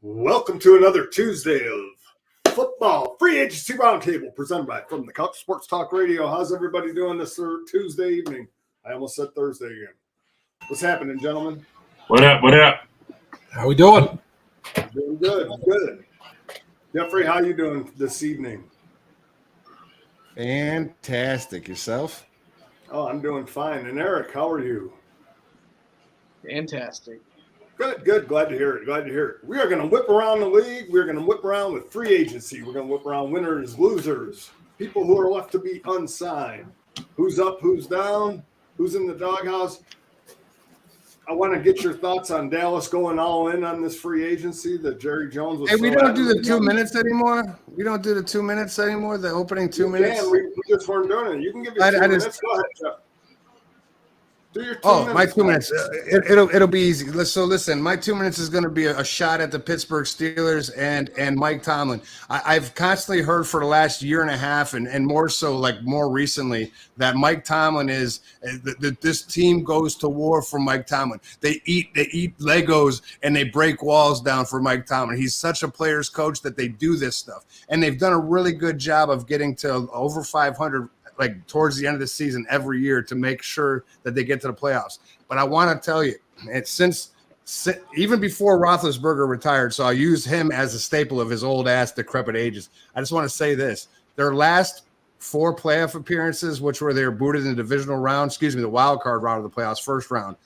Welcome to another Tuesday of Football Free Agency Roundtable presented by From the Couch Sports Talk Radio. How's everybody doing this Tuesday evening? I almost said Thursday again. What's happening, gentlemen? What up? What up? How we doing? Doing good, good. Jeffrey, how you doing this evening? Fantastic. Yourself? Oh, I'm doing fine. And Eric, how are you? Fantastic. Good, good. Glad to hear it. Glad to hear it. We are going to whip around the league. We're going to whip around with free agency. We're going to whip around winners, losers, people who are left to be unsigned. Who's up, who's down, who's in the doghouse. I want to get your thoughts on Dallas going all in on this free agency that Jerry Jones was. Hey, we don't do the 2 minutes anymore. We don't do the 2 minutes anymore. The opening 2 minutes. We just weren't doing it. You can give your 2 minutes. Go ahead, Jeff. Do your 2 minutes. My 2 minutes. It'll be easy. So listen, my 2 minutes is going to be a shot at the Pittsburgh Steelers and Mike Tomlin. I've constantly heard for the last year and a half, and more so like more recently, that Mike Tomlin is this team goes to war for Mike Tomlin. They eat Legos and they break walls down for Mike Tomlin. He's such a player's coach that they do this stuff, and they've done a really good job of getting to over 500. Like towards the end of the season every year to make sure that they get to the playoffs. But I want to tell you, since even before Roethlisberger retired, so I'll use him as a staple of his old ass decrepit ages. I just want to say this: their last 4 playoff appearances, which were they were booted in the divisional round, the wild card round of the playoffs, first round.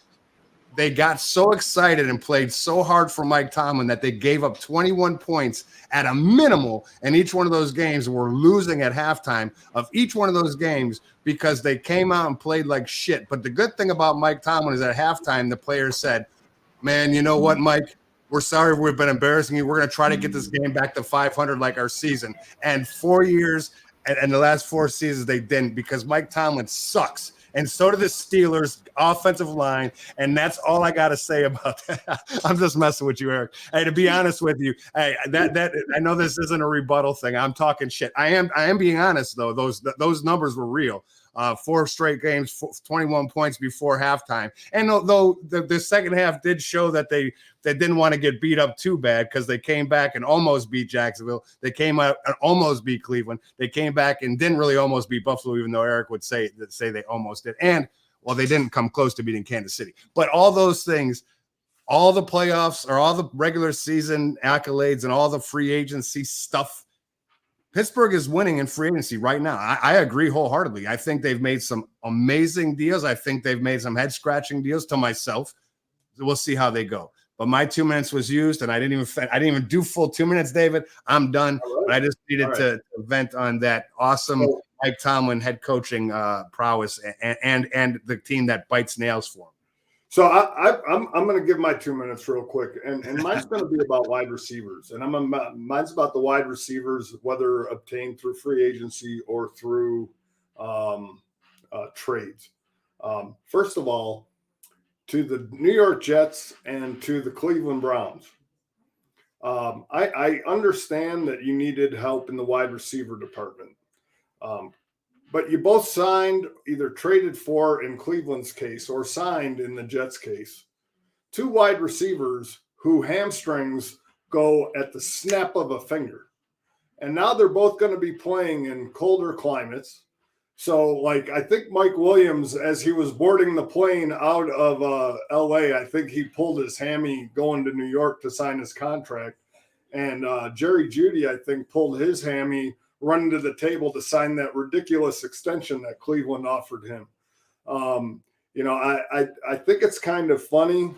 They got so excited and played so hard for Mike Tomlin that they gave up 21 points at a minimal in each one of those games. Were losing at halftime of each one of those games because they came out and played like shit. But the good thing about Mike Tomlin is at halftime, the players said, man, you know what, Mike? We're sorry we've been embarrassing you. We're going to try to get this game back to 500 like our season. And 4 years and the last 4 seasons they didn't because Mike Tomlin sucks. And so do the Steelers' offensive line, and that's all I got to say about that. I'm just messing with you, Eric. Hey, to be honest with you, hey, that I know this isn't a rebuttal thing. I'm talking shit. I am being honest though. Those numbers were real. 4 straight games, 21 points before halftime. And though the second half did show that they didn't want to get beat up too bad because they came back and almost beat Jacksonville. They came out and almost beat Cleveland. They came back and didn't really almost beat Buffalo, even though Eric would say they almost did. And, well, they didn't come close to beating Kansas City. But all those things, all the playoffs or all the regular season accolades and all the free agency stuff, Pittsburgh is winning in free agency right now. I agree wholeheartedly. I think they've made some amazing deals. I think they've made some head-scratching deals to myself. We'll see how they go. But my 2 minutes was used, and I didn't even do full 2 minutes, David. I'm done. Right. But I just needed to vent on that awesome Mike Tomlin head coaching prowess and the team that bites nails for him. So I'm going to give my 2 minutes real quick, and mine's going to be about wide receivers, and mine's about the wide receivers, whether obtained through free agency or through trades. First of all, to the New York Jets and to the Cleveland Browns, I understand that you needed help in the wide receiver department. But you both signed, either traded for in Cleveland's case or signed in the Jets' case, 2 wide receivers who hamstrings go at the snap of a finger. And now they're both going to be playing in colder climates. So, I think Mike Williams, as he was boarding the plane out of L.A., I think he pulled his hammy going to New York to sign his contract. And Jerry Jeudy, I think, pulled his hammy running to the table to sign that ridiculous extension that Cleveland offered him. I think it's kind of funny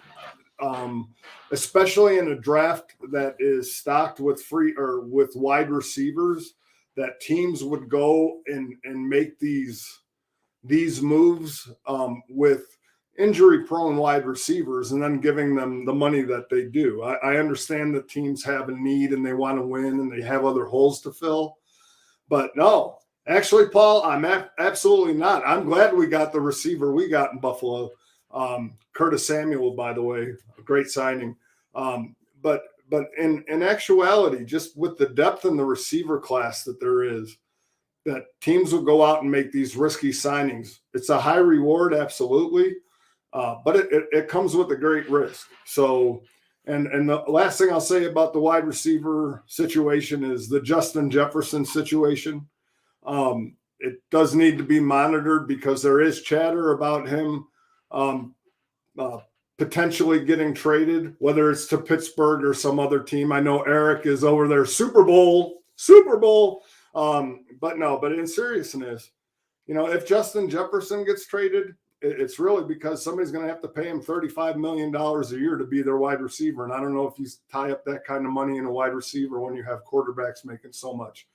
especially in a draft that is stocked with with wide receivers, that teams would go and make these moves with injury-prone wide receivers and then giving them the money that they do. I understand that teams have a need and they want to win and they have other holes to fill. But no, actually, Paul, I'm absolutely not. I'm glad we got the receiver we got in Buffalo. Curtis Samuel, by the way, a great signing. But in actuality, just with the depth in the receiver class that there is, that teams will go out and make these risky signings. It's a high reward, absolutely, but it comes with a great risk. So, and the last thing I'll say about the wide receiver situation is the Justin Jefferson situation. It does need to be monitored because there is chatter about him potentially getting traded, whether it's to Pittsburgh or some other team. I know Eric is over there, Super Bowl. But in seriousness, if Justin Jefferson gets traded, it's really because somebody's going to have to pay him $35 million a year to be their wide receiver. And I don't know if you tie up that kind of money in a wide receiver when you have quarterbacks making so much.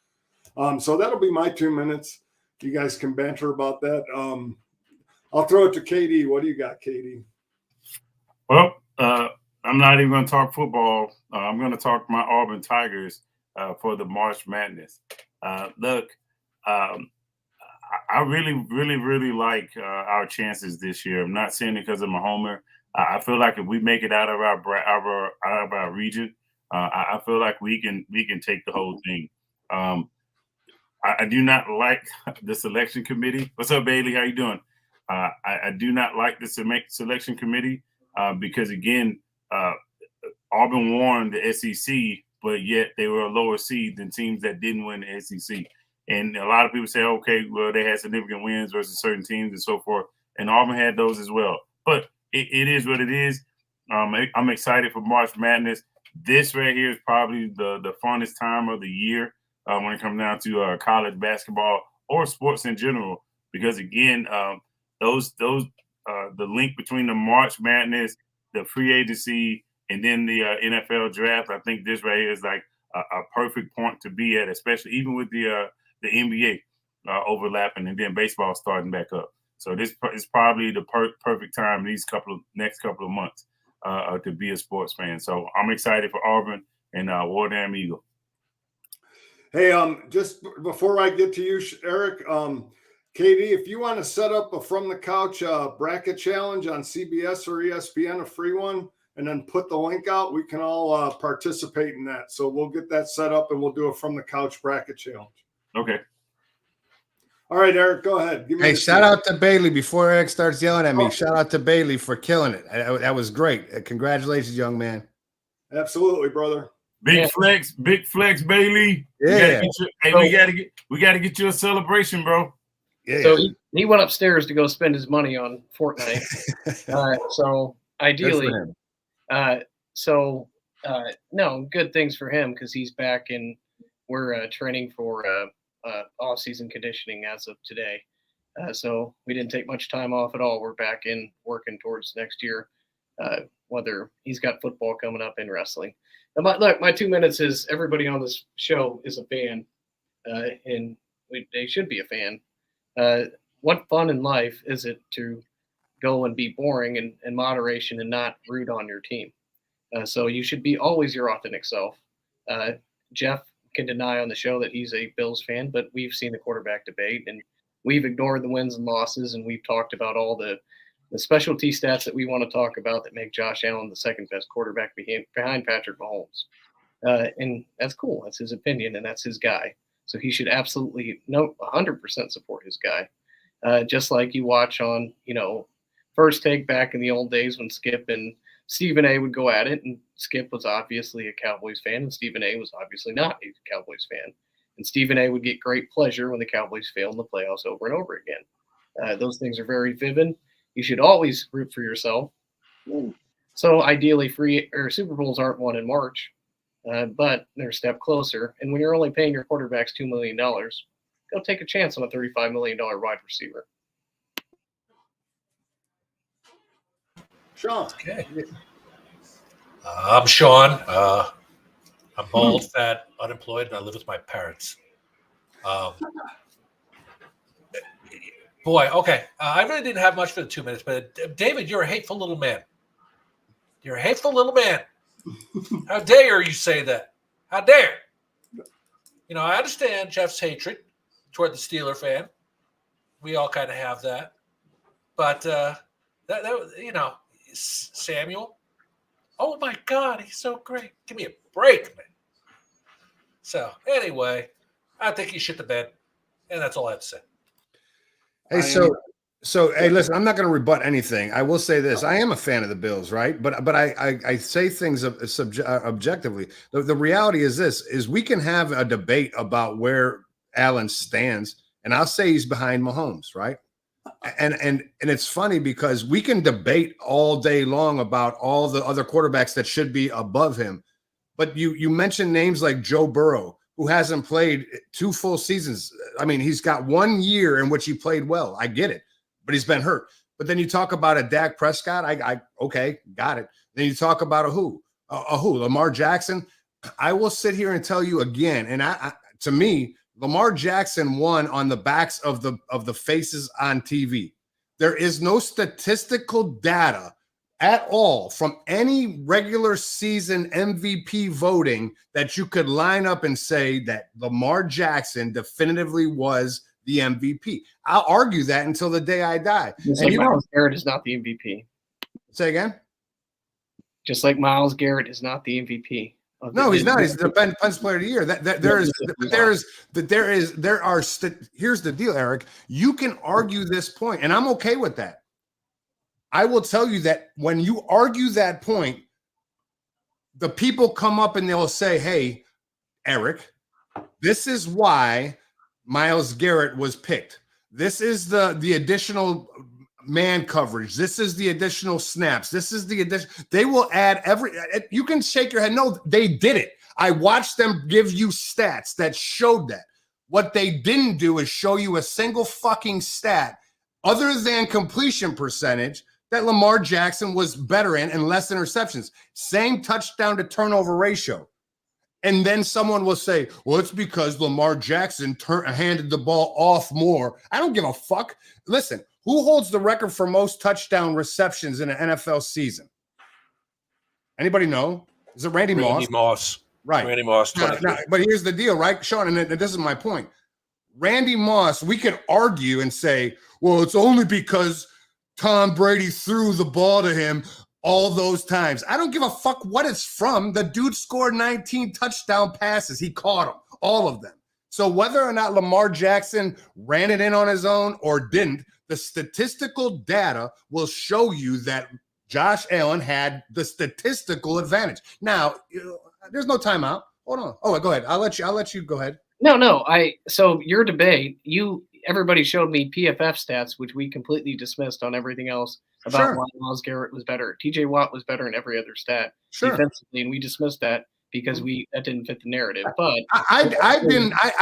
So that'll be my 2 minutes. You guys can banter about that. I'll throw it to KD. What do you got, KD? Well, I'm not even going to talk football. I'm going to talk my Auburn Tigers for the March Madness. Look, I really, really, really like our chances this year. I'm not saying it because I'm a homer. I feel like if we make it out of our region, I feel like we can take the whole thing. I do not like the selection committee. What's up, Bailey? How you doing? I do not like the selection committee because, again, Auburn won the SEC, but yet they were a lower seed than teams that didn't win the SEC. And a lot of people say, okay, well, they had significant wins versus certain teams and so forth. And Auburn had those as well. But it is what it is. I'm excited for March Madness. This right here is probably the funnest time of the year when it comes down to college basketball or sports in general. Because, again, the link between the March Madness, the free agency, and then the NFL draft, I think this right here is like a perfect point to be at, especially even with the NBA overlapping and then baseball starting back up. So this is probably the perfect time these next couple of months to be a sports fan. So I'm excited for Auburn and War Damn Eagle. Hey, just before I get to you, Eric, KD, if you want to set up a From the Couch bracket challenge on CBS or ESPN, a free one, and then put the link out, we can all participate in that. So we'll get that set up and we'll do a From the Couch bracket challenge. Okay. All right, Eric, go ahead. Hey, shout out to Bailey before Eric starts yelling at me. Shout out to Bailey for killing it. That was great. Congratulations, young man. Absolutely, brother. Big flex, Bailey. Yeah. We gotta get you a celebration, bro. Yeah. So he went upstairs to go spend his money on Fortnite. So ideally, no, good things for him because he's back and we're training for off-season conditioning as of today. So we didn't take much time off at all. We're back in working towards next year, whether he's got football coming up and wrestling. Look, my 2 minutes is everybody on this show is a fan, and they should be a fan. What fun in life is it to go and be boring and moderation and not root on your team? So you should be always your authentic self. Jeff can deny on the show that he's a Bills fan, but we've seen the quarterback debate and we've ignored the wins and losses, and we've talked about all the specialty stats that we want to talk about that make Josh Allen the second best quarterback behind Patrick Mahomes. And that's cool. That's his opinion, and that's his guy. So he should absolutely 100% support his guy. Just like you watch on, First Take back in the old days when Skip and Stephen A would go at it, and Skip was obviously a Cowboys fan, and Stephen A was obviously not a Cowboys fan. And Stephen A would get great pleasure when the Cowboys failed in the playoffs over and over again. Those things are very vivid. You should always root for yourself. So ideally, Super Bowls aren't won in March, but they're a step closer. And when you're only paying your quarterbacks $2 million, go take a chance on a $35 million wide receiver. Sean. Okay. I'm Sean. I'm bald, fat, unemployed, and I live with my parents. Boy, okay. I really didn't have much for the 2 minutes, but David, you're a hateful little man. You're a hateful little man. How dare you say that? How dare? You know, I understand Jeff's hatred toward the Steeler fan. We all kind of have that. But that you know, Samuel. Oh my God, he's so great. Give me a break, man. So anyway, I think he shit the bed, and that's all I have to say. Hey, so hey, listen, I'm not going to rebut anything. I will say this: I am a fan of the Bills, right? But I say things objectively. The reality is this: is we can have a debate about where Allen stands, and I'll say he's behind Mahomes, right? And it's funny because we can debate all day long about all the other quarterbacks that should be above him, but you mentioned names like Joe Burrow, who hasn't played 2 full seasons. I mean, he's got 1 year in which he played well. I get it, but he's been hurt. But then you talk about a Dak Prescott. I okay, got it. Then you talk about a who, Lamar Jackson. I will sit here and tell you again, and to me, Lamar Jackson won on the backs of the faces on TV. There is no statistical data at all from any regular season MVP voting that you could line up and say that Lamar Jackson definitively was the MVP. I'll argue that until the day I die. Just like Myles Garrett is not the MVP. Say again? Just like Myles Garrett is not the MVP. No, he's not. He's the defensive player of the year. Here's the deal, Eric. You can argue this point, and I'm okay with that. I will tell you that when you argue that point, the people come up and they'll say, hey, Eric, this is why Myles Garrett was picked. This is the additional man coverage. This is the additional snaps. This is the addition. They will add you can shake your head. No, they did it. I watched them give you stats that showed that. What they didn't do is show you a single fucking stat other than completion percentage that Lamar Jackson was better in and less interceptions. Same touchdown to turnover ratio. And then someone will say, well, it's because Lamar Jackson handed the ball off more. I don't give a fuck. Listen, who holds the record for most touchdown receptions in an NFL season? Anybody know? Is it Randy Moss? Randy Moss. Right. Randy Moss. Now, but here's the deal, right, Sean? And this is my point. Randy Moss, we could argue and say, well, it's only because Tom Brady threw the ball to him all those times. I don't give a fuck what it's from. The dude scored 19 touchdown passes. He caught them, all of them. So whether or not Lamar Jackson ran it in on his own or didn't, the statistical data will show you that Josh Allen had the statistical advantage. Now, there's no timeout. Hold on. Oh, go ahead. I'll let you go ahead. No. So your debate, everybody showed me PFF stats, which we completely dismissed on everything else about why Myles Garrett was better. TJ Watt was better in every other stat defensively, and we dismissed that because that didn't fit the narrative. But I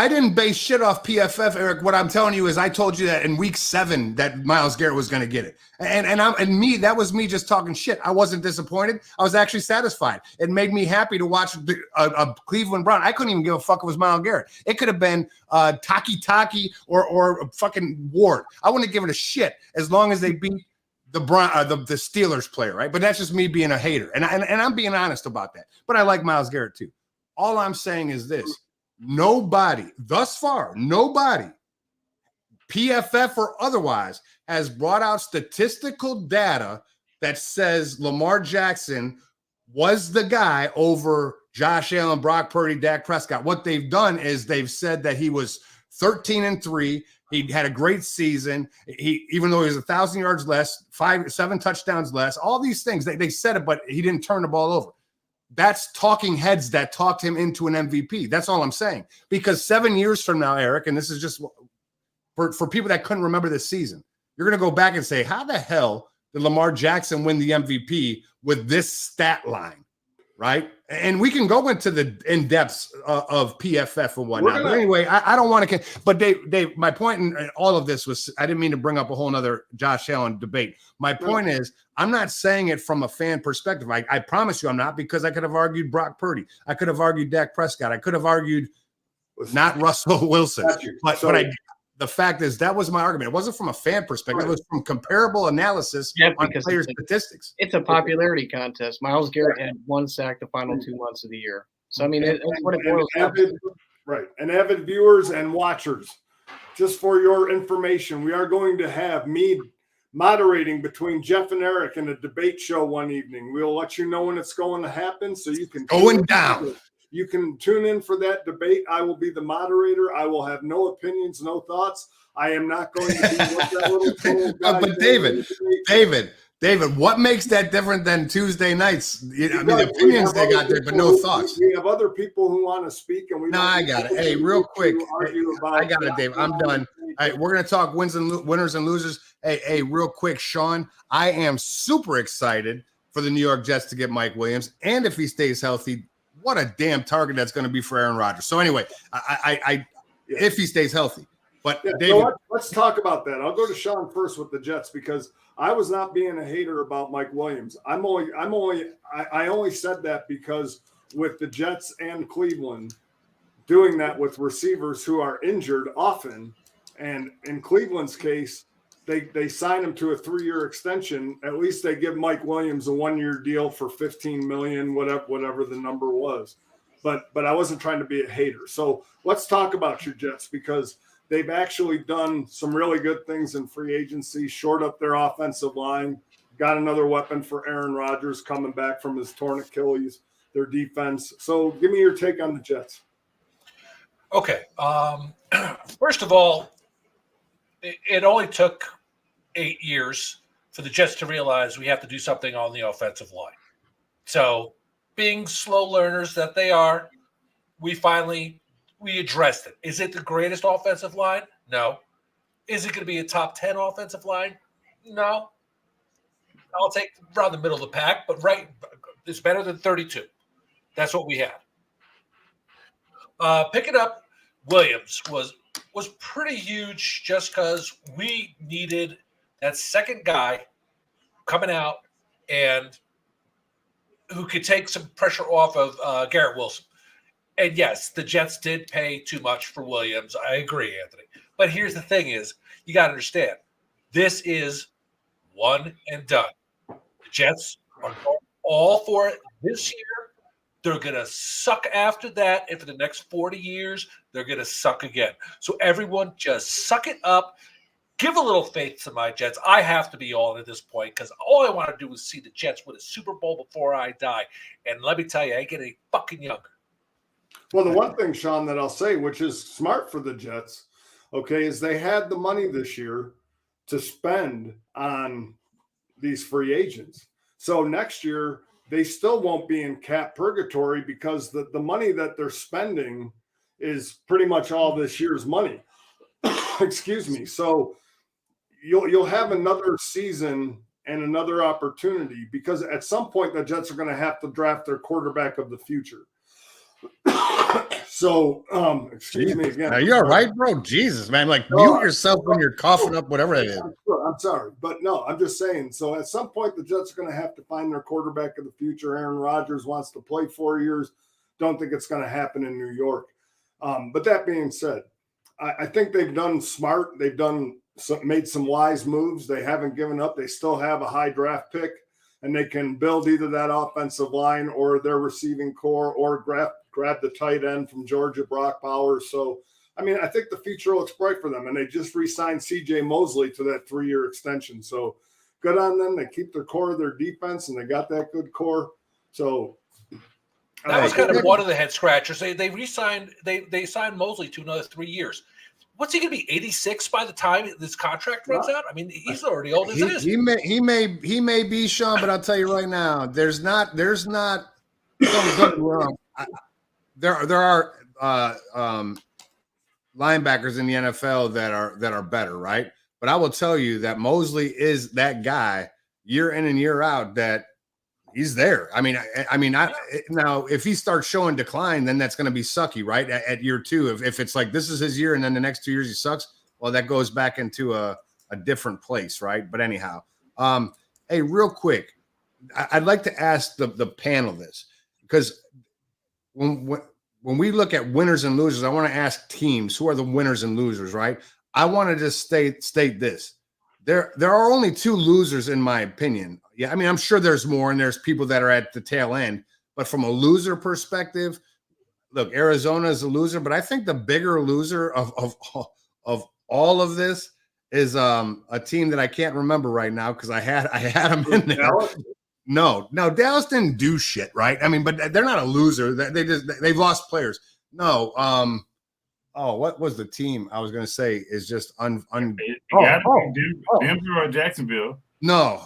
didn't base shit off PFF, Eric. What I'm telling you is I told you that in week 7 that Myles Garrett was going to get it. That was me just talking shit. I wasn't disappointed. I was actually satisfied. It made me happy to watch a Cleveland Brown. I couldn't even give a fuck if it was Myles Garrett. It could have been Taki or fucking Ward. I wouldn't have given a shit as long as they beat the Steelers player, right? But that's just me being a hater. And I'm being honest about that. But I like Myles Garrett too. All I'm saying is this. Nobody, PFF or otherwise, has brought out statistical data that says Lamar Jackson was the guy over Josh Allen, Brock Purdy, Dak Prescott. What they've done is they've said that he was 13-3. He had a great season. Even though he was 1,000 yards less, 7 touchdowns less, all these things, they said it, but he didn't turn the ball over. That's talking heads that talked him into an MVP. That's all I'm saying. Because 7 years from now, Eric, and this is just for people that couldn't remember this season, you're going to go back and say, how the hell did Lamar Jackson win the MVP with this stat line, right? And we can go into the in depths of PFF and whatnot. But anyway, I don't want to. But Dave, my point in all of this was I didn't mean to bring up a whole nother Josh Allen debate. My point is I'm not saying it from a fan perspective. I promise you I'm not, because I could have argued Brock Purdy. I could have argued Dak Prescott. I could have argued not Russell Wilson. But the fact is that was my argument. It wasn't from a fan perspective. It was from comparable analysis on player statistics. It's a popularity contest. Myles Garrett had 1 sack the final 2 months of the year. So, I mean, that's what it boils down to. Right. And avid viewers and watchers, just for your information, we are going to have me moderating between Jeff and Eric in a debate show one evening. We'll let you know when it's going to happen so you can going down. You can tune in for that debate. I will be the moderator. I will have no opinions, no thoughts. I am not going to be what that little troll guy. But David, what makes that different than Tuesday nights? I mean, the opinions they got there, but no thoughts. We have other people who want to speak, and we. No, I got it. Hey, real quick, I got it, Dave. I'm done. All right, we're gonna talk winners and losers. Hey, real quick, Sean. I am super excited for the New York Jets to get Mike Williams, and if he stays healthy, what a damn target that's going to be for Aaron Rodgers. So anyway, if he stays healthy. But David, so let's talk about that. I'll go to Sean first with the Jets, because I was not being a hater about Mike Williams. I only said that because with the Jets and Cleveland doing that with receivers who are injured often, and in Cleveland's case, they sign him to a 3-year extension. At least they give Mike Williams a 1-year deal for $15 million, whatever the number was. But I wasn't trying to be a hater. So let's talk about your Jets, because they've actually done some really good things in free agency, shored up their offensive line, got another weapon for Aaron Rodgers coming back from his torn Achilles, their defense. So give me your take on the Jets. Okay. First of all, it only took 8 years for the Jets to realize we have to do something on the offensive line. So being slow learners that they are, we addressed it. Is it the greatest offensive line? No. Is it going to be a top 10 offensive line? No. I'll take around the middle of the pack, but it's better than 32. That's what we had. Picking up Williams was pretty huge, just because we needed that second guy coming out and who could take some pressure off of Garrett Wilson. And yes, the Jets did pay too much for Williams. I agree, Anthony. But here's the thing is, you got to understand, this is one and done. The Jets are going all for it this year. They're going to suck after that. And for the next 40 years, they're going to suck again. So everyone just suck it up. Give a little faith to my Jets. I have to be all in at this point, because all I want to do is see the Jets win a Super Bowl before I die. And let me tell you, I ain't getting fucking younger. Well, the one thing, Sean, that I'll say, which is smart for the Jets, okay, is they had the money this year to spend on these free agents. So next year, they still won't be in cap purgatory, because the money that they're spending is pretty much all this year's money. Excuse me. So you'll have another season and another opportunity, because at some point the Jets are going to have to draft their quarterback of the future. So, excuse me again. Are you all right, bro? Jesus, man. Like, mute yourself when you're coughing up, whatever that is. I'm sorry. But no, I'm just saying. So at some point, the Jets are going to have to find their quarterback of the future. Aaron Rodgers wants to play 4 years. Don't think it's going to happen in New York. But that being said, I think they've done smart. They've made some wise moves. They haven't given up. They still have a high draft pick, and they can build either that offensive line or their receiving core, or grab the tight end from Georgia, Brock Bowers. So, I mean, I think the future looks bright for them. And they just re-signed C.J. Mosley to that 3-year extension. So good on them. They keep their core of their defense, and they got that good core. So that was kind of one of the head scratchers. They re-signed. They signed Mosley to another 3 years. What's he going to be, 86 by the time this contract runs out? I mean, he's already old as it is. He may be, Sean, but I'll tell you right now, there's not. Don't get me wrong. There are linebackers in the NFL that are better, right? But I will tell you that Mosley is that guy year in and year out that he's there. I mean, now if he starts showing decline, then that's going to be sucky, right? At year 2, if it's like this is his year and then the next 2 years he sucks, well, that goes back into a different place, right? But anyhow, hey, real quick, I'd like to ask the panel this, because when we look at winners and losers, I want to ask teams who are the winners and losers, right? I want to just state this. There are only 2 losers in my opinion. Yeah, I mean, I'm sure there's more and there's people that are at the tail end, but from a loser perspective, look, Arizona is a loser, but I think the bigger loser of all of this is a team that I can't remember right now because I had them in there. Dallas? No, Dallas didn't do shit, right? I mean, but they're not a loser. They've lost players. No, what was the team I was going to say is just Denver or Jacksonville. No,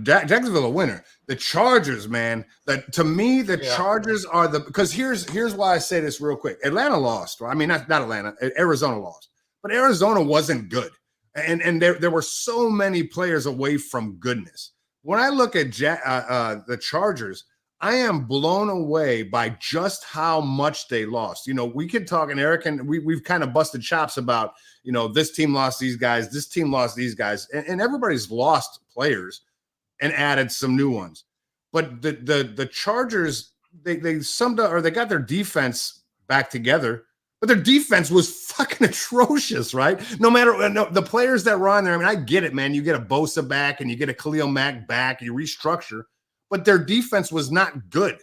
Jacksonville a winner. The Chargers, man. To me, the Chargers are because here's why I say this real quick. Atlanta lost. I mean, not Atlanta. Arizona lost, but Arizona wasn't good, and there were so many players away from goodness. When I look at the Chargers, I am blown away by just how much they lost. You know, we could talk, and Eric, and we've kind of busted chops about, you know, this team lost these guys, this team lost these guys, and everybody's lost players and added some new ones. But the Chargers, they summed up, or they got their defense back together, but their defense was fucking atrocious, right? No matter the players that were on there. I mean, I get it, man. You get a Bosa back and you get a Khalil Mack back, you restructure, but their defense was not good.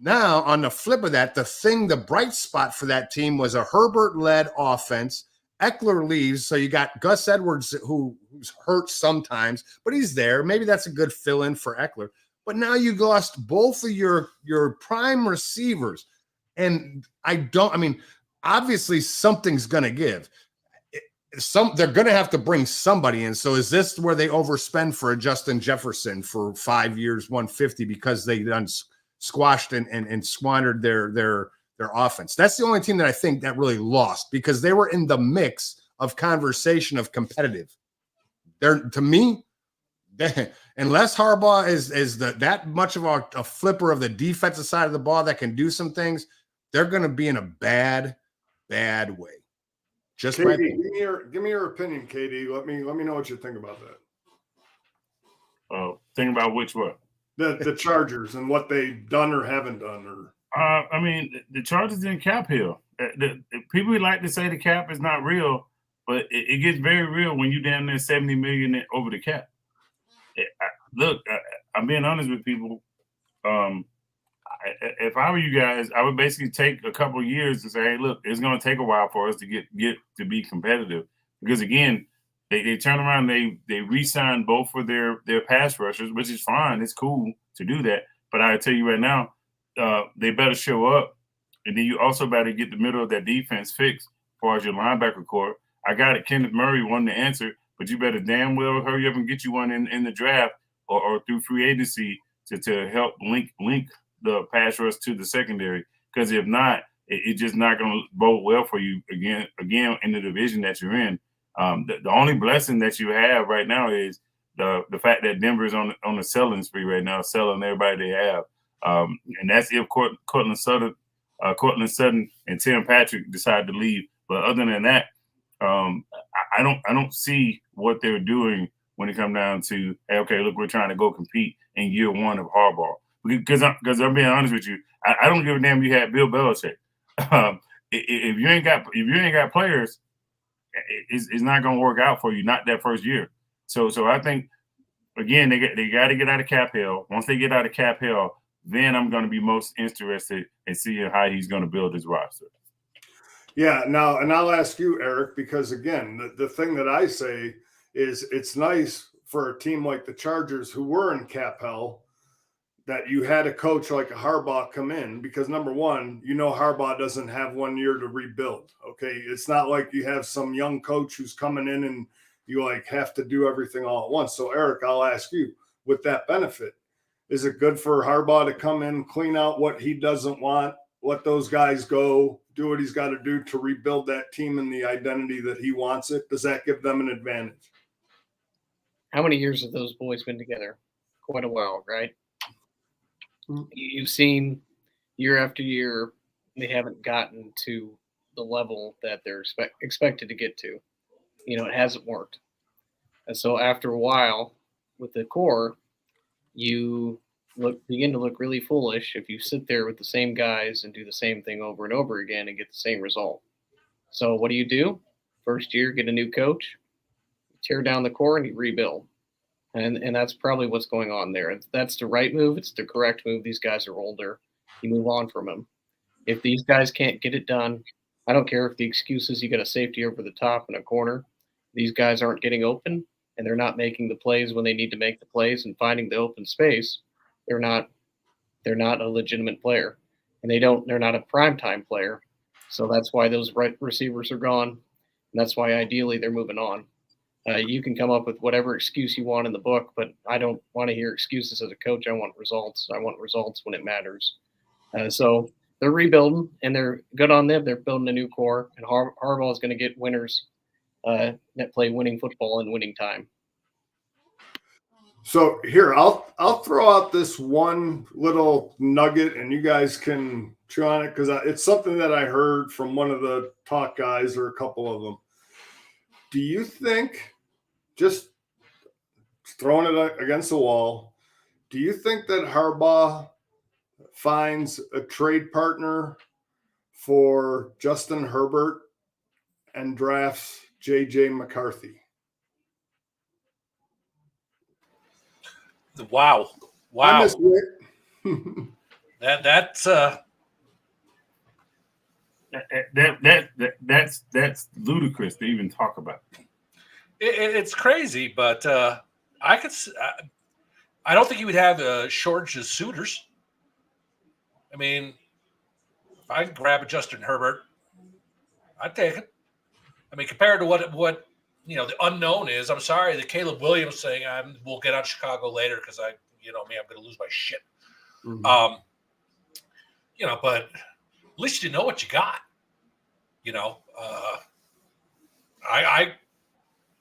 Now, on the flip of that, the bright spot for that team was a Herbert-led offense. Eckler leaves, so you got Gus Edwards, who's hurt sometimes, but he's there. Maybe that's a good fill-in for Eckler. But now you lost both of your prime receivers. And obviously something's going to give. They're going to have to bring somebody in. So is this where they overspend for a Justin Jefferson for 5 years, 150, because they done squashed and squandered their offense? That's the only team that I think that really lost, because they were in the mix of conversation of competitive. To me, unless Harbaugh is that much of a flipper of the defensive side of the ball that can do some things, they're going to be in a bad way. Just Katie, give me your opinion, Katie. Let me know what you think about that. Think about which one? The Chargers and what they've done or haven't done. I mean, the Chargers in cap hill. The people like to say the cap is not real, but it gets very real when you damn near $70 million over the cap. I'm being honest with people. If I were you guys, I would basically take a couple of years to say, hey, look, it's going to take a while for us to get to be competitive. Because, again, they turn around, they re-sign both for their pass rushers, which is fine. It's cool to do that. But I tell you right now, they better show up. And then you also better get the middle of that defense fixed as far as your linebacker core. I got it. Kenneth Murray won the answer, but you better damn well hurry up and get you one in the draft or through free agency to help link the pass rush to the secondary, because if not, it's just not going to bode well for you again in the division that you're in. The only blessing that you have right now is the fact that Denver is on the selling spree right now, selling everybody they have, and that's if Cortland Sutton and Tim Patrick decide to leave. But other than that, I don't see what they're doing when it comes down to, hey, okay, look, we're trying to go compete in year one of Harbaugh. Because I'm being honest with you, I don't give a damn you had Bill Belichick. If you ain't got players, it's not going to work out for you. Not that first year. So I think, again, they got to get out of cap hell. Once they get out of cap hell, then I'm going to be most interested in seeing how he's going to build his roster. Yeah. Now, and I'll ask you, Eric, because again, the thing that I say is it's nice for a team like the Chargers, who were in cap hell, that you had a coach like a Harbaugh come in, because number one, Harbaugh doesn't have 1 year to rebuild. Okay. It's not like you have some young coach who's coming in and you have to do everything all at once. So Eric, I'll ask you, with that benefit, is it good for Harbaugh to come in, clean out what he doesn't want, let those guys go, do what he's got to do to rebuild that team in the identity that he wants it? Does that give them an advantage? How many years have those boys been together? Quite a while, right? You've seen year after year, they haven't gotten to the level that they're expected to get to. It hasn't worked. And so after a while, with the core, you begin to look really foolish if you sit there with the same guys and do the same thing over and over again and get the same result. So what do? First year, get a new coach, tear down the core, and you rebuild. And that's probably what's going on there. That's the right move. It's the correct move. These guys are older. You move on from them. If these guys can't get it done, I don't care if the excuse is you got a safety over the top in a corner. These guys aren't getting open, and they're not making the plays when they need to make the plays and finding the open space. They're not a legitimate player, and they're not a primetime player. So that's why those right receivers are gone, and that's why ideally they're moving on. You can come up with whatever excuse you want in the book, but I don't want to hear excuses as a coach. I want results. I want results when it matters. So they're rebuilding, and they're good on them. They're building a new core, and Harbaugh is going to get winners that play winning football in winning time. So here, I'll throw out this one little nugget, and you guys can chew on it because it's something that I heard from one of the talk guys or a couple of them. Do you think, just throwing it against the wall, do you think that Harbaugh finds a trade partner for Justin Herbert and drafts J.J. McCarthy? Wow. I miss That's ludicrous to even talk about. It's crazy, but I don't think you would have a shortage of suitors. I mean, if I could grab a Justin Herbert, I'd take it. I mean, compared to what the unknown is, I'm sorry, the Caleb Williams thing, we'll get on Chicago later because I'm going to lose my shit. Mm-hmm. But at least you know what you got.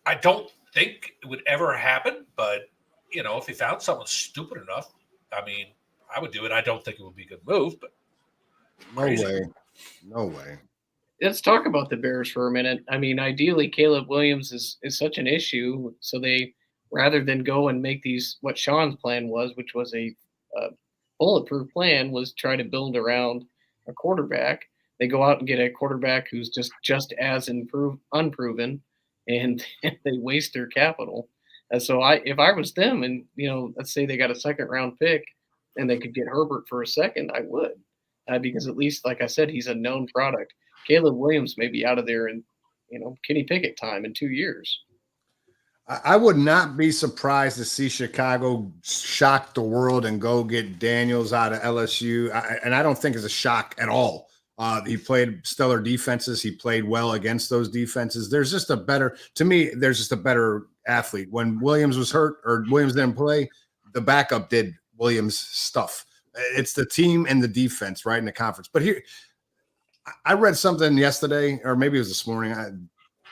I don't think it would ever happen, but if you found someone stupid enough, I mean, I would do it. I don't think it would be a good move, but No way. Let's talk about the Bears for a minute. I mean, ideally, Caleb Williams is such an issue. So they, rather than go and make what Sean's plan was, which was a bulletproof plan, was try to build around a quarterback. They go out and get a quarterback who's just as unproven, and they waste their capital. And so if I was them, and let's say they got a second round pick, and they could get Herbert for a second, I would, because at least, like I said, he's a known product. Caleb Williams may be out of there in, Kenny Pickett time in 2 years. I would not be surprised to see Chicago shock the world and go get Daniels out of LSU. And I don't think it's a shock at all. He played stellar defenses. He played well against those defenses. There's just a better athlete. When Williams was hurt or Williams didn't play, the backup did Williams' stuff. It's the team and the defense, right, in the conference. But here, I read something yesterday, or maybe it was this morning.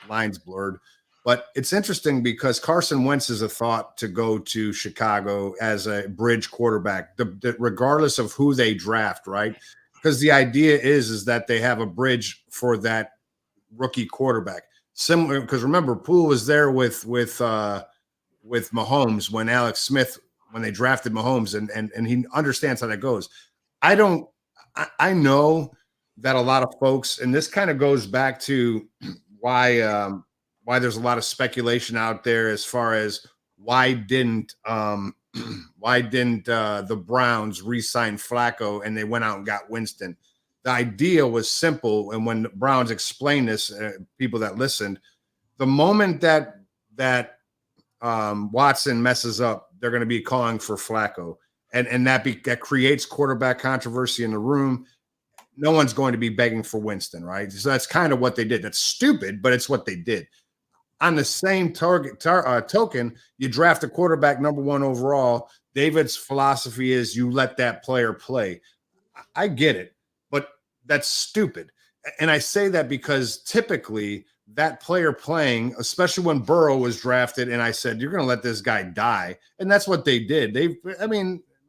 Lines blurred. But it's interesting because Carson Wentz is a thought to go to Chicago as a bridge quarterback, regardless of who they draft, right? Because the idea is that they have a bridge for that rookie quarterback. Similar, because remember, Poole was there with Mahomes when they drafted Mahomes, and he understands how that goes. I know that a lot of folks, and this kind of goes back to why there's a lot of speculation out there as far as why didn't the Browns re-sign Flacco and they went out and got Winston. The idea was simple, and when the Browns explained this, people that listened, the moment that Watson messes up, they're going to be calling for Flacco, and that creates quarterback controversy in the room. No one's going to be begging for Winston, right? So that's kind of what they did. That's stupid, but it's what they did. On the same token, you draft a quarterback number 1 overall. David's philosophy is you let that player play. I get it, but that's stupid. And I say that because typically that player playing, especially when Burrow was drafted, and I said, you're going to let this guy die. And that's what they did.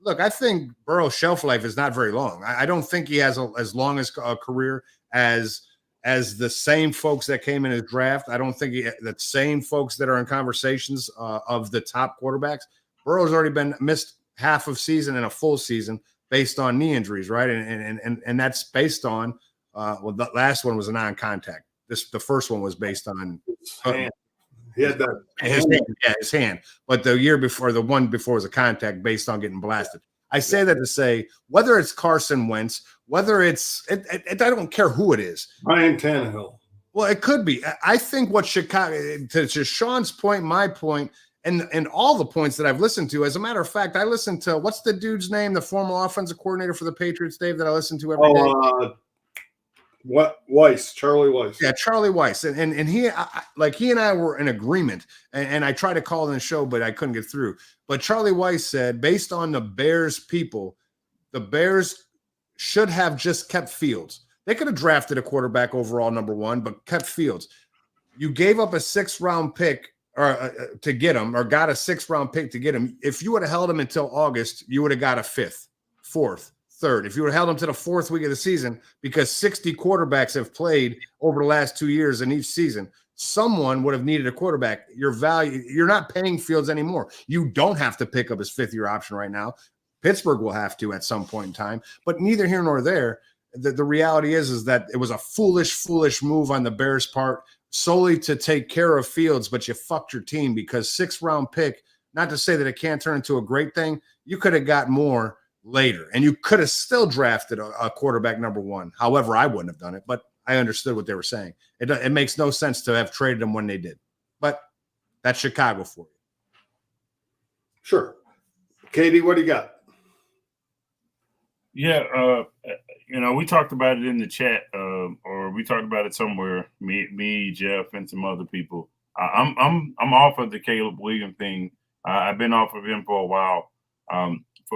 look, I think Burrow's shelf life is not very long. I don't think he has as long as a career as the same folks that came in his draft. I don't think the same folks that are in conversations of the top quarterbacks. Burrow's already been missed half of season and a full season based on knee injuries, right? And that's based on the last one was a non-contact. The first one was based on he had that his hand. But the one before was a contact based on getting blasted. I say that to say whether it's Carson Wentz, whether I don't care who it is. Ryan Tannehill. Well, it could be. I think what Chicago, to Sean's point, my point, and all the points that I've listened to. As a matter of fact, I listened to what's the dude's name, the former offensive coordinator for the Patriots, Dave, that I listen to every day. Charlie Weiss. Yeah, Charlie Weiss, and he and I were in agreement, and I tried to call in the show, but I couldn't get through. But Charlie Weiss said, based on the Bears people, the Bears should have just kept Fields. They could have drafted a quarterback overall #1, but kept Fields. You gave up a 6th-round pick to get him, or got a 6th-round pick to get him. If you would have held him until August, you would have got a 5th, 4th, 3rd. If you would have held him to the 4th week of the season, because 60 quarterbacks have played over the last 2 years in each season, someone would have needed a quarterback. Your value, you're not paying Fields anymore. You don't have to pick up his 5th-year option right now. Pittsburgh will have to at some point in time, but neither here nor there. The reality is that it was a foolish move on the Bears' part solely to take care of Fields, but you fucked your team because 6th-round pick, not to say that it can't turn into a great thing, you could have got more later, and you could have still drafted a quarterback #1. However, I wouldn't have done it, but I understood what they were saying. It makes no sense to have traded him when they did, but that's Chicago for you. Sure. Katie, what do you got? Yeah, we talked about it in the chat, or we talked about it somewhere. Me, Jeff, and some other people. I'm off of the Caleb Williams thing. I've been off of him for a while.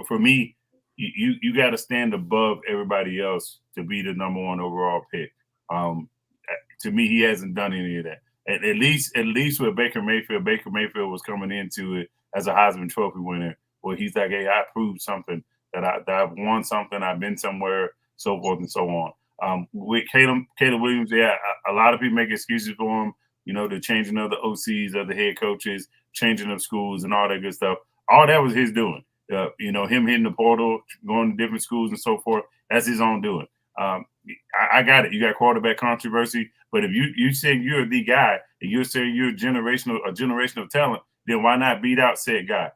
For me, you got to stand above everybody else to be the #1 overall pick. To me, he hasn't done any of that. At least with Baker Mayfield was coming into it as a Heisman Trophy winner, where he's like, hey, I proved something, that I've won something, I've been somewhere, so forth and so on. With Caleb Williams, yeah, a lot of people make excuses for him. The changing of the OCs, of the head coaches, changing of schools, and all that good stuff. All that was his doing. Him hitting the portal, going to different schools and so forth. That's his own doing. I got it. You got quarterback controversy, but if you say you're the guy and you're saying you're a generational talent, then why not beat out said guy?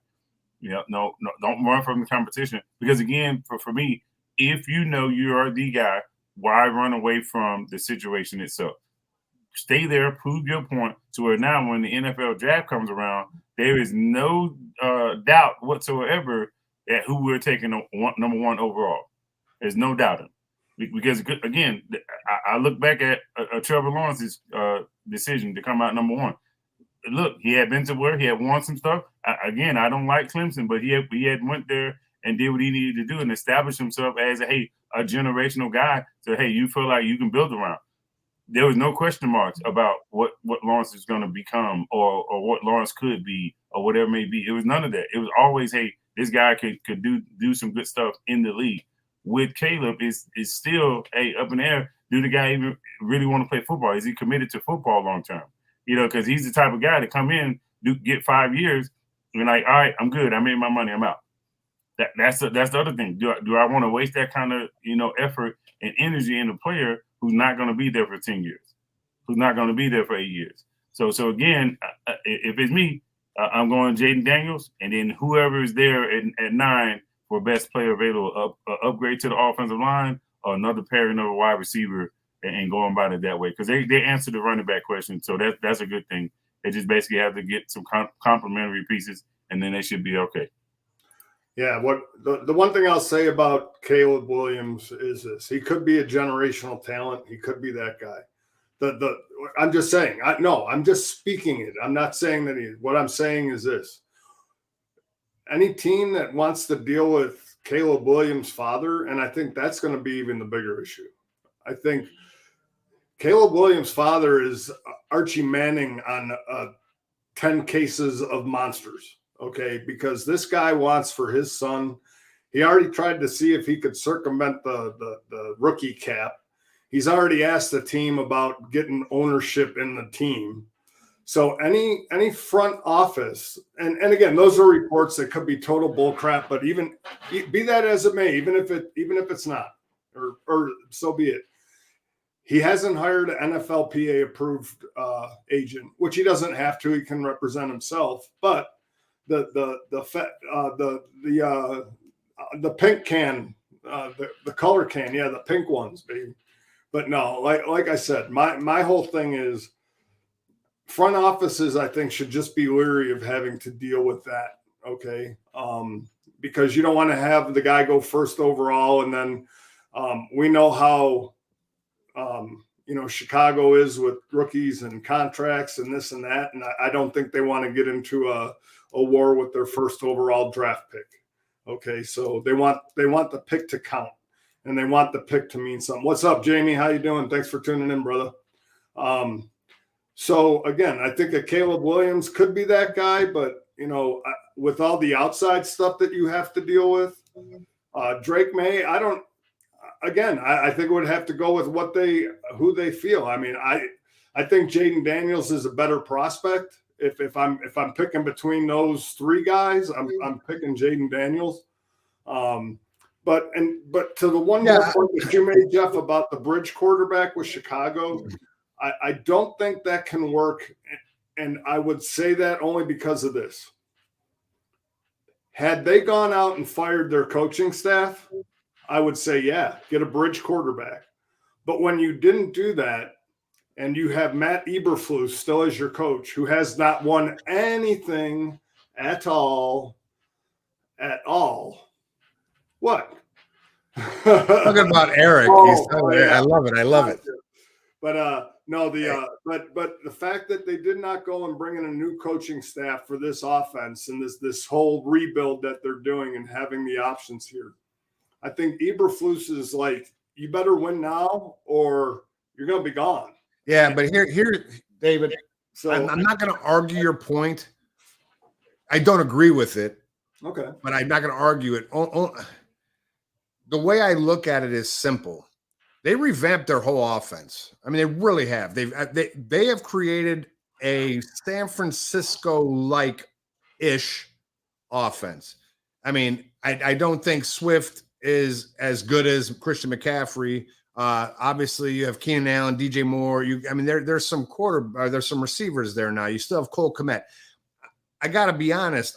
No, don't run from the competition. Because again, for me, if you know you are the guy, why run away from the situation itself? Stay there, prove your point to where now when the NFL draft comes around, there is no doubt whatsoever at who we're taking #1 overall. There's no doubting. Because, again, I look back at Trevor Lawrence's decision to come out #1. Look, he had been to where he had won some stuff. Again, I don't like Clemson, but he had went there and did what he needed to do and establish himself as a generational guy. So, hey, you feel like you can build around. There was no question marks about what Lawrence is going to become or what Lawrence could be or whatever it may be. It was none of that. It was always, hey, this guy could do some good stuff in the league. With Caleb, is still up in the air. Do the guy even really want to play football? Is he committed to football long term? Because he's the type of guy to come in, get 5 years, and like, all right, I'm good. I made my money. I'm out. That's the other thing. Do I want to waste that kind of effort and energy in a player who's not going to be there for 10 years, who's not going to be there for 8 years? So again, if it's me, I'm going Jaden Daniels, and then whoever is there at 9 for best player available, upgrade to the offensive line, or another pairing of a wide receiver, and going about it that way, because they answered the running back question, so that's a good thing. They just basically have to get some complementary pieces, and then they should be okay. Yeah, what the one thing I'll say about Caleb Williams is this: he could be a generational talent. He could be that guy. I'm just saying. I'm just speaking it. I'm not saying that he. What I'm saying is this: any team that wants to deal with Caleb Williams' father, and I think that's going to be even the bigger issue. I think Caleb Williams' father is Archie Manning on 10 cases of monsters. Okay, because this guy wants for his son, He already tried to see if he could circumvent the rookie cap. He's already asked the team about getting ownership in the team. So any front office, and again, those are reports that could be total bull crap, but even be that as it may, even if it's not, or so be it. He hasn't hired an NFLPA approved agent, which he doesn't have to. He can represent himself. But the pink can, the color can, yeah, the pink ones, baby. But no, like I said, my whole thing is front offices, I think, should just be leery of having to deal with that. Okay, because you don't want to have the guy go first overall, and then we know how. Chicago is with rookies and contracts and this and that. And I don't think they want to get into a war with their first overall draft pick. Okay. So they want the pick to count, and they want the pick to mean something. What's up, Jamie? How you doing? Thanks for tuning in, brother. So again, I think that Caleb Williams could be that guy, but with all the outside stuff that you have to deal with, Drake May, I think it would have to go with who they feel. I mean, I think Jaden Daniels is a better prospect. If I'm picking between those three guys, I'm picking Jaden Daniels. But to the one more point that you made, Jeff, about the bridge quarterback with Chicago, I don't think that can work. And I would say that only because of this. Had they gone out and fired their coaching staff, I would say, yeah, get a bridge quarterback. But when you didn't do that, and you have Matt Eberflus still as your coach, who has not won anything at all, what? Talking about Eric. I love it. But but the fact that they did not go and bring in a new coaching staff for this offense and this whole rebuild that they're doing and having the options here. I think Eberflus is like, you better win now or you're going to be gone. Yeah, but here, David, so I'm not going to argue your point. I don't agree with it. Okay. But I'm not going to argue it. The way I look at it is simple. They revamped their whole offense. I mean, they really have. They have created a San Francisco-like-ish offense. I mean, I don't think Swift is as good as Christian McCaffrey. Obviously, you have Keenan Allen, DJ Moore. There's some there's some receivers there now. You still have Cole Kmet. I got to be honest.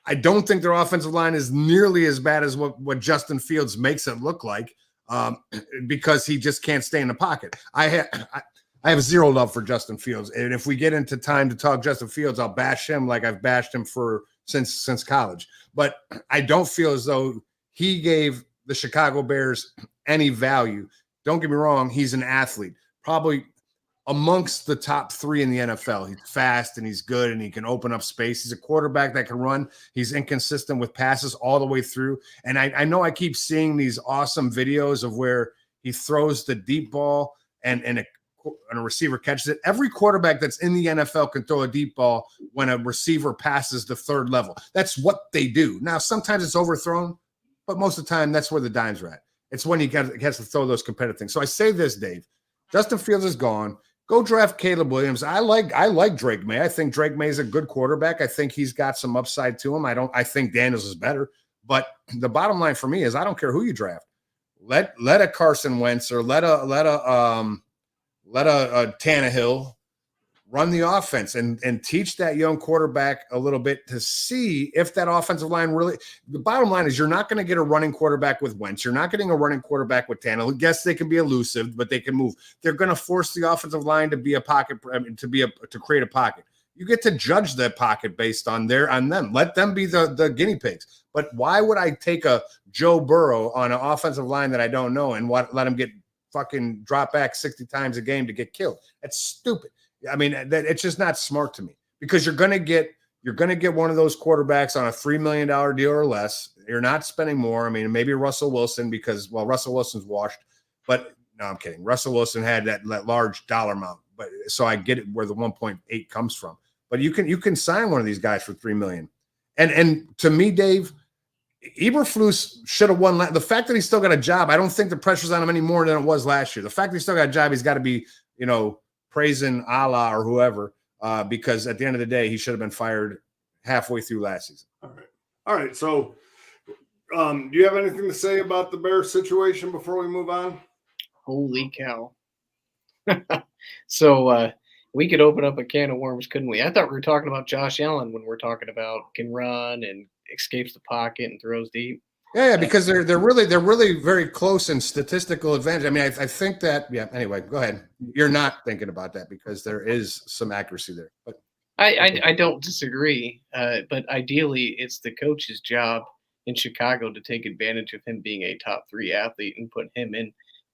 I don't think their offensive line is nearly as bad as what Justin Fields makes it look like, because he just can't stay in the pocket. I have zero love for Justin Fields, and if we get into time to talk Justin Fields, I'll bash him like I've bashed him since college. But I don't feel as though he gave the Chicago Bears any value. Don't get me wrong, he's an athlete, probably amongst the top 3 in the NFL. He's fast and he's good and he can open up space. He's a quarterback that can run. He's inconsistent with passes all the way through. And I know I keep seeing these awesome videos of where he throws the deep ball and a receiver catches it. Every quarterback that's in the NFL can throw a deep ball when a receiver passes the 3rd level. That's what they do. Now, sometimes it's overthrown, but most of the time that's where the dimes are at. It's when he gets to throw those competitive things. So I say this, Dave. Justin Fields is gone. Go draft Caleb Williams. I like Drake May. I think Drake May is a good quarterback. I think he's got some upside to him. I think Daniels is better. But the bottom line for me is I don't care who you draft. Let a Carson Wentz or let a Tannehill run the offense and teach that young quarterback a little bit to see if that offensive line really – the bottom line is you're not going to get a running quarterback with Wentz. You're not getting a running quarterback with Tannehill. Yes, they can be elusive, but they can move. They're going to force the offensive line to be a pocket to create a pocket. You get to judge that pocket based on them. Let them be the guinea pigs. But why would I take a Joe Burrow on an offensive line that I don't know and let him get fucking drop back 60 times a game to get killed? That's stupid. I mean, it's just not smart to me, because you're going to get one of those quarterbacks on a $3 million deal or less. You're not spending more. I mean, maybe Russell Wilson, because Russell Wilson's washed, but no, I'm kidding. Russell Wilson had that large dollar amount, but so I get it where the 1.8 comes from. But you can sign one of these guys for $3 million. And to me, Dave, Eberflus should have won. The fact that he still got a job, I don't think the pressure's on him any more than it was last year. The fact that he still got a job, he's got to be, praising Allah or whoever, because at the end of the day, he should have been fired halfway through last season. All right. So, do you have anything to say about the Bears situation before we move on? Holy cow. So we could open up a can of worms, couldn't we? I thought we were talking about Josh Allen when we're talking about can run and escapes the pocket and throws deep. Yeah, because they're really very close in statistical advantage. I mean, I think that, anyway, go ahead. You're not thinking about that because there is some accuracy there. But I don't disagree, but ideally it's the coach's job in Chicago to take advantage of him being a top 3 athlete and put him in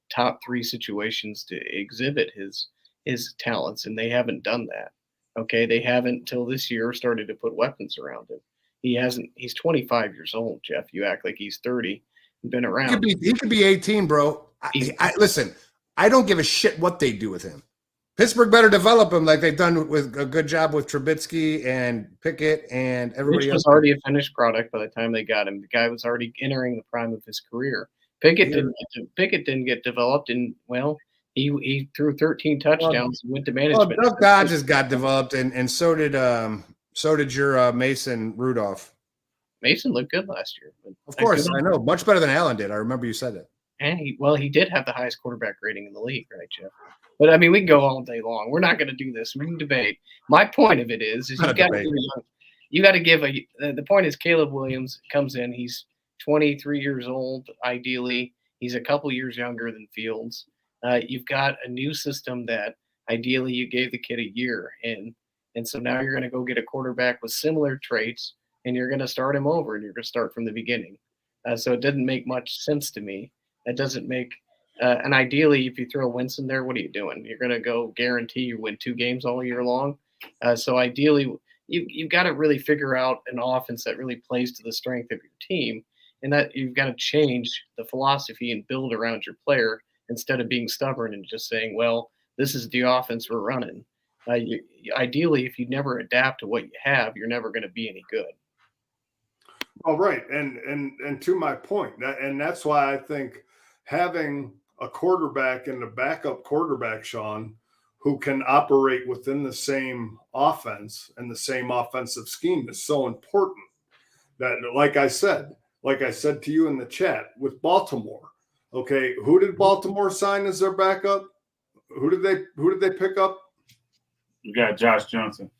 top 3 situations to exhibit his talents, and they haven't done that. Okay, they haven't till this year started to put weapons around him. He hasn't. He's 25 years old, Jeff. You act like he's 30 and been around. He could be 18, bro. Listen, I don't give a shit what they do with him. Pittsburgh better develop him like they've done with a good job with Trubisky and Pickett and everybody else. Was already a finished product by the time they got him. The guy was already entering the prime of his career. Pickett didn't get developed, and he threw 13 touchdowns and went to management. Well, Doug Dodges got developed, and so did your Mason Rudolph. Mason looked good last year. Of course, I know. Much better than Allen did. I remember you said that. And he did have the highest quarterback rating in the league, right, Jeff? But, I mean, we can go all day long. We're not going to do this. We can debate. My point of it is you got to give the point is Caleb Williams comes in. He's 23 years old, ideally. He's a couple years younger than Fields. You've got a new system that ideally you gave the kid a year in. And so now you're going to go get a quarterback with similar traits, and you're going to start him over, and you're going to start from the beginning. So it didn't make much sense to me. It doesn't make and ideally, if you throw Winston there, what are you doing? You're going to go guarantee you win 2 games all year long. So ideally, you've got to really figure out an offense that really plays to the strength of your team, and that you've got to change the philosophy and build around your player instead of being stubborn and just saying, well, this is the offense we're running. Ideally, if you never adapt to what you have, you're never going to be any good. All right, and to my point, that's why I think having a quarterback and a backup quarterback, Sean, who can operate within the same offense and the same offensive scheme is so important. That, like I said to you in the chat with Baltimore. Okay, who did Baltimore sign as their backup? Who did they pick up? You got Josh Johnson.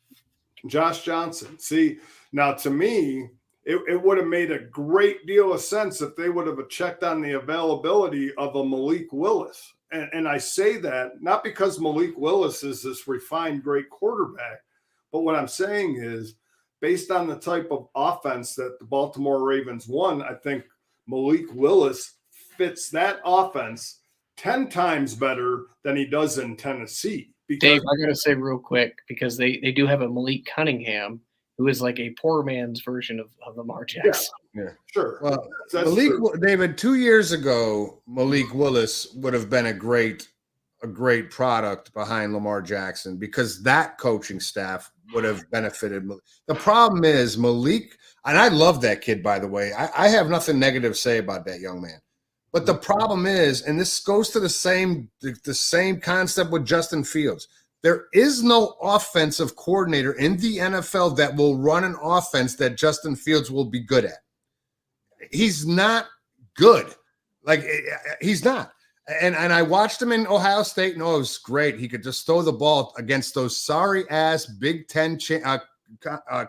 Josh Johnson. See, now to me, it would have made a great deal of sense if they would have checked on the availability of a Malik Willis. And I say that not because Malik Willis is this refined, great quarterback, but what I'm saying is based on the type of offense that the Baltimore Ravens won, I think Malik Willis fits that offense 10 times better than he does in Tennessee. Dave, I got to say real quick, because they do have a Malik Cunningham, who is like a poor man's version of Lamar Jackson. Yeah, sure. Well, David, 2 years ago, Malik Willis would have been a great product behind Lamar Jackson because that coaching staff would have benefited. The problem is Malik, and I love that kid, by the way. I have nothing negative to say about that young man. But the problem is, and this goes to the same concept with Justin Fields, there is no offensive coordinator in the NFL that will run an offense that Justin Fields will be good at. He's not good. Like, he's not. And I watched him in Ohio State, and it was great. He could just throw the ball against those sorry-ass Big Ten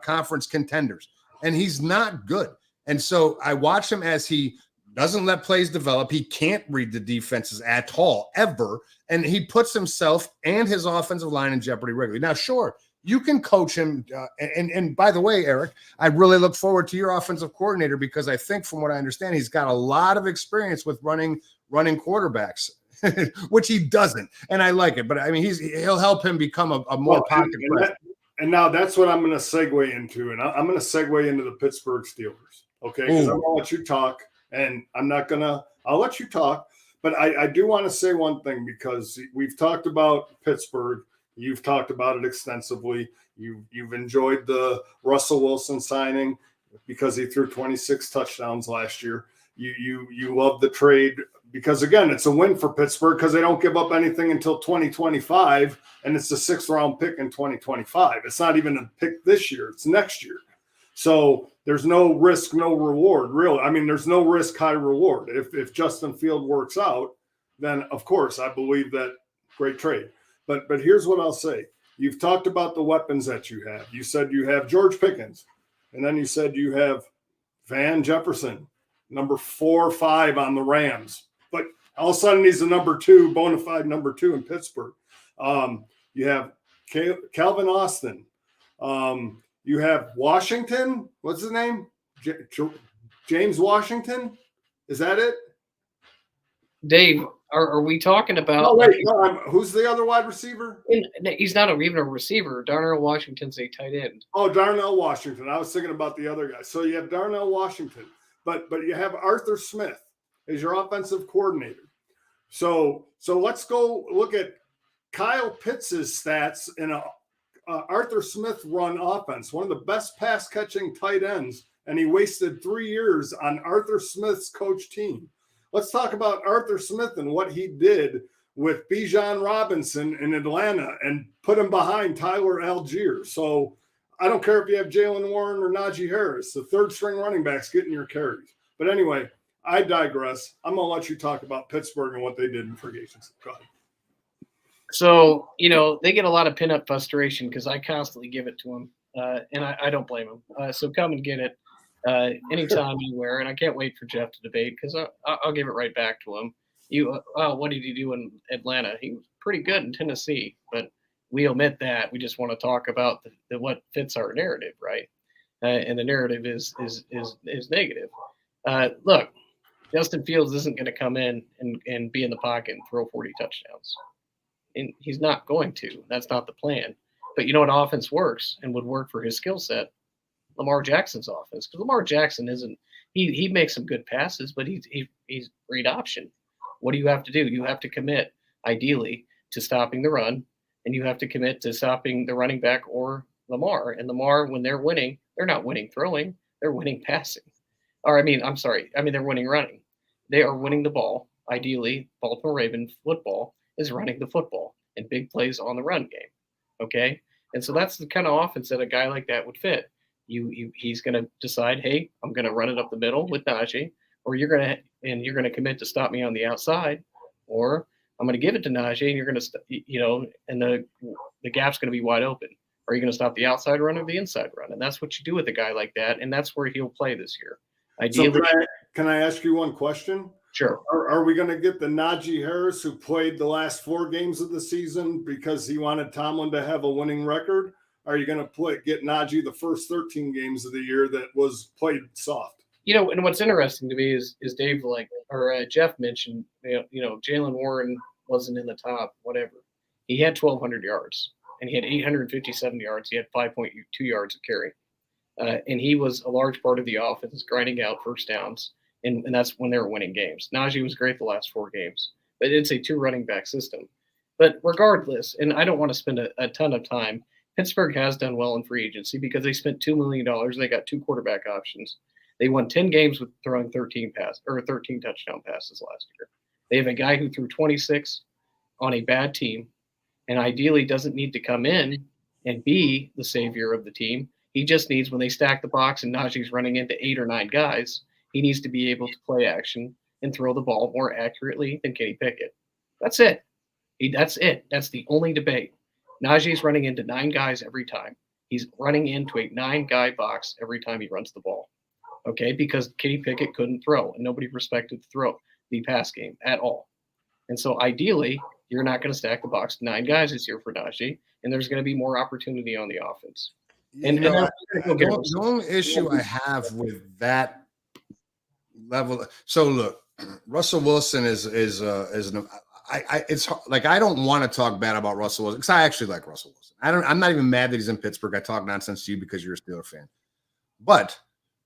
conference contenders. And he's not good. And so I watched him as he doesn't let plays develop. He can't read the defenses at all, ever. And he puts himself and his offensive line in jeopardy regularly. Now, sure, you can coach him. And by the way, Eric, I really look forward to your offensive coordinator because I think from what I understand, he's got a lot of experience with running quarterbacks, which he doesn't. And I like it. But, I mean, he'll help him become a more pocket player. And now that's what I'm going to segue into. And I'm going to segue into the Pittsburgh Steelers. Okay, because I'm going to let you talk. And I'll let you talk, but I do want to say one thing because we've talked about Pittsburgh. You've talked about it extensively. You've enjoyed the Russell Wilson signing. because he threw 26 touchdowns last year. You love the trade because, again, it's a win for Pittsburgh because they don't give up anything until 2025, and it's a 6th-round pick in 2025. It's not even a pick this year. It's next year. So there's no risk, no reward, really. I mean, there's no risk, high reward. If Justin Field works out, then, of course, I believe that great trade. But here's what I'll say. You've talked about the weapons that you have. You said you have George Pickens, and then you said you have Van Jefferson, number 4 or 5 on the Rams. But all of a sudden he's a number 2, bona fide number 2 in Pittsburgh. You have Calvin Austin. You have Washington. What's his name? James Washington. Is that it? Dave, are we talking about? No, wait. No, who's the other wide receiver? He's not even a receiver. Darnell Washington's a tight end. Oh, Darnell Washington. I was thinking about the other guy. So you have Darnell Washington, but you have Arthur Smith as your offensive coordinator. So let's go look at Kyle Pitts' stats in a Arthur Smith run offense, one of the best pass catching tight ends, and he wasted 3 years on Arthur Smith's coach team. Let's talk about Arthur Smith and what he did with Bijan Robinson in Atlanta and put him behind Tyler Algier. So I don't care if you have Jalen Warren or Najee Harris, the 3rd-string running backs getting your carries. But anyway, I digress. I'm going to let you talk about Pittsburgh and what they did in free agency. Go ahead. So, they get a lot of pinup frustration because I constantly give it to them, and I don't blame them. So come and get it anytime, anywhere, and I can't wait for Jeff to debate because I'll give it right back to him. What did he do in Atlanta? He was pretty good in Tennessee, but we omit that. We just want to talk about what fits our narrative, right? And the narrative is negative. Look, Justin Fields isn't going to come in and be in the pocket and throw 40 touchdowns. And he's not going to. That's not the plan. But you know what offense works and would work for his skill set? Lamar Jackson's offense. Because Lamar Jackson isn't – he makes some good passes, but he's a great option. What do you have to do? You have to commit, ideally, to stopping the run, and you have to commit to stopping the running back or Lamar. And Lamar, when they're winning, they're not winning throwing. They're winning passing. They're winning running. They are winning the ball. Ideally, Baltimore Ravens football is running the football and big plays on the run game. Okay? And so that's the kind of offense that a guy like that would fit. He's going to decide, hey, I'm going to run it up the middle with Najee, or you're going to commit to stop me on the outside, or I'm going to give it to Najee and you're going to, and the gap's going to be wide open. Are you going to stop the outside run or the inside run? And that's what you do with a guy like that, and that's where he'll play this year. Ideally, so can I ask you one question? Sure. Are we going to get the Najee Harris who played the last 4 games of the season because he wanted Tomlin to have a winning record? Are you going to get Najee the first 13 games of the year that was played soft? And what's interesting to me is Dave, Jeff mentioned, Jalen Warren wasn't in the top, whatever. He had 1,200 yards, and he had 857 yards. He had 5.2 yards of carry. And he was a large part of the offense, grinding out first downs. And that's when they were winning games. Najee was great the last 4 games, but it's a 2 running back system. But regardless, and I don't want to spend a ton of time, Pittsburgh has done well in free agency because they spent $2 million. They got 2 quarterback options. They won 10 games with throwing 13 touchdown passes last year. They have a guy who threw 26 on a bad team and ideally doesn't need to come in and be the savior of the team. He just needs, when they stack the box and Najee's running into 8 or 9 guys, he needs to be able to play action and throw the ball more accurately than Kenny Pickett. That's it. That's it. That's the only debate. Najee's running into 9 guys every time. He's running into a 9-guy box every time he runs the ball. Okay, because Kenny Pickett couldn't throw, and nobody respected the pass game at all. And so ideally, you're not going to stack the box 9 guys this year for Najee, and there's going to be more opportunity on the offense. The only issue I have with that level. So look, Russell Wilson is it's like I don't want to talk bad about Russell Wilson because I actually like Russell Wilson. I'm not even mad that he's in Pittsburgh. I talk nonsense to you because you're a Steelers fan. But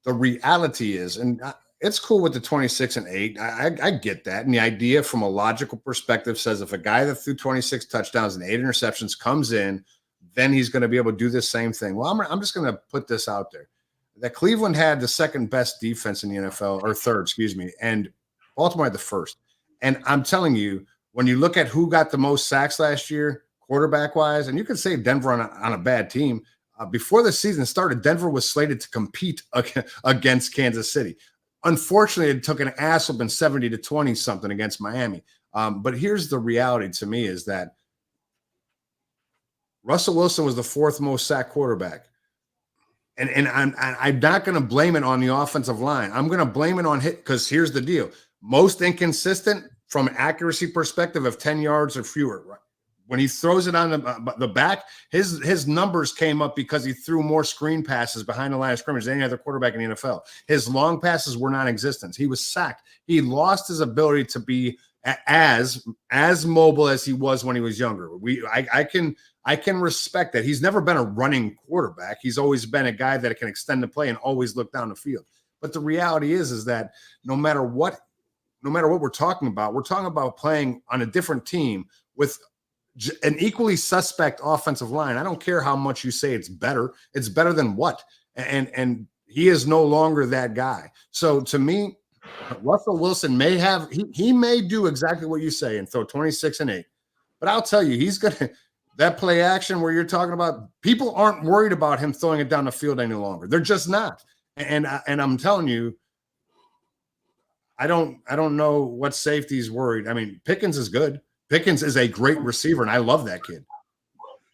the reality is, and it's cool with the 26 and 8. I get that. And the idea from a logical perspective says if a guy that threw 26 touchdowns and 8 interceptions comes in, then he's going to be able to do the same thing. Well, I'm just going to put this out there. that Cleveland had the second best defense in the NFL, or third, excuse me, and Baltimore had the first. And I'm telling you, when you look at who got the most sacks last year, quarterback-wise, and you could say Denver on a bad team, before the season started, Denver was slated to compete against Kansas City. Unfortunately, it took an ass whooping 70-20 something against Miami. But here's the reality to me is that Russell Wilson was the fourth most sacked quarterback. And I'm not going to blame it on the offensive line. I'm going to blame it on hit, because here's the deal. Most inconsistent from accuracy perspective of 10 yards or fewer. Right? When he throws it on the back, his numbers came up because he threw more screen passes behind the line of scrimmage than any other quarterback in the NFL. His long passes were non-existent. He was sacked. He lost his ability to be as mobile as he was when he was younger. I can respect that. He's never been a running quarterback. He's always been a guy that can extend the play and always look down the field. But the reality is that no matter what we're talking about playing on a different team with an equally suspect offensive line. I don't care how much you say it's better. It's better than what? And he is no longer that guy. So to me, Russell Wilson may have he may do exactly what you say and throw 26 and 8. But I'll tell you, he's gonna that play action where you're talking about, people aren't worried about him throwing it down the field any longer. They're just not. And I'm telling you, I don't know what safety's worried. I mean, Pickens is good. Pickens is a great receiver, and I love that kid.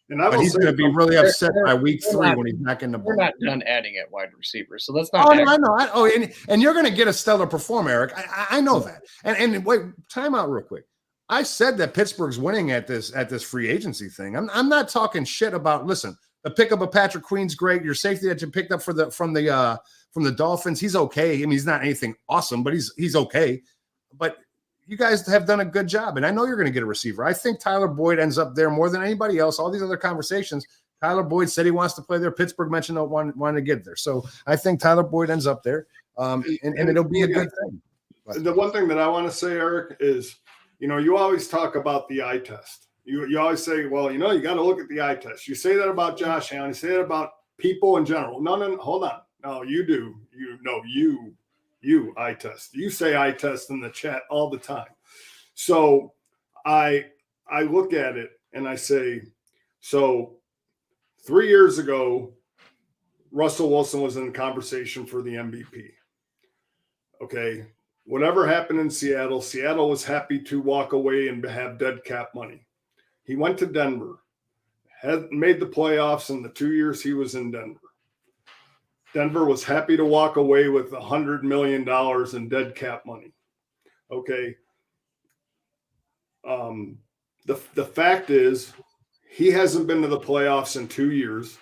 But he's going to be really upset by week 3 when he's not getting the ball. We're not done adding at wide receiver, so let's Oh, not. no, I know. And you're going to get a stellar performer, Eric. I know that. And wait, time out real quick. I said that Pittsburgh's winning at this free agency thing. I'm not talking shit about. Listen, the pickup of Patrick Queen's great. Your safety that you picked up from the Dolphins, he's okay. I mean, he's not anything awesome, but he's okay. But you guys have done a good job, and I know you're going to get a receiver. I think Tyler Boyd ends up there more than anybody else. All these other conversations, Tyler Boyd said he wants to play there. Pittsburgh mentioned wanted to get there. So I think Tyler Boyd ends up there, and it'll be a good thing. But the one thing that I want to say, Eric, is, you always talk about the eye test. You always say, well, you got to look at the eye test. You say that about Josh Allen. You say that about people in general. No, hold on. No, you do. You eye test. You say eye test in the chat all the time. So I look at it and I say, so 3 years ago, Russell Wilson was in conversation for the MVP. Okay. Whatever happened in Seattle was happy to walk away and have dead cap money. He went to Denver, had made the playoffs in the 2 years he was in Denver. Denver was happy to walk away with $100 million in dead cap money. Okay. The fact is, he hasn't been to the playoffs in 2 years.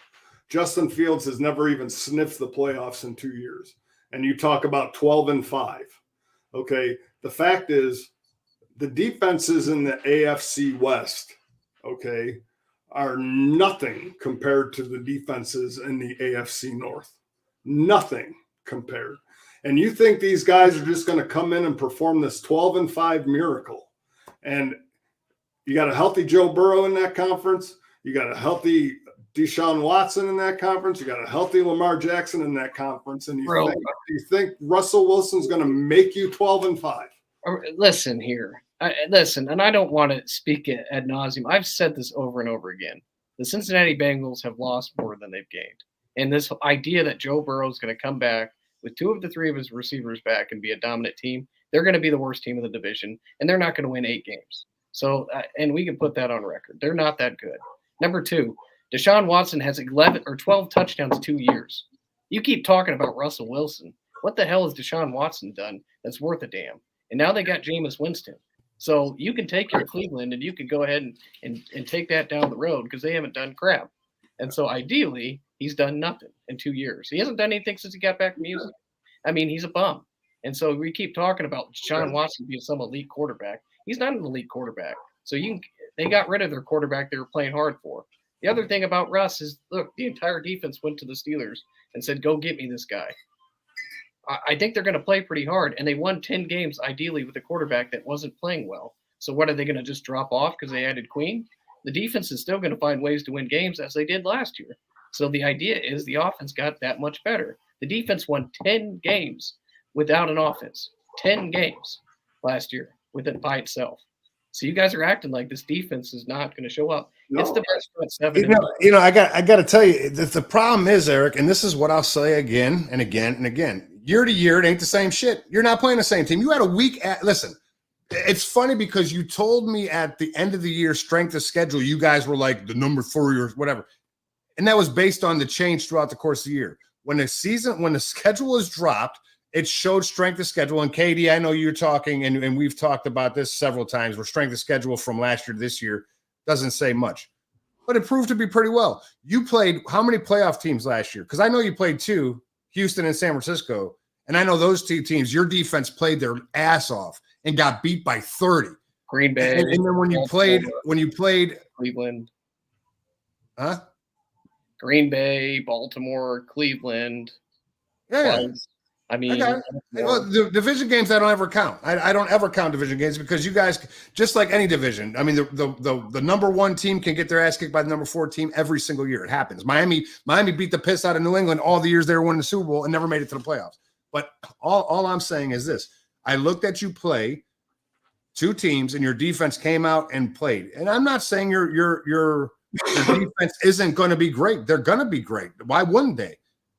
Justin Fields has never even sniffed the playoffs in 2 years. And you talk about 12-5. Okay. The fact is, the defenses in the AFC West, okay, are nothing compared to the defenses in the AFC North. Nothing compared. And you think these guys are just going to come in and perform this 12-5 miracle? And you got a healthy Joe Burrow in that conference. You got a healthy Deshaun Watson in that conference. You got a healthy Lamar Jackson in that conference. And you think Russell Wilson's going to make you 12-5? Listen here. Listen, and I don't want to speak ad nauseum. I've said this over and over again. The Cincinnati Bengals have lost more than they've gained. And this idea that Joe Burrow is going to come back with 2 of the 3 of his receivers back and be a dominant team, they're going to be the worst team in the division, and they're not going to win 8 games. So, and we can put that on record. They're not that good. Number 2, Deshaun Watson has 11 or 12 touchdowns 2 years. You keep talking about Russell Wilson. What the hell has Deshaun Watson done that's worth a damn? And now they got Jameis Winston. So you can take your Cleveland and you can go ahead and take that down the road because they haven't done crap. And so ideally, he's done nothing in 2 years. He hasn't done anything since he got back from music. I mean, he's a bum. And so we keep talking about Deshaun Watson being some elite quarterback. He's not an elite quarterback. So they got rid of their quarterback they were playing hard for. The other thing about Russ is, look, the entire defense went to the Steelers and said, go get me this guy. I think they're going to play pretty hard, and they won 10 games ideally with a quarterback that wasn't playing well. So what, are they going to just drop off because they added Queen? The defense is still going to find ways to win games as they did last year. So the idea is the offense got that much better. The defense won 10 games without an offense. 10 games last year with it by itself. So you guys are acting like this defense is not going to show up. No. It's the best front seven. I got to tell you, the problem is, Eric, and this is what I'll say again and again and again. Year to year, it ain't the same shit. You're not playing the same team. You had a week listen, it's funny because you told me at the end of the year, strength of schedule, you guys were like the number 4 or whatever. And that was based on the change throughout the course of the year. When the schedule was dropped, it showed strength of schedule. And Katie, I know you're talking, and we've talked about this several times, where strength of schedule from last year to this year doesn't say much. But it proved to be pretty well. You played how many playoff teams last year? Because I know you played 2, Houston and San Francisco. And I know those 2 teams, your defense played their ass off and got beat by 30. Green Bay. And then when you played Cleveland. Huh? Green Bay, Baltimore, Cleveland. Yeah. I mean, well, the division games I don't ever count. I don't ever count division games because you guys, just like any division, I mean, the number 1 team can get their ass kicked by the number 4 team every single year. It happens. Miami beat the piss out of New England all the years they were winning the Super Bowl and never made it to the playoffs. But all I'm saying is this: I looked at you play 2 teams, and your defense came out and played. And I'm not saying your defense isn't going to be great. They're going to be great. Why wouldn't they?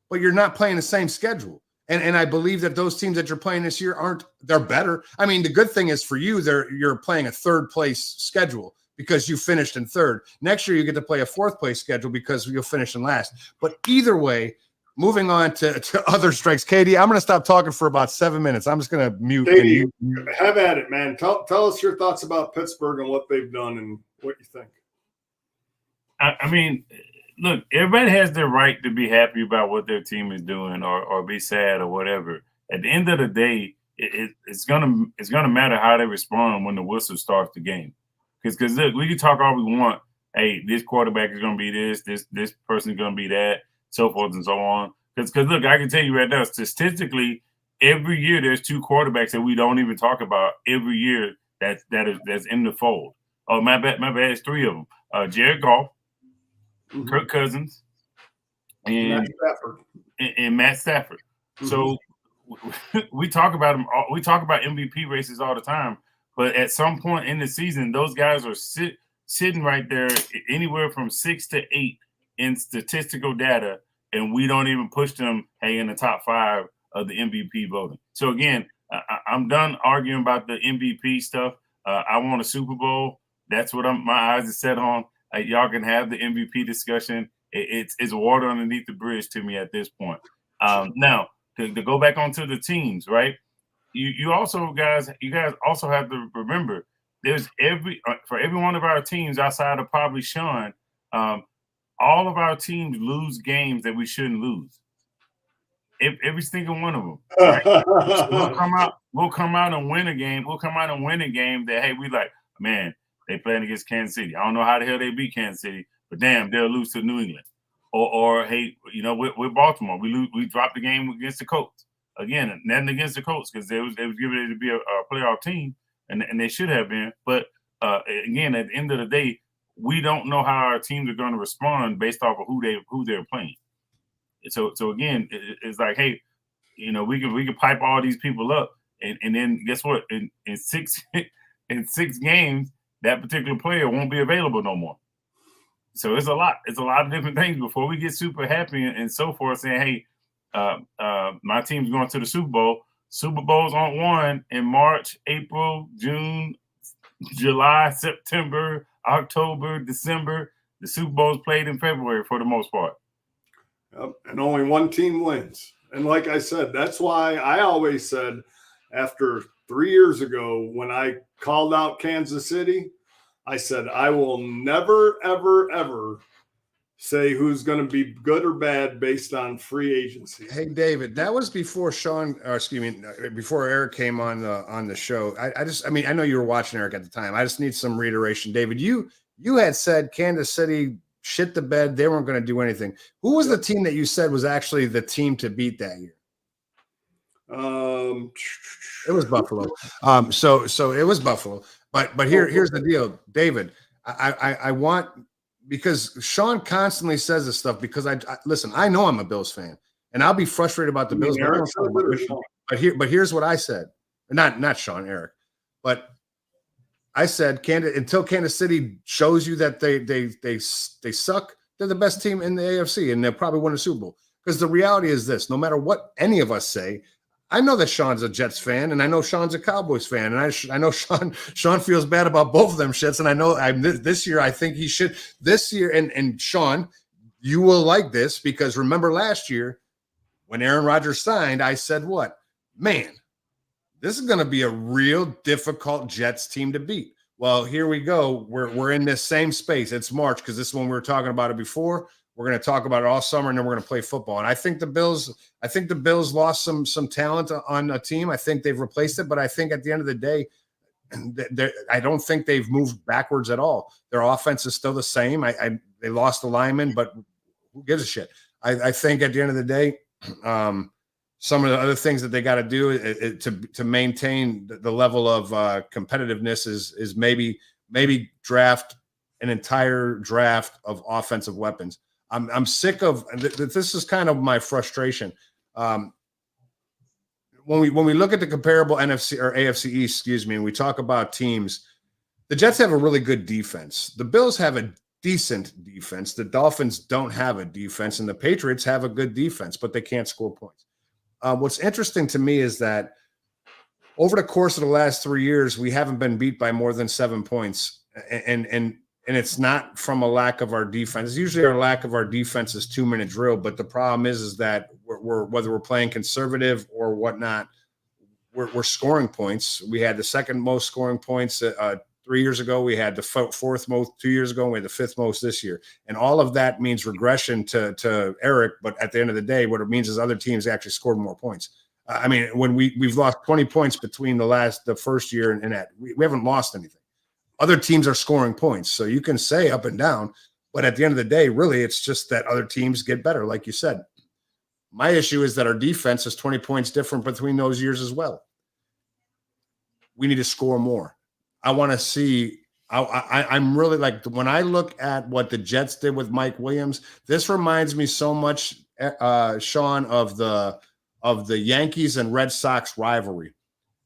But you're not playing the same schedule. And I believe that those teams that you're playing this year they're better. I mean, the good thing is for you, you're playing a 3rd place schedule because you finished in 3rd. Next year, you get to play a 4th place schedule because you'll finish in last. But either way, moving on to other strikes. Katie, I'm going to stop talking for about 7 minutes. I'm just going to mute. Katie, have at it, man. Tell us your thoughts about Pittsburgh and what they've done and what you think. I mean, look, everybody has their right to be happy about what their team is doing or be sad or whatever. At the end of the day, it's gonna matter how they respond when the whistle starts the game. Because look, we can talk all we want. Hey, this quarterback is gonna be this person is gonna be that, so forth and so on. Because look, I can tell you right now, statistically, every year there's 2 quarterbacks that we don't even talk about every year that's in the fold. Oh, my bad, it's 3 of them. Jared Goff, Kirk Cousins, and Matt Stafford. Mm-hmm. So we talk about them. We talk about MVP races all the time, but at some point in the season, those guys are sitting right there, anywhere from 6 to 8 in statistical data, and we don't even push them in the top 5 of the MVP voting. So again, I'm done arguing about the MVP stuff. I want a Super Bowl. That's what my eyes are set on. Y'all can have the MVP discussion. It's water underneath the bridge to me at this point. Now, to go back onto the teams, right? You guys also have to remember there's for every one of our teams outside of probably Sean, all of our teams lose games that we shouldn't lose. Every single one of them. Right? We'll come out and win a game. We'll come out and win a game that, hey, we like, man, they playing against Kansas City. I don't know how the hell they beat Kansas City, but damn, they'll lose to New England. Or hey, with Baltimore, we dropped the game against the Colts. Again, nothing against the Colts because they was giving it to be a playoff team, and they should have been. But again, at the end of the day, we don't know how our teams are going to respond based off of who they're playing. So again, it's like, hey, we can pipe all these people up, and then guess what? In 6 games, that particular player won't be available no more. So it's a lot of different things before we get super happy and so forth, saying, hey, my team's going to the Super Bowl. Super Bowls aren't won in March, April, June, July, September, October, December. The Super Bowl's played in February for the most part. Yep. And only one team wins. And like I said, that's why I always said after 3 years ago when I called out Kansas City, I said, I will never, ever, ever say who's going to be good or bad based on free agency. Hey, David, that was before before Eric came on the show. I know you were watching Eric at the time. I just need some reiteration. David, you had said Kansas City shit the bed. They weren't going to do anything. Who was the team that you said was actually the team to beat that year? It was Buffalo. So it was Buffalo. But here's the deal, David. I want, because Sean constantly says this stuff because listen, I know I'm a Bills fan, And I'll be frustrated about the Bills. Eric said it or Sean? But here's what I said. Not Sean, Eric. But I said until Kansas City shows you that they suck, they're the best team in the AFC, and they'll probably win a Super Bowl. Because the reality is this: no matter what any of us say, I know that Sean's a Jets fan, and I know Sean's a Cowboys fan, and I know Sean feels bad about both of them shits, and I know this year I think he should. This year, and Sean, you will like this because remember last year when Aaron Rodgers signed, I said what? Man, this is going to be a real difficult Jets team to beat. Well, here we go. We're in this same space. It's March because this is when we were talking about it before. We're going to talk about it all summer, and then we're going to play football. And I think the Bills lost some talent on a team. I think they've replaced it, but I think at the end of the day, I don't think they've moved backwards at all. Their offense is still the same. They lost the lineman, but who gives a shit? I think at the end of the day, some of the other things that they got to do to maintain the level of competitiveness is maybe draft an entire draft of offensive weapons. I'm sick of this. Is kind of my frustration. When we look at the comparable NFC or AFC East, excuse me, and we talk about teams, the Jets have a really good defense. The Bills have a decent defense. The Dolphins don't have a defense, and the Patriots have a good defense, but they can't score points. What's interesting to me is that over the course of the last 3 years, we haven't been beat by more than 7 points, and it's not from a lack of our defense. It's usually our lack of our defense is 2-minute drill, but the problem is that we're whether we're playing conservative or whatnot, we're scoring points. We had the second most scoring points 3 years ago. We had the fourth most 2 years ago. And we had the fifth most this year. And all of that means regression to Eric. But at the end of the day, what it means is other teams actually scored more points. I mean, when we've lost 20 points between the first year and that, we haven't lost anything. Other teams are scoring points. So you can say up and down, but at the end of the day, really, it's just that other teams get better, like you said. My issue is that our defense is 20 points different between those years as well. We need to score more. I want to see I'm really like when I look at what the Jets did with Mike Williams, this reminds me so much, Sean, of the Yankees and Red Sox rivalry.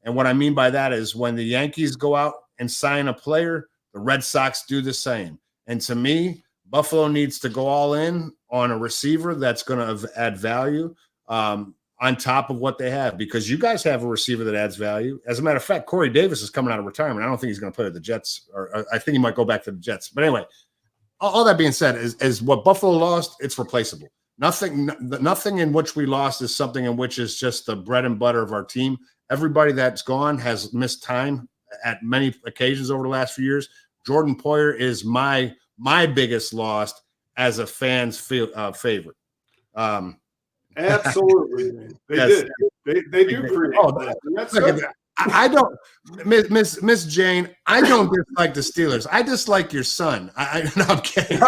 And what I mean by that is when the Yankees go out and sign a player, the Red Sox do the same. And to me, Buffalo needs to go all in on a receiver that's going to add value on top of what they have, because you guys have a receiver that adds value. As a matter of fact, Corey Davis is coming out of retirement. I don't think he's going to play at the Jets, or I think he might go back to the Jets. But anyway, all that being said, is what Buffalo lost, it's replaceable. Nothing in which we lost is something in which is just the bread and butter of our team. Everybody that's gone has missed time at many occasions over the last few years. Jordan Poyer is my biggest loss as a fan's favorite. Absolutely, man. They do create. I don't, Miss Jane. I don't dislike the Steelers. I dislike your son. No, I'm kidding.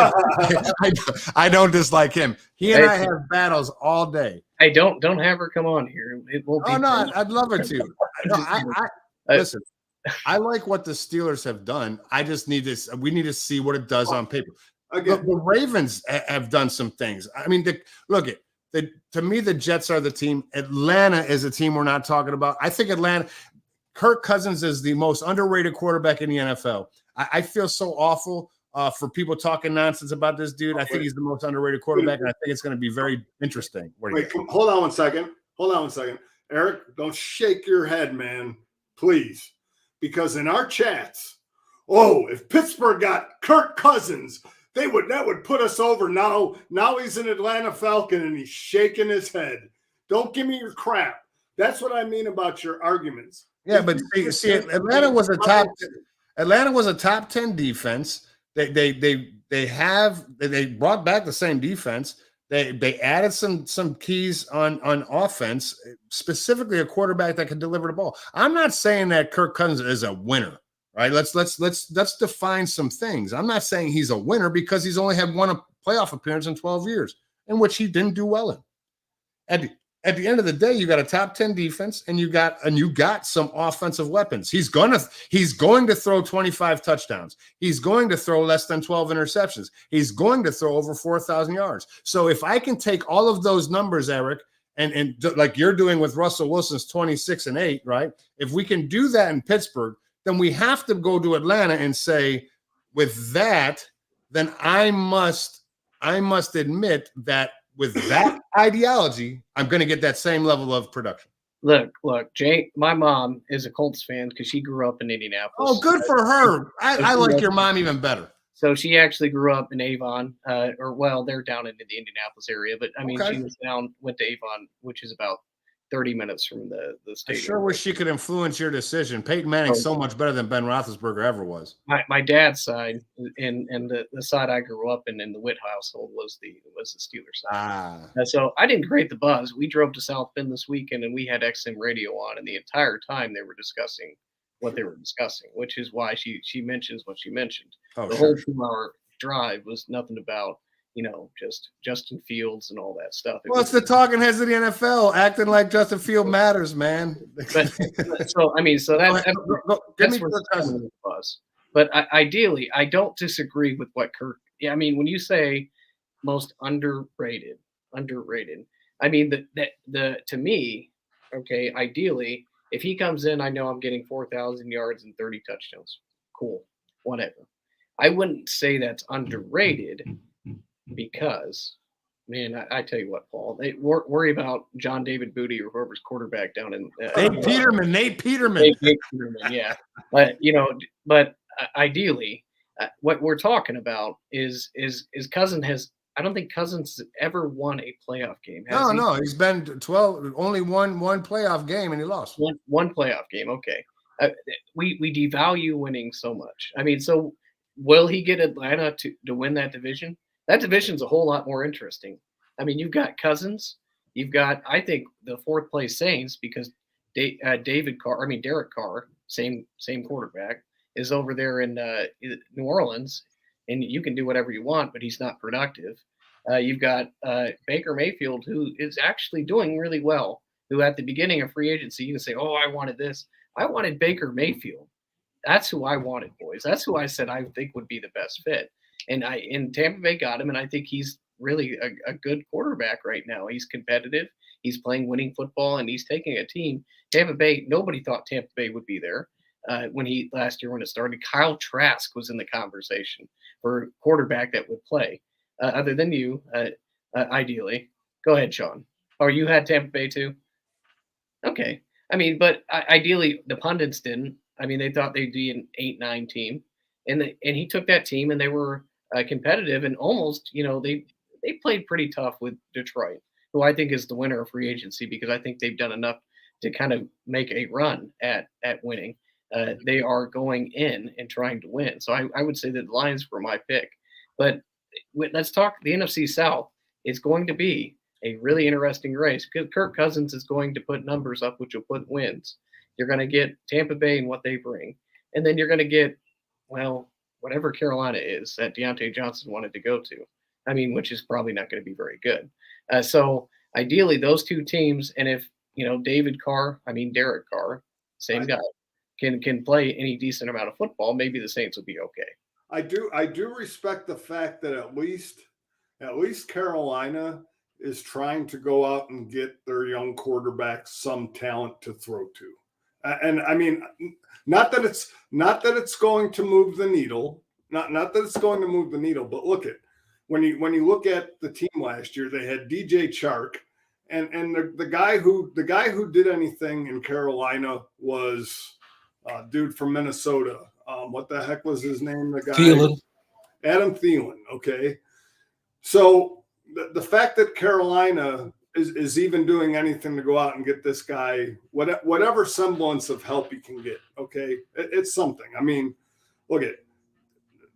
I don't dislike him. He and I have battles all day. Hey, don't have her come on here. It won't be. Oh no, I'd love her to. Listen. I like what the Steelers have done. I just need this. We need to see what it does on paper. Again, the Ravens have done some things. I mean, to me, the Jets are the team. Atlanta is a team we're not talking about. I think Kirk Cousins is the most underrated quarterback in the NFL. I feel so awful for people talking nonsense about this dude. I think he's the most underrated quarterback, and I think it's going to be very interesting. Hold on one second. Eric, don't shake your head, man, please. Because in our chats, if Pittsburgh got Kirk Cousins, that would put us over. Now he's an Atlanta Falcon and he's shaking his head. Don't give me your crap. That's what I mean about your arguments. Yeah, but see, Atlanta was a top 10 defense. They brought back the same defense. They added some keys on offense, specifically a quarterback that can deliver the ball. I'm not saying that Kirk Cousins is a winner, right? Let's define some things. I'm not saying he's a winner because he's only had one playoff appearance in 12 years, in which he didn't do well in. And at the end of the day, you got a top 10 defense and you got some offensive weapons. He's going to throw 25 touchdowns. He's going to throw less than 12 interceptions. He's going to throw over 4,000 yards. So if I can take all of those numbers, Eric, and like you're doing with Russell Wilson's 26-8, right? If we can do that in Pittsburgh, then we have to go to Atlanta and say, with that, then I must admit that with that ideology, I'm going to get that same level of production. Look, Jay, my mom is a Colts fan because she grew up in Indianapolis. Oh, good for her. I like your mom even better. So she actually grew up in Avon, they're down in the Indianapolis area, but I mean, Okay. she went to Avon, which is about 30 minutes from the I stadium. sure wish she could influence your decision. Peyton Manning's so much better than Ben Roethlisberger ever was. My dad's side and the side I grew up in the Witt household was the Steelers side. So I didn't create the buzz. We drove to South Bend this weekend and we had XM radio on, and the entire time they were discussing what they were discussing, which is why she mentions what she mentioned. Oh, the whole 2-hour drive was nothing about, just Justin Fields and all that stuff. It's the talking heads of the NFL acting like Justin Field matters, man. But that's where the buzz. But ideally, I don't disagree with what Kirk. I mean, when you say most underrated. I mean, to me, okay, ideally, if he comes in, I know I'm getting 4,000 yards and 30 touchdowns. Cool, whatever. I wouldn't say that's underrated because, man, I tell you what, Paul, they worry about John David Booty or whoever's quarterback down in Nate Peterman. Nate Peterman, yeah. But ideally, what we're talking about is Cousins has. I don't think Cousins has ever won a playoff game. No, he's been 12, only one playoff game, and he lost. One playoff game, okay. We devalue winning so much. I mean, so will he get Atlanta to win that division? That division's a whole lot more interesting. I mean, you've got Cousins. You've got, I think, the fourth place Saints because Derek Carr, same quarterback, is over there in New Orleans, and you can do whatever you want, but he's not productive. You've got Baker Mayfield, who is actually doing really well, who at the beginning of free agency, you can say, oh, I wanted this. I wanted Baker Mayfield. That's who I wanted, boys. That's who I said I think would be the best fit. And Tampa Bay got him, and I think he's really a good quarterback right now. He's competitive. He's playing winning football, and he's taking a team. Tampa Bay, nobody thought Tampa Bay would be there last year when it started. Kyle Trask was in the conversation for a quarterback that would play. Other than you, ideally. Go ahead, Sean. Or you had Tampa Bay too? Okay. I mean, but ideally, the pundits didn't. I mean, they thought they'd be an 8-9 team. And he took that team, and they were competitive and almost, they played pretty tough with Detroit, who I think is the winner of free agency because I think they've done enough to kind of make a run at winning. They are going in and trying to win. So I would say that the Lions were my pick. But let's talk the NFC South. It's going to be a really interesting race because Kirk Cousins is going to put numbers up, which will put wins. You're going to get Tampa Bay and what they bring. And then you're going to get, whatever Carolina is that Deontay Johnson wanted to go to. I mean, which is probably not going to be very good. So ideally, those two teams, and if, Derek Carr, same guy, can play any decent amount of football, maybe the Saints will be okay. I do respect the fact that at least Carolina is trying to go out and get their young quarterbacks some talent to throw to. And I mean, not that it's going to move the needle, not that it's going to move the needle, but look at when you look at the team last year, they had DJ Chark, and the guy who did anything in Carolina was dude from Minnesota. What the heck was his name? The guy Thielen. Adam Thielen. Okay, so the fact that Carolina is even doing anything to go out and get this guy, whatever semblance of help he can get, okay, it's something. I mean, look at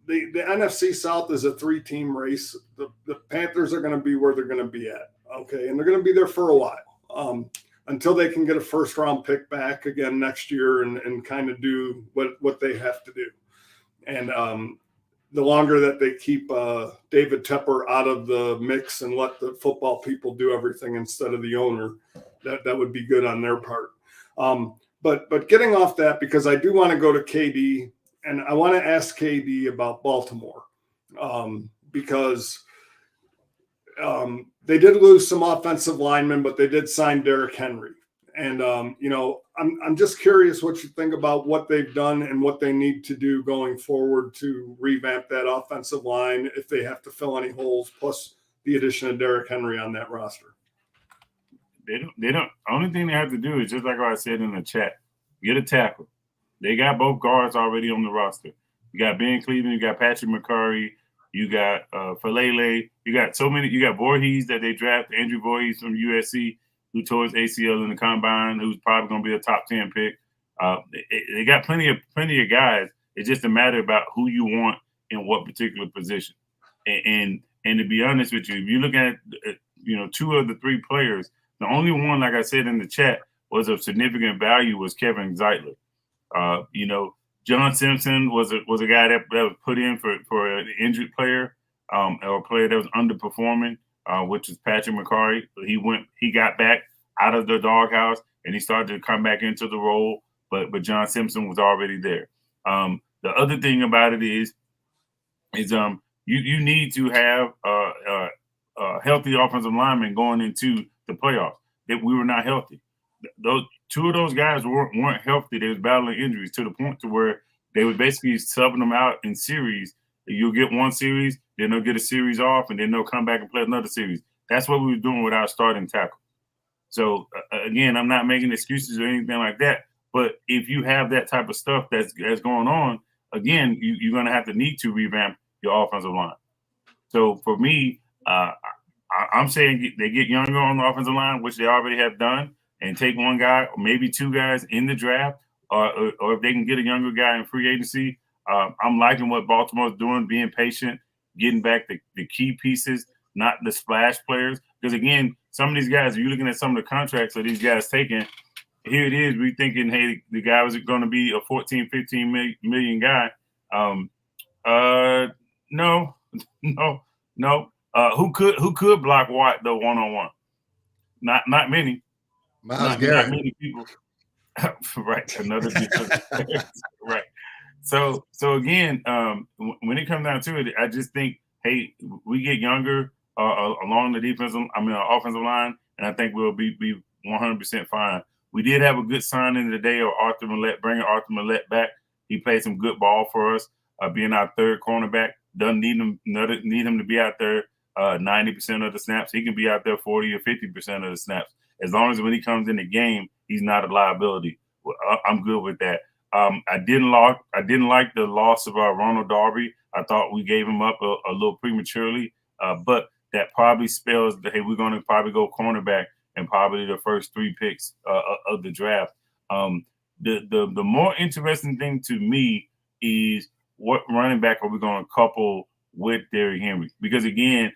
the NFC South is a 3-team race. The Panthers are going to be where they're going to be at, okay, and they're going to be there for a while until they can get a first-round pick back again next year and kind of do what they have to do. And the longer that they keep David Tepper out of the mix and let the football people do everything instead of the owner, that would be good on their part. But getting off that, because I do want to go to KD, and I want to ask KD about Baltimore, because they did lose some offensive linemen, but they did sign Derrick Henry. And, you know, I'm just curious what you think about what they've done and what they need to do going forward to revamp that offensive line if they have to fill any holes, plus the addition of Derrick Henry on that roster. They don't. Only thing they have to do is just like I said in the chat, get a tackle. They got both guards already on the roster. You got Ben Cleveland, you got Patrick McCurry, you got Falele, you got so many. You got Voorhees that they drafted, Andrew Voorhees from USC, who tore his ACL in the combine, who's probably going to be a top 10 pick. They got plenty of guys. It's just a matter about who you want in what particular position. And to be honest with you, if you look at two of the three players, the only one, like I said in the chat, was of significant value was Kevin Zeitler. John Simpson was a guy that was put in for an injured player or a player that was underperforming, which is Patrick McCurry. He got back out of the doghouse and he started to come back into the role, but John Simpson was already there. The other thing about it is you need to have a healthy offensive lineman going into the playoffs. That we were not healthy. Those two of those guys weren't healthy. They was battling injuries to the point to where they were basically subbing them out in series. You'll get one series, then they'll get a series off, and then they'll come back and play another series. That's what we were doing with our starting tackle. So again, I'm not making excuses or anything like that. But if you have that type of stuff that's going on, again, you're going to need to revamp your offensive line. So for me, I'm saying they get younger on the offensive line, which they already have done, and take one guy or maybe two guys in the draft, or if they can get a younger guy in free agency. I'm liking what Baltimore's doing, being patient, getting back the key pieces, not the splash players. Because, again, some of these guys, if you're looking at some of the contracts that these guys taking, here it is, we're thinking, hey, the guy was going to be a 14, 15 million guy. No. Who could block Watt though one-on-one? Not many. Myles Garrett. Not many people. Right. Another defensive right. So again, when it comes down to it, I just think, hey, we get younger along the offensive line, and I think we'll be 100% fine. We did have a good signing today of Arthur Millette, bringing Arthur Millette back. He played some good ball for us, being our third cornerback. Doesn't need him to be out there 90% of the snaps. He can be out there 40 or 50% of the snaps. As long as when he comes in the game, he's not a liability. Well, I'm good with that. I didn't like the loss of Ronald Darby. I thought we gave him up a little prematurely, but that probably spells that, hey, we're going to probably go cornerback and probably the first three picks of the draft. The more interesting thing to me is what running back are we going to couple with Derrick Henry? Because, again,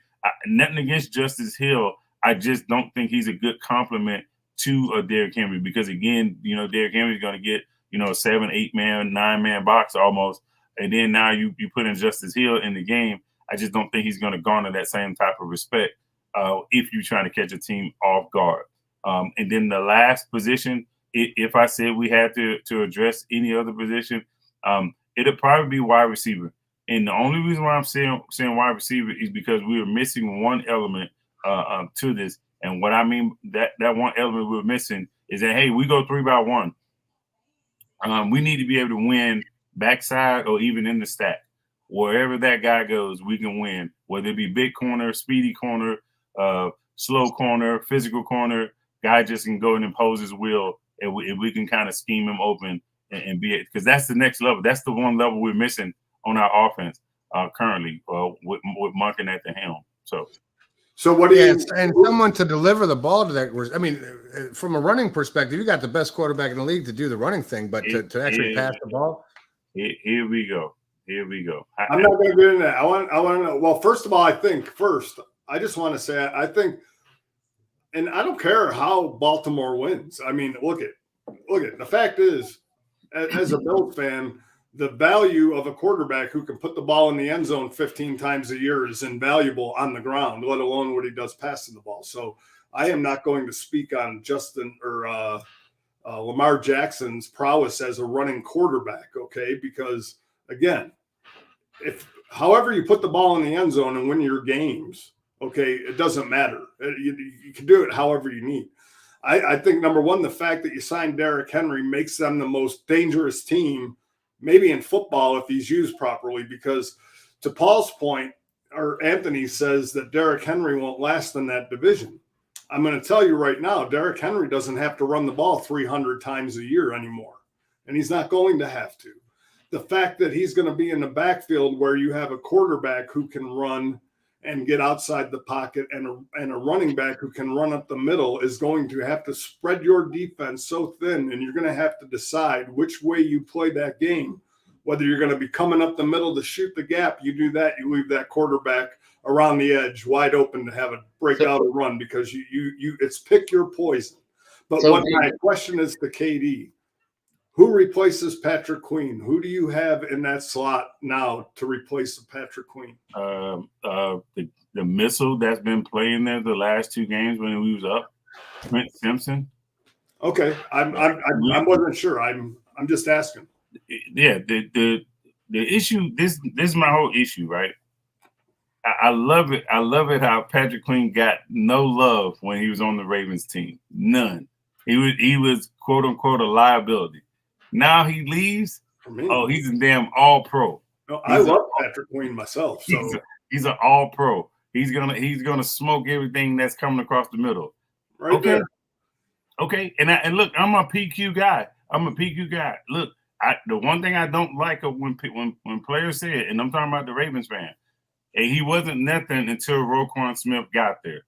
nothing against Justice Hill. I just don't think he's a good complement to Derrick Henry because, again, Derrick Henry's going to get, a 7, 8-man, 9-man box almost. And then now you put in Justice Hill in the game. I just don't think he's going to garner that same type of respect if you're trying to catch a team off guard. And then the last position, if I said we had to address any other position, it'll probably be wide receiver. And the only reason why I'm saying wide receiver is because we are missing one element to this. And what I mean that one element we're missing is that, hey, we go 3-by-1. We need to be able to win backside or even in the stack. Wherever that guy goes, we can win, whether it be big corner, speedy corner, slow corner, physical corner. Guy just can go and impose his will, and we can kind of scheme him open and be it. Because that's the next level. That's the one level we're missing on our offense currently with Monken at the helm. So what do you and someone to deliver the ball to that? I mean, from a running perspective, you got the best quarterback in the league to do the running thing, but to actually pass the ball. Here we go. I'm not going to get into that. I want to know. Well, first of all, I just want to say I think, and I don't care how Baltimore wins. I mean, look at the fact is, as a Bills fan, the value of a quarterback who can put the ball in the end zone 15 times a year is invaluable on the ground, let alone what he does passing the ball. So I am not going to speak on Justin or Lamar Jackson's prowess as a running quarterback, okay? Because, again, if however you put the ball in the end zone and win your games, okay, it doesn't matter. You can do it however you need. I think, number one, the fact that you signed Derrick Henry makes them the most dangerous team maybe in football if he's used properly, because to Paul's point, or Anthony says that Derrick Henry won't last in that division. I'm going to tell you right now, Derrick Henry doesn't have to run the ball 300 times a year anymore, and he's not going to have to. The fact that he's going to be in the backfield where you have a quarterback who can run and get outside the pocket and a running back who can run up the middle is going to have to spread your defense so thin, and you're going to have to decide which way you play that game. Whether you're going to be coming up the middle to shoot the gap, you do that, you leave that quarterback around the edge wide open to have a breakout or run, because you it's pick your poison. But So what my question is to KD, who replaces Patrick Queen? Who do you have in that slot now to replace Patrick Queen? The missile that's been playing there the last 2 games when he was up, Trent Simpson. Okay, I wasn't sure. I'm just asking. Yeah, the issue. This is my whole issue, right? I love it. I love it how Patrick Queen got no love when he was on the Ravens team. None. He was quote unquote a liability. Now he leaves. For me, oh, he's a damn all pro. No, I love Patrick Queen myself. So he's an all pro. He's gonna smoke everything that's coming across the middle. Right okay. there. Okay. And look, I'm a PQ guy. Look, the one thing I don't like when players say it, and I'm talking about the Ravens fan, and he wasn't nothing until Roquan Smith got there.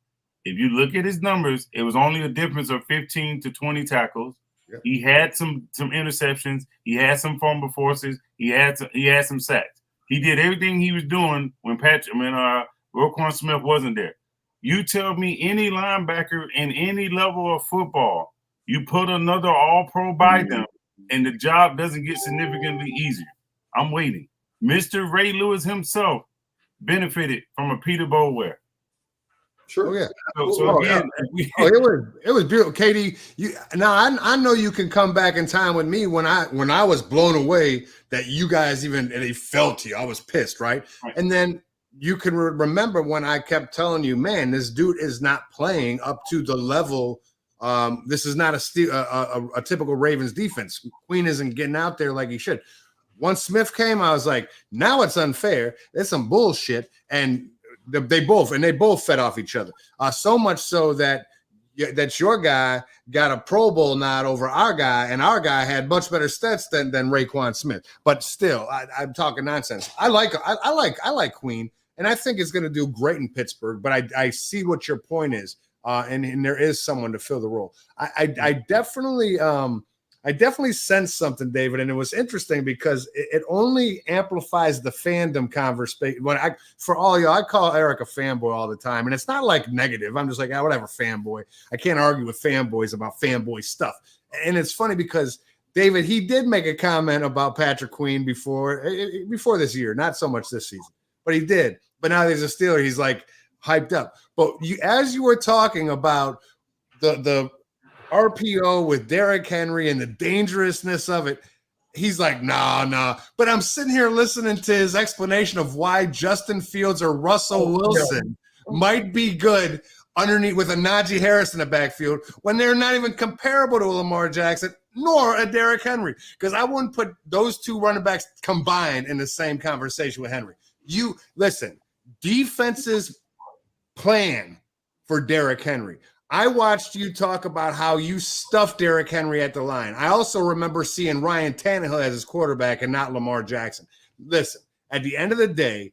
If you look at his numbers, it was only a difference of 15 to 20 tackles. Yep. He had some interceptions. He had some fumble forces. He had some sacks. He did everything he was doing when Roquan Smith wasn't there. You tell me any linebacker in any level of football, you put another all-pro by them, and the job doesn't get significantly easier. I'm waiting. Mr. Ray Lewis himself benefited from a Peter Boulware. Sure. Oh, yeah. It was beautiful, Katie. I know you can come back in time with me when I was blown away that you guys they felt you. I was pissed, right? And then you can remember when I kept telling you, man, this dude is not playing up to the level. This is not a typical Ravens defense. Queen isn't getting out there like he should. Once Smith came, I was like, now it's unfair. It's some bullshit, and they both fed off each other. So much so that your guy got a Pro Bowl nod over our guy, and our guy had much better stats than Raekwon Smith. But still, I'm talking nonsense. I like Queen, and I think it's going to do great in Pittsburgh. But I see what your point is, and there is someone to fill the role. I definitely sensed something, David, and it was interesting because it only amplifies the fandom conversation. For all y'all, I call Eric a fanboy all the time, and it's not like negative. I'm just like, whatever, fanboy. I can't argue with fanboys about fanboy stuff. And it's funny because David, he did make a comment about Patrick Queen before this year, not so much this season, but he did. But now there's a Steeler, he's like hyped up. But as you were talking about the RPO with Derrick Henry and the dangerousness of it, he's like, nah. But I'm sitting here listening to his explanation of why Justin Fields or Russell Wilson might be good underneath with a Najee Harris in the backfield when they're not even comparable to a Lamar Jackson nor a Derrick Henry. Because I wouldn't put those two running backs combined in the same conversation with Henry. You listen, defenses plan for Derrick Henry. I watched you talk about how you stuffed Derrick Henry at the line. I also remember seeing Ryan Tannehill as his quarterback and not Lamar Jackson. Listen, at the end of the day,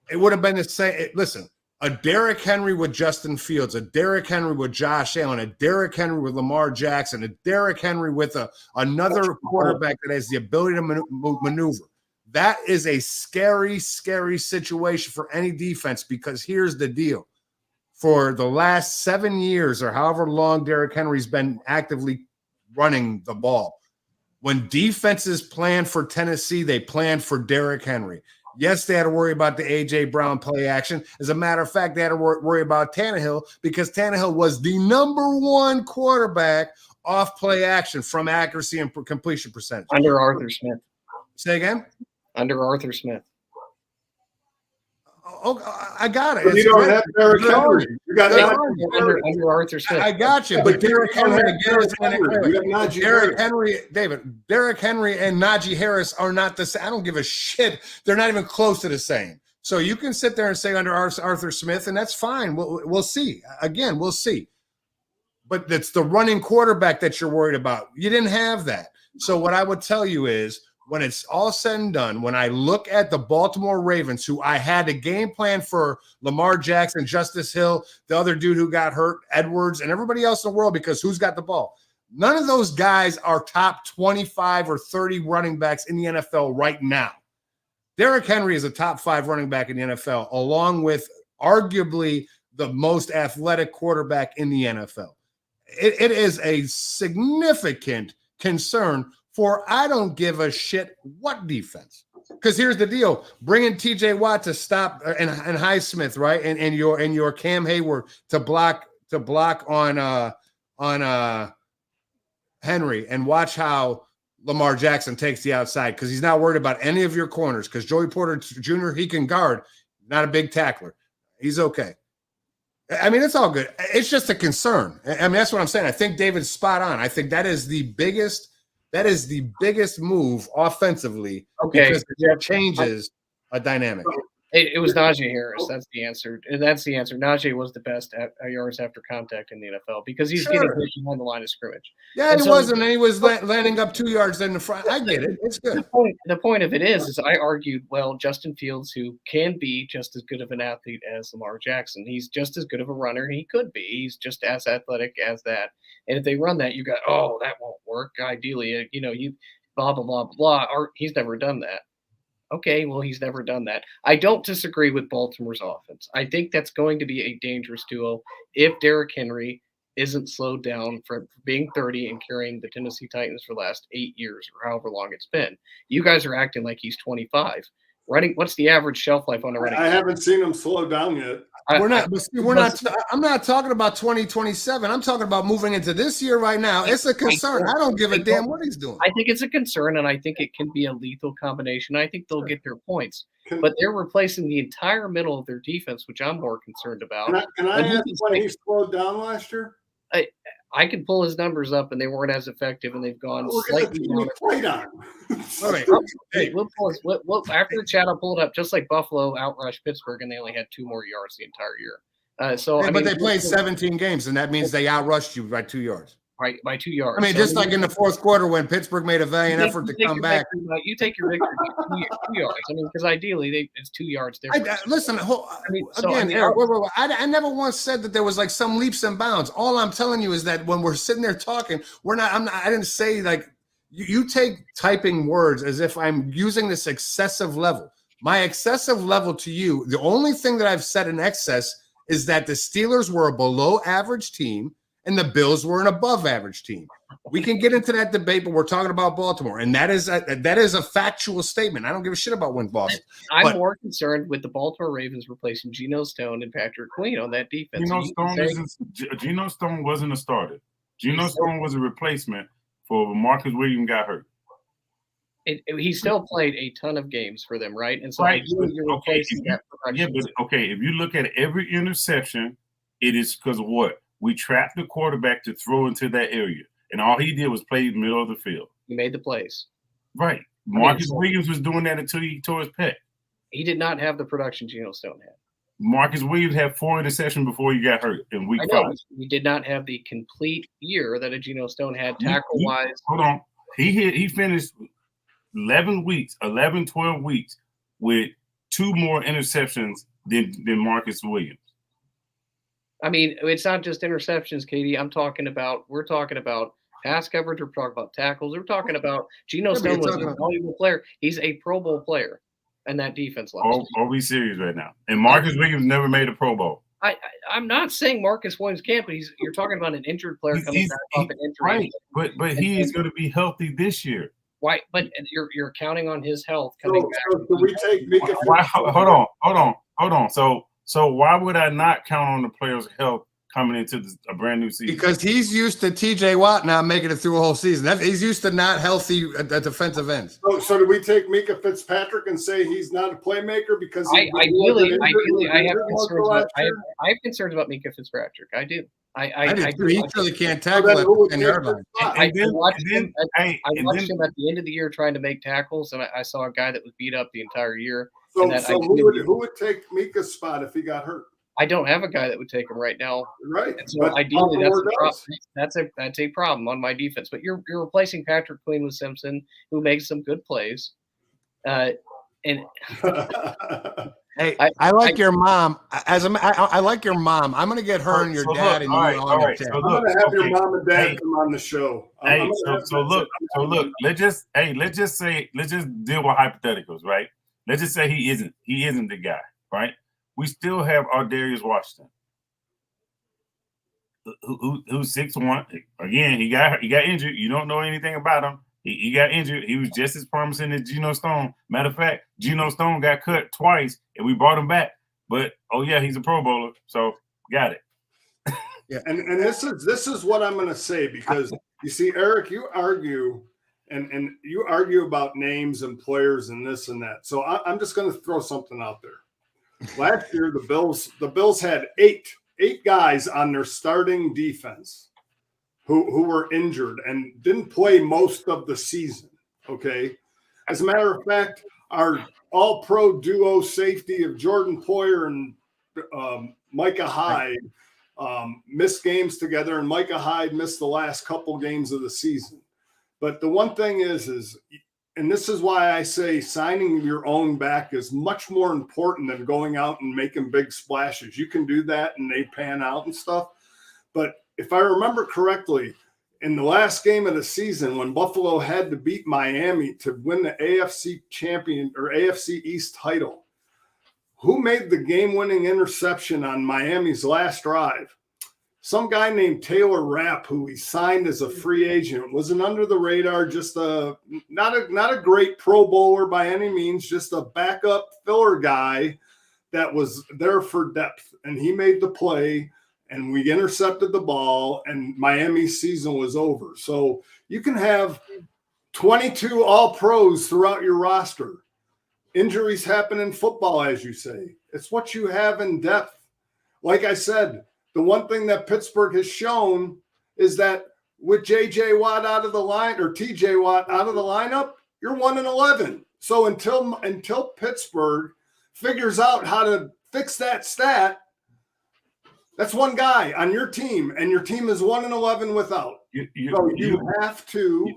it would have been the same. Listen, a Derrick Henry with Justin Fields, a Derrick Henry with Josh Allen, a Derrick Henry with Lamar Jackson, a Derrick Henry with another quarterback that has the ability to maneuver. That is a scary, scary situation for any defense because here's the deal. For the last 7 years or however long Derrick Henry's been actively running the ball, When defenses plan for Tennessee, they planned for Derrick Henry. Yes, they had to worry about the A.J. Brown play action. As a matter of fact, they had to worry about Tannehill because Tannehill was the number one quarterback off play action from accuracy and completion percentage. Under Arthur Smith. Say again? Under Arthur Smith. Oh, I got it. But you don't have Derrick Henry. You got Under Arthur Smith. I got you, but Derrick Henry, Derrick Henry, David, Derrick Henry and Najee Harris are not the same. I don't give a shit. They're not even close to the same. So you can sit there and say under Arthur Smith, and that's fine. We'll see. Again, we'll see. But it's the running quarterback that you're worried about. You didn't have that. So what I would tell you is, when it's all said and done, when I look at the Baltimore Ravens, who I had a game plan for Lamar Jackson, Justice Hill, the other dude who got hurt, Edwards, and everybody else in the world, because who's got the ball? None of those guys are top 25 or 30 running backs in the NFL right now. Derrick Henry is a top 5 running back in the NFL, along with arguably the most athletic quarterback in the NFL. It is a significant concern for I don't give a shit what defense. Because here's the deal: bringing T.J. Watt to stop and Highsmith, right, and your Cam Hayward to block on Henry, and watch how Lamar Jackson takes the outside, because he's not worried about any of your corners. Because Joey Porter Jr. he can guard, not a big tackler. He's okay. I mean, it's all good. It's just a concern. I mean, that's what I'm saying. I think David's spot on. I think that is the biggest. That is the biggest move offensively, because it changes a dynamic. It was Najee Harris. That's the answer. And that's the answer. Najee was the best at yards after contact in the NFL because he's getting hit on the line of scrimmage. Yeah, he wasn't. And he was landing up 2 yards in the front. I get it. It's good. The point of it is I argued, well, Justin Fields, who can be just as good of an athlete as Lamar Jackson, he's just as good of a runner. He could be. He's just as athletic as that. And if they run that, you got, oh, that won't work. Ideally, you blah, blah, blah, blah. Or he's never done that. Okay, well, he's never done that. I don't disagree with Baltimore's offense. I think that's going to be a dangerous duo if Derrick Henry isn't slowed down from being 30 and carrying the Tennessee Titans for the last 8 years or however long it's been. You guys are acting like he's 25. What's the average shelf life on a running? I haven't seen him slow down yet. I'm not talking about 2027. I'm talking about moving into this year right now. It's a concern. I don't give a damn what he's doing. I think it's a concern, and I think it can be a lethal combination. I think they'll get their points. But they're replacing the entire middle of their defense, which I'm more concerned about. Can I ask when he slowed down last year? I can pull his numbers up, and they weren't as effective, and they've gone slightly down. All right. Hey, after the chat, I'll pull it up. Just like Buffalo outrushed Pittsburgh, and they only had 2 more yards the entire year. But they played 17 games, and that means they outrushed you by 2 yards. Right, by 2 yards. I mean, just like in the fourth quarter when Pittsburgh made a valiant effort to come back. You take your victory by 2 yards. I mean, because ideally it's 2 yards difference. Listen, I never once said that there was like some leaps and bounds. All I'm telling you is that when we're sitting there talking, I didn't say like you take typing words as if I'm using this excessive level. My excessive level to you, the only thing that I've said in excess is that the Steelers were a below average team and the Bills were an above average team. We can get into that debate, but we're talking about Baltimore, and that is a factual statement. I don't give a shit about wins Boston. I'm more concerned with the Baltimore Ravens replacing Geno Stone and Patrick Queen on that defense. Geno Stone wasn't a starter. Geno Stone was a replacement for Marcus Williams got hurt. He still played a ton of games for them, right? And so you're replacing that production. Yeah, but if you look at every interception, it is because of what? We trapped the quarterback to throw into that area. And all he did was play the middle of the field. He made the plays. Right. Marcus Williams was doing that until he tore his pec. He did not have the production Geno Stone had. Marcus Williams had 4 interceptions before he got hurt in week 5. He did not have the complete year that a Geno Stone had tackle-wise. Hold on. He finished 12 weeks with 2 more interceptions than Marcus Williams. I mean, it's not just interceptions, Katie. We're talking about pass coverage. We're talking about tackles. We're talking about Geno Stone was a valuable player. He's a Pro Bowl player in that defense last year. Are we serious right now? And Marcus Williams never made a Pro Bowl. I'm not saying Marcus Williams can't, but you're talking about an injured player coming back off an injury. Right, but he is going to be healthy this year. Why? But you're counting on his health coming back. So do we take Mika? Hold on. So why would I not count on the player's health coming into a brand new season? Because he's used to TJ Watt not making it through a whole season. He's used to not healthy at defensive ends. So do we take Mika Fitzpatrick and say he's not a playmaker because ideally, I have concerns about Mika Fitzpatrick. I do. I do. He really can't tackle at the 10-yard line. I watched him at the end of the year trying to make tackles, and I saw a guy that was beat up the entire year. So who would take Mika's spot if he got hurt? I don't have a guy that would take him right now. Right. And so ideally, that's a problem on my defense. But you're replacing Patrick Queen with Simpson, who makes some good plays. And hey, I like your mom. I like your mom. I'm gonna get her and your dad and you on. All right. I'm gonna have your mom and dad come on the show. Look. Let's just deal with hypotheticals, right? Let's just say he isn't the guy, right? We still have Ardarius Washington, who's 6'1". Again, he got injured. You don't know anything about him. He got injured. He was just as promising as Geno Stone. Matter of fact, Geno Stone got cut twice, and we brought him back. But he's a Pro Bowler, so got it. Yeah, and this is what I'm going to say, because you see, Eric, you argue. And you argue about names and players and this and that. So I'm just going to throw something out there. Last year, the Bills had eight guys on their starting defense who were injured and didn't play most of the season. Okay, as a matter of fact, our All-Pro duo safety of Jordan Poyer and Micah Hyde missed games together, and Micah Hyde missed the last couple games of the season. But the one thing is, and this is why I say signing your own back is much more important than going out and making big splashes. You can do that and they pan out and stuff. But if I remember correctly, in the last game of the season, when Buffalo had to beat Miami to win the AFC champion or AFC East title, who made the game-winning interception on Miami's last drive? Some guy named Taylor Rapp, who he signed as a free agent, was an under the radar, just not a great Pro Bowler by any means, just a backup filler guy that was there for depth. And he made the play, and we intercepted the ball, and Miami's season was over. So you can have 22 All-Pros throughout your roster. Injuries happen in football, as you say. It's what you have in depth. Like I said, the one thing that Pittsburgh has shown is that with J.J. Watt out of the line, or T.J. Watt out of the lineup, you're 1-11. So until Pittsburgh figures out how to fix that stat, that's one guy on your team, and your team is 1-11 without. You have to.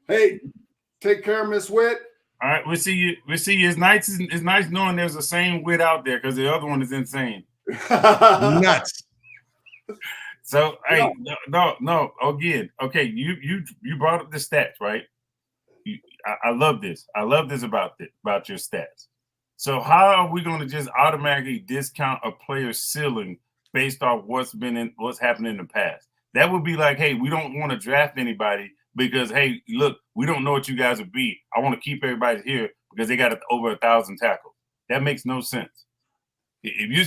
Hey, take care, Miss Witt. All right, we'll see you. It's nice knowing there's the same Witt out there, because the other one is insane. Nuts. So hey, no. Again, okay. You brought up the stats, right? I love this. I love this about your stats. So how are we going to just automatically discount a player's ceiling based off what's happened in the past? That would be like, hey, we don't want to draft anybody because, hey, look, we don't know what you guys would be. I want to keep everybody here because they got over 1,000 tackles. That makes no sense. If you're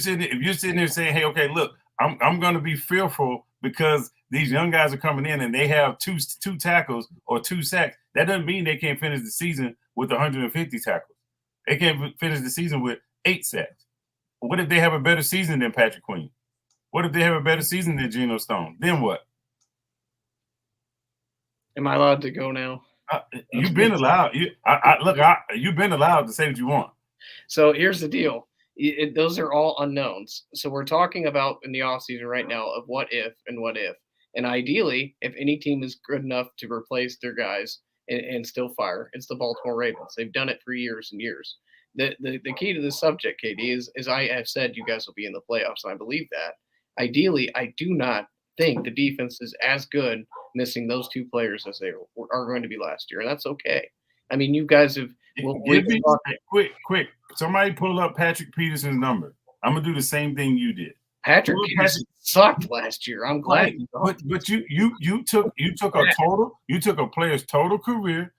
sitting there saying, hey, okay, look, I'm going to be fearful because these young guys are coming in and they have two tackles or 2 sacks, that doesn't mean they can't finish the season with 150 tackles. They can't finish the season with 8 sacks. What if they have a better season than Patrick Queen? What if they have a better season than Geno Stone? Then what? Am I allowed to go now? You've been allowed. You've been allowed to say what you want. So here's the deal. Those are all unknowns. So we're talking about in the offseason right now of what if. And ideally, if any team is good enough to replace their guys and still fire, it's the Baltimore Ravens. They've done it for years and years. The key to this subject, KD, is I have said you guys will be in the playoffs, and I believe that. Ideally, I do not think the defense is as good missing those 2 players as they are going to be last year, and that's okay. I mean, you guys have quick. Somebody pull up Patrick Peterson's number. I'm gonna do the same thing you did. Patrick Well, Peterson sucked last year. I'm glad. Right. But you took a player's total career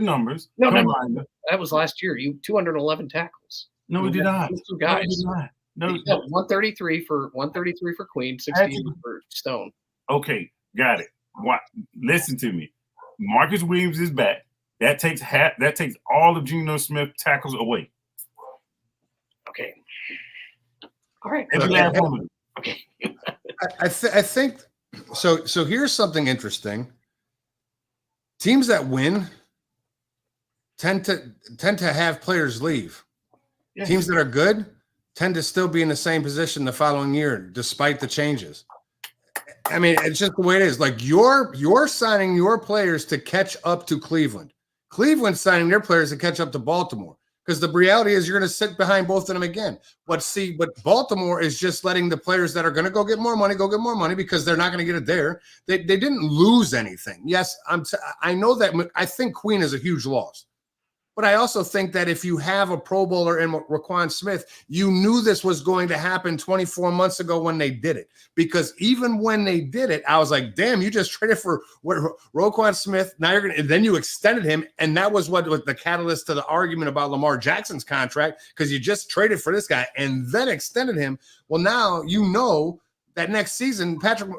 numbers. No, combined. that was last year. 211 tackles. No, we did not. Those two No, we guys. did not. No, 133 for Queen, 68 for Stone. Okay, got it. What? Listen to me. Marcus Williams is back. That takes all of Geno Smith tackles away. Okay. All right. Every last one of them. Okay. I think so. So here's something interesting. Teams that win tend to have players leave. Yes. Teams that are good tend to still be in the same position the following year, despite the changes. I mean, it's just the way it is. Like you're signing your players to catch up to Cleveland. Cleveland's signing their players to catch up to Baltimore. Because the reality is you're going to sit behind both of them again. But Baltimore is just letting the players that are going to go get more money because they're not going to get it there. They didn't lose anything. Yes, I know that. I think Queen is a huge loss. But I also think that if you have a Pro Bowler in Roquan Smith, you knew this was going to happen 24 months ago when they did it. Because even when they did it, I was like, damn, you just traded for Roquan Smith. Now and then you extended him. And that was what was the catalyst to the argument about Lamar Jackson's contract, because you just traded for this guy and then extended him. Well, now you know that next season, Patrick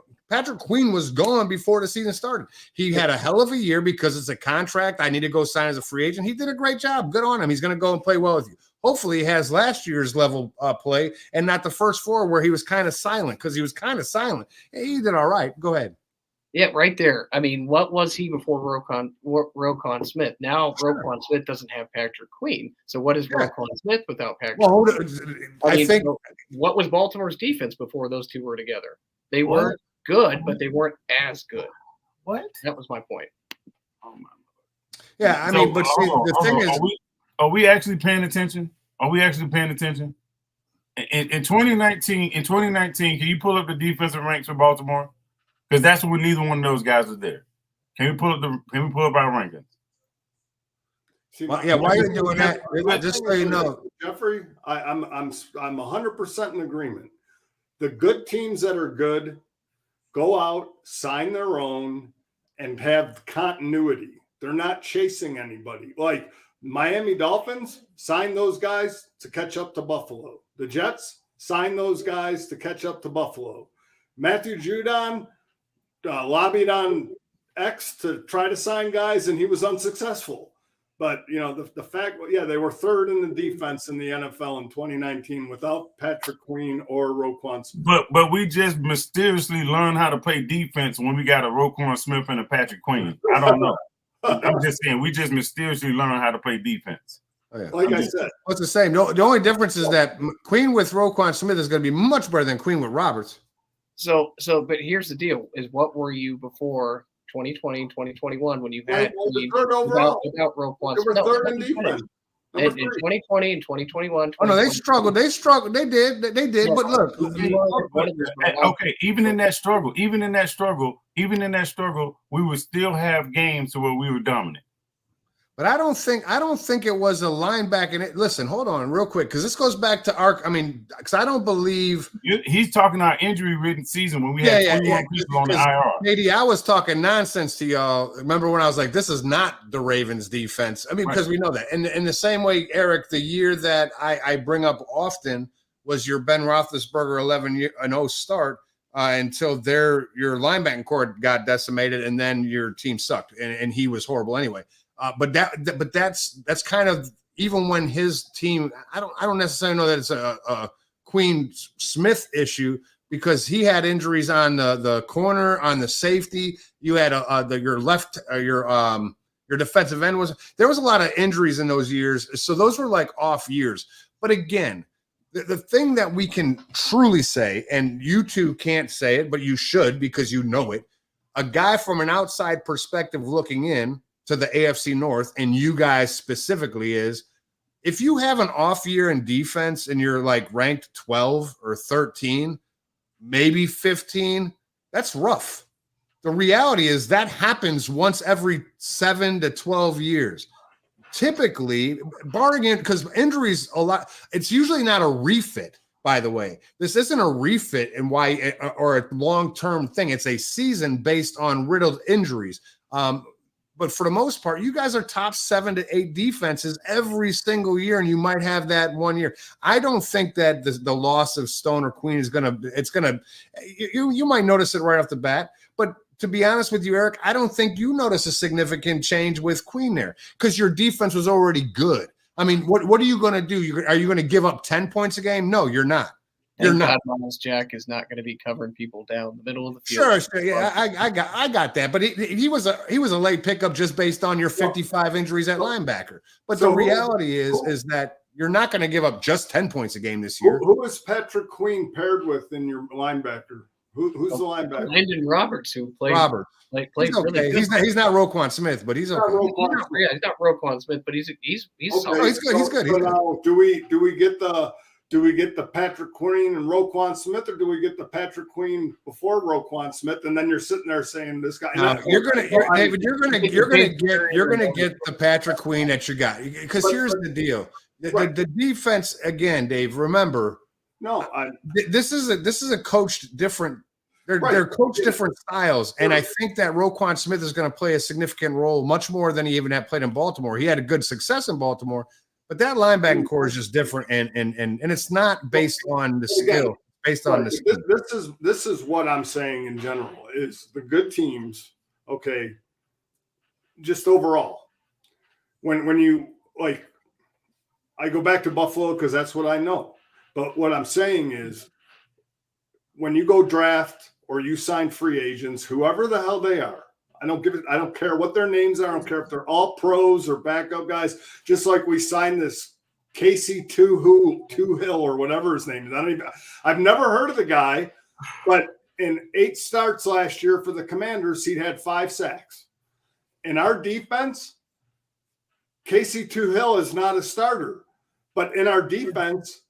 Queen was gone before the season started. He had a hell of a year because it's a contract. I need to go sign as a free agent. He did a great job. Good on him. He's going to go and play well with you. Hopefully he has last year's level play and not the first four where he was kind of silent, because he was kind of silent. He did all right. Go ahead. Yeah, right there. I mean, what was he before Roquan Smith? Now Roquan Smith doesn't have Patrick Queen. So what is Roquan Smith without Patrick? Well, I think what was Baltimore's defense before those two were together? They weren't good, but they weren't as good. What? That was my point. Oh my. Yeah, I mean, but see, the thing is, are we actually paying attention? Are we actually paying attention? In 2019, can you pull up the defensive ranks for Baltimore? Because that's when neither one of those guys is there. Can we pull up our rankings? See, why are you doing that? Just so you know, Jeffrey, I'm 100% in agreement. The good teams that are good go out, sign their own, and have continuity. They're not chasing anybody. Like Miami Dolphins, sign those guys to catch up to Buffalo. The Jets, sign those guys to catch up to Buffalo. Matthew Judon lobbied on X to try to sign guys, and he was unsuccessful. But, you know, the fact, they were third in the defense in the NFL in 2019 without Patrick Queen or Roquan Smith. But we just mysteriously learned how to play defense when we got a Roquan Smith and a Patrick Queen. I don't know. I'm just saying, we just mysteriously learned how to play defense. Oh, yeah. Like I said. What's the same? No, the only difference is that Queen with Roquan Smith is going to be much better than Queen with Roberts. So, but here's the deal: is what were you before 2020, 2021 when you had third overall without Roquan? They were third in defense. In 2020 and 2021. Oh no, they struggled. They did. But look, okay. Even in that struggle, we would still have games to where we were dominant. But I don't think it was a linebacker. Listen, hold on real quick, because this goes back to because I don't believe he's talking our injury-ridden season when we had 21 people on the IR. Katie, I was talking nonsense to y'all. Remember when I was like, "This is not the Ravens' defense." I mean, because we know that. And in the same way, Eric, the year that I bring up often was your Ben Roethlisberger 11-0 start until your linebacking core got decimated, and then your team sucked, and he was horrible anyway. But that's kind of, even when his team, I don't necessarily know that it's a Queen Smith issue, because he had injuries on the corner, on the safety. You had your defensive end there was a lot of injuries in those years. So those were like off years. But again, the thing that we can truly say, and you two can't say it, but you should, because you know it, a guy from an outside perspective looking in to the AFC North, and you guys specifically, is if you have an off year in defense and you're like ranked 12 or 13, maybe 15, that's rough. The reality is that happens once every 7 to 12 years. Typically, barring in, because injuries a lot, it's usually not a refit, by the way. This isn't a refit and why or a long-term thing. It's a season based on riddled injuries. But for the most part, you guys are top 7 to 8 defenses every single year, and you might have that one year. I don't think that the loss of Stone or Queen is you might notice it right off the bat, but to be honest with you, Eric, I don't think you notice a significant change with Queen there because your defense was already good. I mean, what are you going to do? Are you going to give up 10 points a game? No, you're not. You're not. Miles Jack is not going to be covering people down the middle of the field. Sure, yeah, I got that, but he was a late pickup just based on your 55 injuries at linebacker. But the reality is that you're not going to give up just 10 points a game this year. Who is Patrick Queen paired with in your linebacker? Who's the linebacker? Landon Roberts, who played. Robert. Played he's okay. really good. He's not Roquan Smith, but he's okay. He's not Roquan Smith, but he's okay. solid. He's good. He's good. So now, do we get the Patrick Queen and Roquan Smith, or do we get the Patrick Queen before Roquan Smith? And then you're sitting there saying this guy. You're gonna get the Patrick Queen that you got because here's the deal: the defense again, Dave. Remember, this is a coached different. They're coached different styles, and I think that Roquan Smith is going to play a significant role, much more than he even had played in Baltimore. He had a good success in Baltimore. But that linebacking core is just different, and it's not based on the skill, based on the skill. This is what I'm saying in general is the good teams. Okay, just overall, when you like, I go back to Buffalo because that's what I know. But what I'm saying is, when you go draft or you sign free agents, whoever the hell they are. I don't care what their names are. I don't care if they're all pros or backup guys. Just like we signed this Casey Two Hill or whatever his name is. I've never heard of the guy, but in 8 starts last year for the Commanders, he'd had 5 sacks. In our defense, Casey Two Hill is not a starter, but in our defense,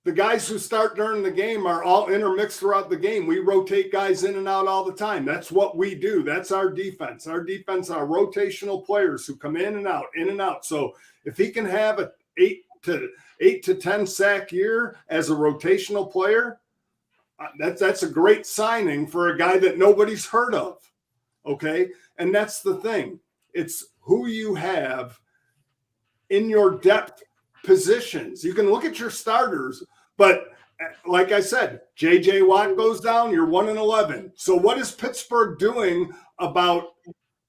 the guys who start during the game are all intermixed throughout the game. We rotate guys in and out all the time. That's what we do. That's our defense. Our defense are rotational players who come in and out. So if he can have a 8 to 10 sack year as a rotational player, that's a great signing for a guy that nobody's heard of. Okay? And that's the thing. It's who you have in your depth positions. You can look at your starters, but like I said, J.J. Watt goes down, you're 1-11. So what is Pittsburgh doing about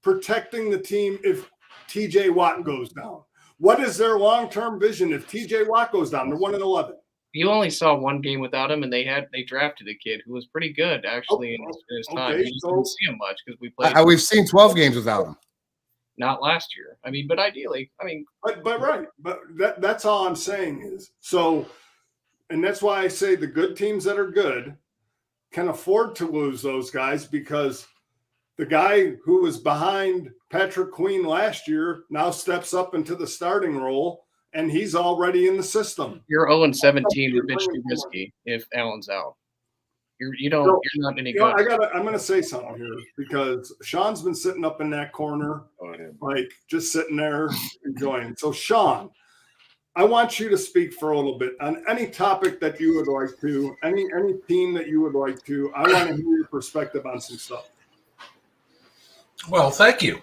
protecting the team if T.J. Watt goes down? What is their long-term vision if T.J. Watt goes down? They're 1-11. You only saw one game without him, and they drafted a kid who was pretty good actually in his time. You just didn't see him much because we played. We've seen 12 games without him. Not last year. I mean, but ideally, but right. But that's all I'm saying is so, and that's why I say the good teams that are good can afford to lose those guys because the guy who was behind Patrick Queen last year now steps up into the starting role, and he's already in the system. You're 0-17 with Mitch Trubisky if Allen's out. You're not any good. I'm going to say something here because Sean's been sitting up in that corner, like just sitting there enjoying. So Sean, I want you to speak for a little bit on any topic that you would like to, any team that you would like to. I want to hear your perspective on some stuff. Well, thank you.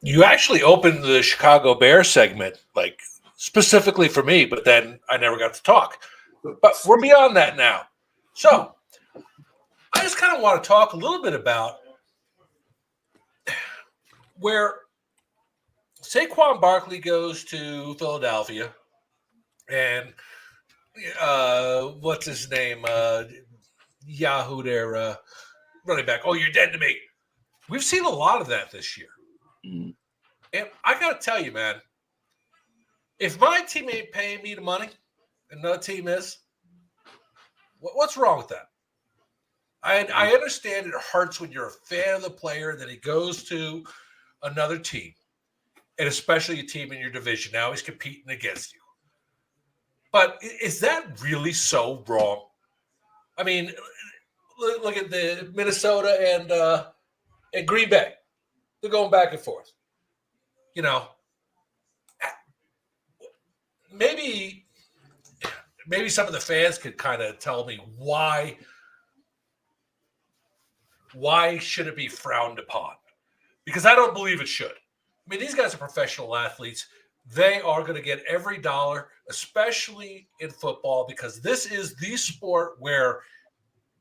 You actually opened the Chicago Bears segment, like specifically for me, but then I never got to talk. But we're beyond that now. So I just kind of want to talk a little bit about where Saquon Barkley goes to Philadelphia and what's his name? Yahoo there, running back. Oh, you're dead to me. We've seen a lot of that this year. Mm-hmm. And I got to tell you, man, if my team ain't paying me the money and another team is, what's wrong with that? I understand it hurts when you're a fan of the player and then he goes to another team, and especially a team in your division. Now he's competing against you. But is that really so wrong? I mean, look at the Minnesota and Green Bay. They're going back and forth. You know, maybe maybe some of the fans could kind of tell me why should it be frowned upon? Because I don't believe it should. I mean, these guys are professional athletes. They are going to get every dollar, especially in football, because this is the sport where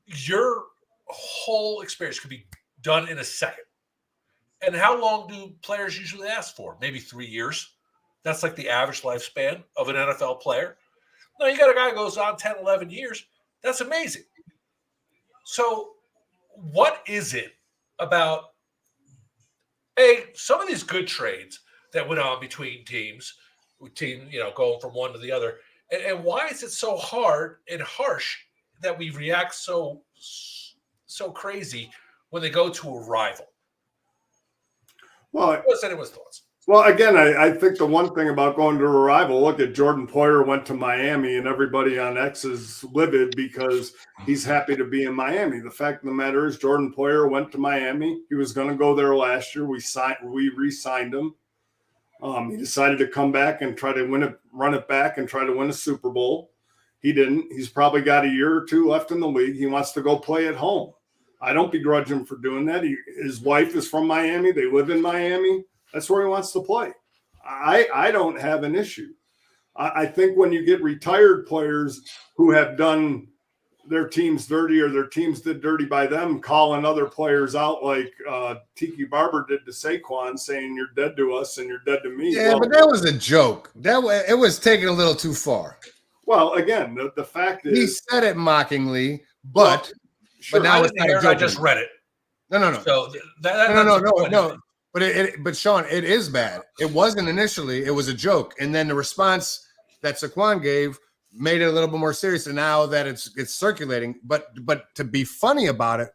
your whole experience could be done in a second. And how long do players usually ask for? Maybe 3 years. That's like the average lifespan of an NFL player. No, you got a guy who goes on 10, 11 years. That's amazing. So what is it about some of these good trades that went on between teams, going from one to the other, and why is it so hard and harsh that we react so crazy when they go to a rival? Well, What's anyone's thoughts? Well, again, I think the one thing about going to a rival, look at Jordan Poyer went to Miami, and everybody on X is livid because he's happy to be in Miami. The fact of the matter is Jordan Poyer went to Miami. He was going to go there last year. We re-signed him. He decided to come back and try to run it back and try to win a Super Bowl. He didn't. He's probably got a year or two left in the league. He wants to go play at home. I don't begrudge him for doing that. His wife is from Miami. They live in Miami. That's where he wants to play. I don't have an issue. I think when you get retired players who have done their teams dirty or their teams did dirty by them, calling other players out like Tiki Barber did to Saquon, saying you're dead to us and you're dead to me. Yeah, but that was a joke. It was taken a little too far. Well, again, the fact is he said it mockingly, but sure, now it's not a joke. I just read it. No. So No. But Sean, it is bad. It wasn't initially. It was a joke, and then the response that Saquon gave made it a little bit more serious. And now that it's circulating, but to be funny about it,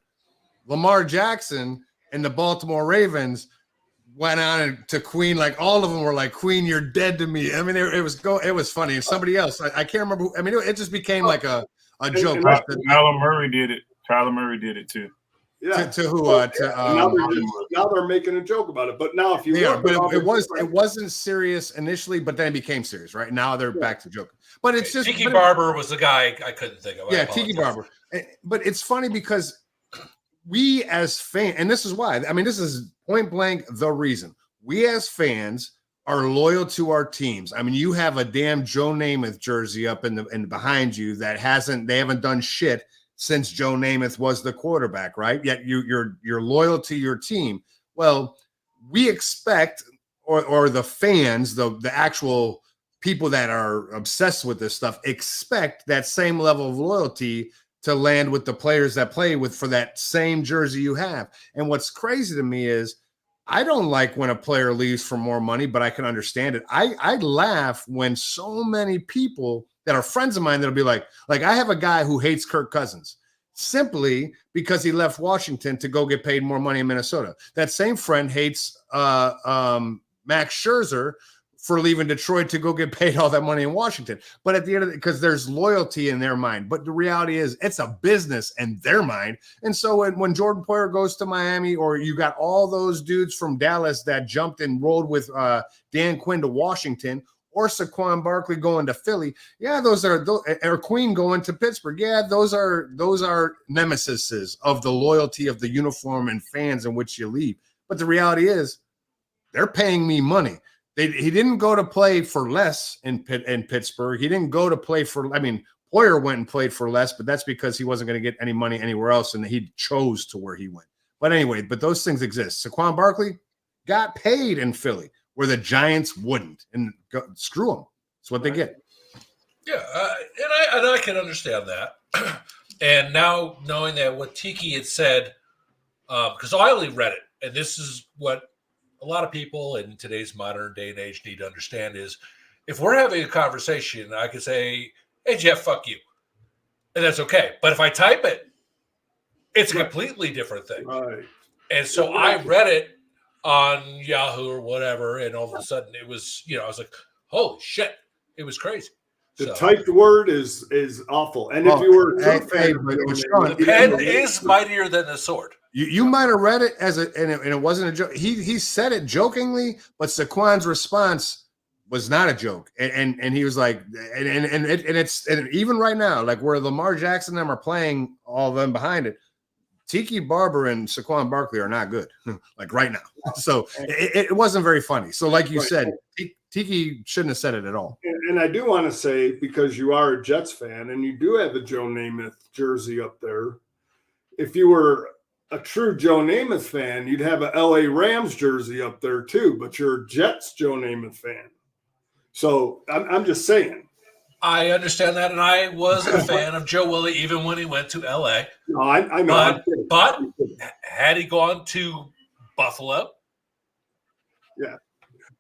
Lamar Jackson and the Baltimore Ravens went on to Queen, like all of them were like, "Queen, you're dead to me." I mean, it was funny. And somebody else, I can't remember. I mean, it just became like a joke. Kyler Murray did it. Kyler Murray did it too. Yeah. To who? Now they're making a joke about it. But now, if you look, it wasn't serious initially, but then it became serious. Right now, they're back to joking. But it's just Tiki Barber was the guy I couldn't think of. Yeah, Tiki Barber. But it's funny because we as fans, and this is why. I mean, this is point blank the reason we as fans are loyal to our teams. I mean, you have a damn Joe Namath jersey up in behind you that they haven't done shit since Joe Namath was the quarterback, right? Yet you're loyal to your team. Well, we expect, or the fans, the actual people that are obsessed with this stuff, expect that same level of loyalty to land with the players that play with for that same jersey you have. And what's crazy to me is I don't like when a player leaves for more money, but I can understand it. I laugh when so many people that are friends of mine that'll be like I have a guy who hates Kirk Cousins simply because he left Washington to go get paid more money in Minnesota. That same friend hates Max Scherzer for leaving Detroit to go get paid all that money in Washington. But at the end of it, because there's loyalty in their mind. But the reality is it's a business in their mind. And so when Jordan Poyer goes to Miami, or you got all those dudes from Dallas that jumped and rolled with Dan Quinn to Washington, or Saquon Barkley going to Philly, yeah, or Queen going to Pittsburgh. Yeah, those are nemesises of the loyalty of the uniform and fans in which you leave. But the reality is they're paying me money. He didn't go to play for less in Pittsburgh. He didn't go to play for – I mean, Poyer went and played for less, but that's because he wasn't going to get any money anywhere else, and he chose to where he went. But anyway, those things exist. Saquon Barkley got paid in Philly where the Giants wouldn't, and screw them. That's what they get. Yeah, and I can understand that. And now knowing that what Tiki had said, because I only read it, and this is what a lot of people in today's modern day and age need to understand is if we're having a conversation, I could say, "Hey, Jeff, fuck you." And that's okay. But if I type it, it's a completely different thing. Right. And so I read it on Yahoo or whatever, and all of a sudden it was, I was like, holy shit. It was crazy. The typed word is awful. And if you were the pen is mightier than the sword. You might have read it and it wasn't a joke. He said it jokingly, but Saquon's response was not a joke. And he was like, and even right now, like where Lamar Jackson and them are playing, all of them behind it, Tiki Barber and Saquon Barkley are not good, like right now. So it wasn't very funny. So like you said, Tiki shouldn't have said it at all. And I do want to say, because you are a Jets fan and you do have a Joe Namath jersey up there, if you were a true Joe Namath fan, you'd have a LA Rams jersey up there too, but you're a Jets Joe Namath fan. So I'm just saying. I understand that, and I was a fan of Joe Willie even when he went to L.A. No, I know. But had he gone to Buffalo? Yeah.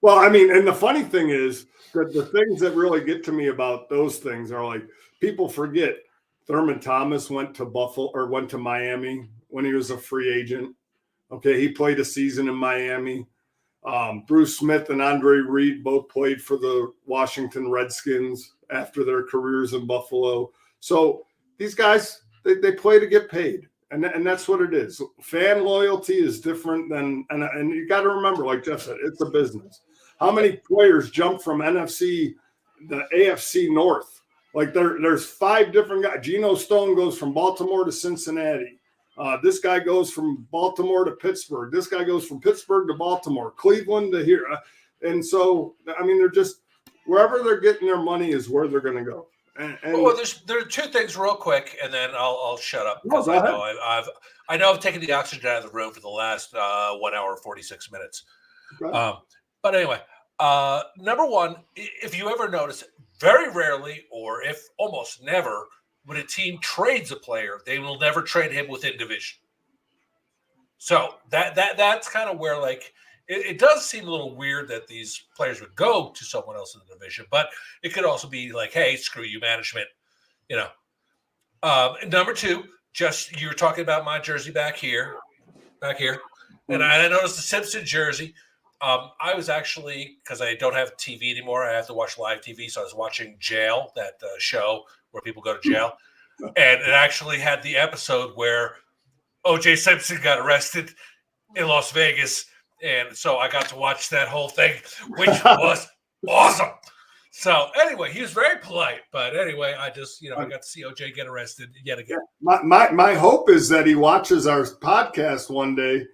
Well, I mean, and the funny thing is that the things that really get to me about those things are like people forget Thurman Thomas went to Buffalo or went to Miami when he was a free agent. Okay, he played a season in Miami. Bruce Smith and Andre Reed both played for the Washington Redskins after their careers in Buffalo. So these guys, they play to get paid. And that's what it is. Fan loyalty is different than, and you got to remember, like Jeff said, it's a business. How many players jump from NFC, the AFC North? Like there's 5 different guys. Geno Stone goes from Baltimore to Cincinnati. This guy goes from Baltimore to Pittsburgh. This guy goes from Pittsburgh to Baltimore, Cleveland to here. And so, I mean, they're just wherever they're getting their money is where they're going to go. And well, there are 2 things real quick, and then I'll shut up because I know I've taken the oxygen out of the room for the last 1 hour 46 minutes. Okay. But anyway, number one, if you ever notice, very rarely, or if almost never, when a team trades a player, they will never trade him within division. So that's kind of where, like, it does seem a little weird that these players would go to someone else in the division, but it could also be like, hey, screw you, management, you know. Number 2, just you were talking about my jersey back here, and I noticed the Simpson jersey. I was actually, because I don't have TV anymore, I have to watch live TV, so I was watching Jail, that show where people go to jail, and it actually had the episode where O.J. Simpson got arrested in Las Vegas, and so I got to watch that whole thing, which was awesome. So anyway, he was very polite, but anyway, I just, I got to see O.J. get arrested yet again. My hope is that he watches our podcast one day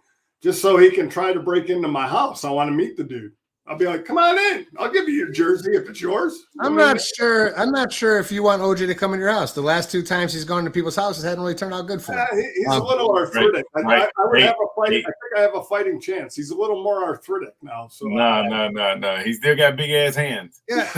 just so he can try to break into my house. I want to meet the dude. I'll be like, come on in. I'll give you your jersey if it's yours. I'm not sure if you want OJ to come in your house. The last 2 times he's gone to people's houses hasn't really turned out good for him. He's a little arthritic. Right. I would have a fight. I think I have a fighting chance. He's a little more arthritic now. So no. He still got big ass hands. Yeah,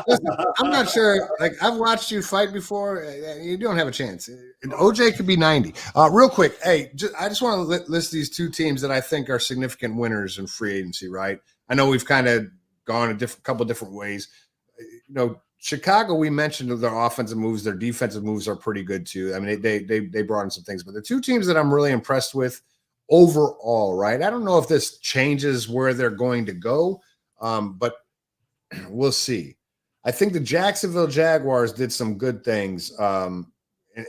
listen, I'm not sure. Like, I've watched you fight before. You don't have a chance. And OJ could be 90. Real quick, hey, I just want to list these 2 teams that I think are significant winners in free agency. Right. I know we've kind of gone a couple different ways. Chicago, we mentioned their offensive moves, their defensive moves are pretty good too. I mean, they brought in some things, but the 2 teams that I'm really impressed with overall, right? I don't know if this changes where they're going to go, but we'll see. I think the Jacksonville Jaguars did some good things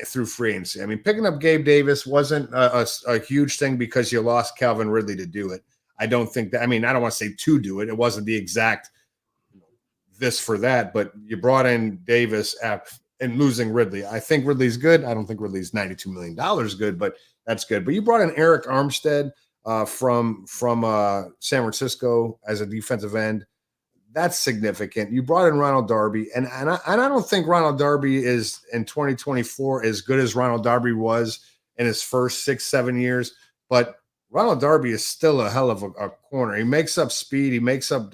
through free agency. I mean, picking up Gabe Davis wasn't a huge thing because you lost Calvin Ridley to do it. I don't think that, I mean, I don't want to say to do it. It wasn't the exact this for that, but you brought in Davis and losing Ridley. I think Ridley's good. I don't think Ridley's $92 million good, but that's good. But you brought in Eric Armstead from San Francisco as a defensive end. That's significant. You brought in Ronald Darby, and I don't think Ronald Darby is in 2024 as good as Ronald Darby was in his first 6-7 years, but Ronald Darby is still a hell of a corner. He makes up speed. He makes up.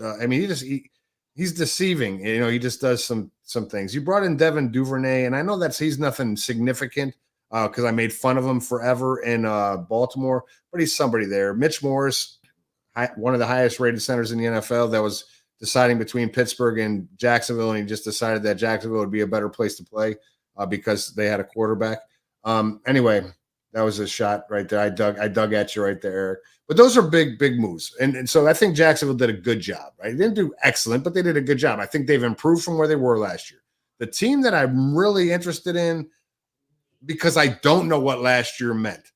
He's deceiving. He just does some things. You brought in Devin Duvernay, and I know he's nothing significant because I made fun of him forever in Baltimore, but he's somebody there. Mitch Morris, one of the highest rated centers in the NFL, that was deciding between Pittsburgh and Jacksonville, and he just decided that Jacksonville would be a better place to play because they had a quarterback. Anyway. That was a shot right there. I dug at you right there, Eric. But those are big moves. And so I think Jacksonville did a good job, right? They didn't do excellent, but they did a good job. I think they've improved from where they were last year. The team that I'm really interested in, because I don't know what last year meant.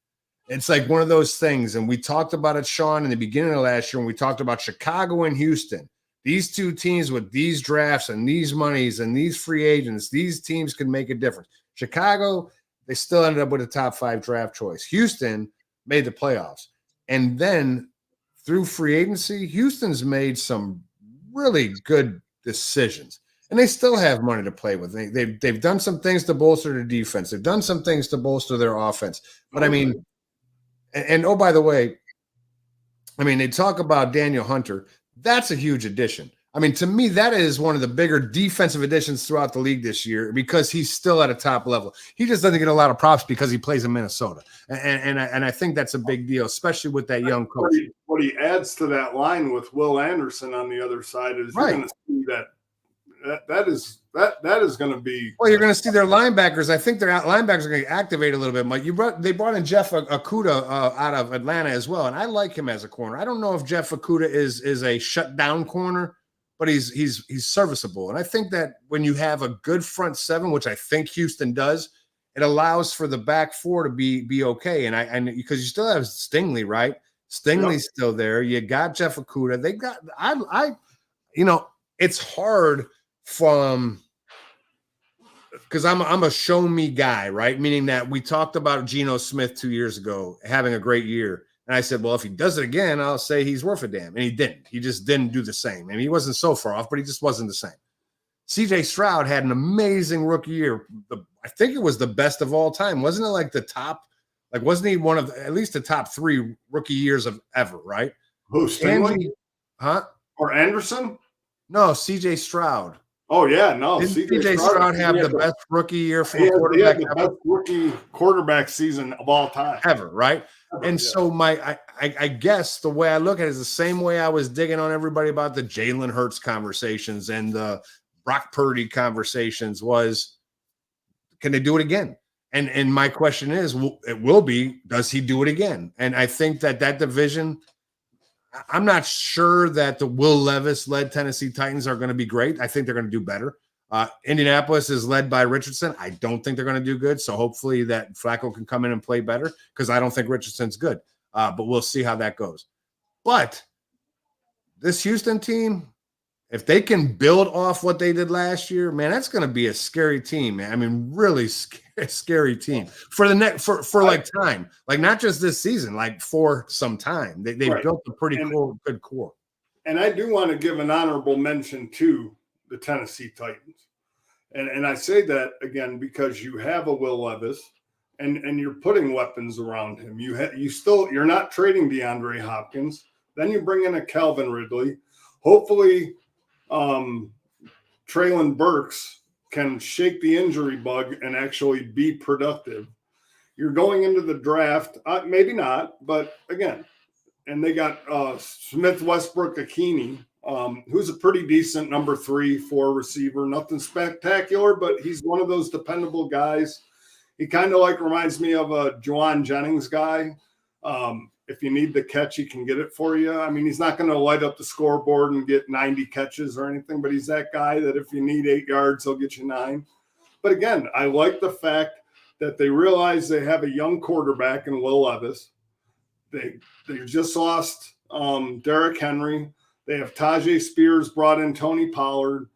It's like one of those things, and we talked about it, Sean, in the beginning of last year when we talked about Chicago and Houston. these two teams with these drafts and these monies and these free agents, these teams can make a difference. Chicago, they still ended up with a top 5 draft choice. Houston made the playoffs. And then through free agency, Houston's made some really good decisions. And they still have money to play with. They've done some things to bolster their defense. They've done some things to bolster their offense. But I mean, and oh, by the way, I mean, they talk about Daniel Hunter. That's a huge addition. I mean, to me, that is one of the bigger defensive additions throughout the league this year because he's still at a top level. He just doesn't get a lot of props because he plays in Minnesota. And I think that's a big deal, especially with that young coach. What he adds to that line with Will Anderson on the other side is you're going to see that is going to be. Well, you're going to see their linebackers. I think their linebackers are going to activate a little bit. Mike, they brought in Jeff Okudah out of Atlanta as well, and I like him as a corner. I don't know if Jeff Okudah is a shutdown corner, but he's serviceable. And I think that when you have a good front 7, which I think Houston does, it allows for the back 4 to be okay. And because you still have Stingley, right? Stingley's still there. You got Jeff Okudah. They got it's hard because I'm a show me guy, right? Meaning that we talked about Geno Smith 2 years ago having a great year. And I said, well, if he does it again, I'll say he's worth a damn. And he didn't. He just didn't do the same. And he wasn't so far off, but he just wasn't the same. CJ Stroud had an amazing rookie year. I think it was the best of all time. Wasn't it like the top? Like, wasn't he one of at least the top 3 rookie years of ever, right? Who, Stingley? Or Anderson? No, CJ Stroud. Oh, yeah, no. Didn't CJ Stroud have the best rookie year for a quarterback? He had the best rookie quarterback season of all time. Ever, right? And so I guess the way I look at it is the same way I was digging on everybody about the Jalen Hurts conversations and the Brock Purdy conversations was, can they do it again? And my question is, it will be, does he do it again? And I think that division, I'm not sure that the Will Levis-led Tennessee Titans are going to be great. I think they're going to do better. Indianapolis is led by Richardson. I don't think they're going to do good. So hopefully that Flacco can come in and play better because I don't think Richardson's good. But we'll see how that goes. But this Houston team, if they can build off what they did last year, man, that's going to be a scary team, man. I mean, really scary team for the next for like time, like not just this season, like for some time. They built a pretty good core. And I do want to give an honorable mention to the Tennessee Titans. And I say that again because you have a Will Levis and you're putting weapons around him. You're not trading DeAndre Hopkins. Then you bring in a Calvin Ridley. Hopefully Traylon Burks can shake the injury bug and actually be productive. You're going into the draft, maybe not, but again, and they got Smith Westbrook Akini, who's a pretty decent number 3-4 receiver. Nothing spectacular, but he's one of those dependable guys. He kind of like reminds me of a Juwan Jennings guy. If you need the catch, he can get it for you. I mean, he's not going to light up the scoreboard and get 90 catches or anything, but he's that guy that if you need 8 yards, he'll get you 9. But again, I like the fact that they realize they have a young quarterback in Will Levis. They just lost Derrick Henry. They have Tajay Spears, brought in Tony Pollard.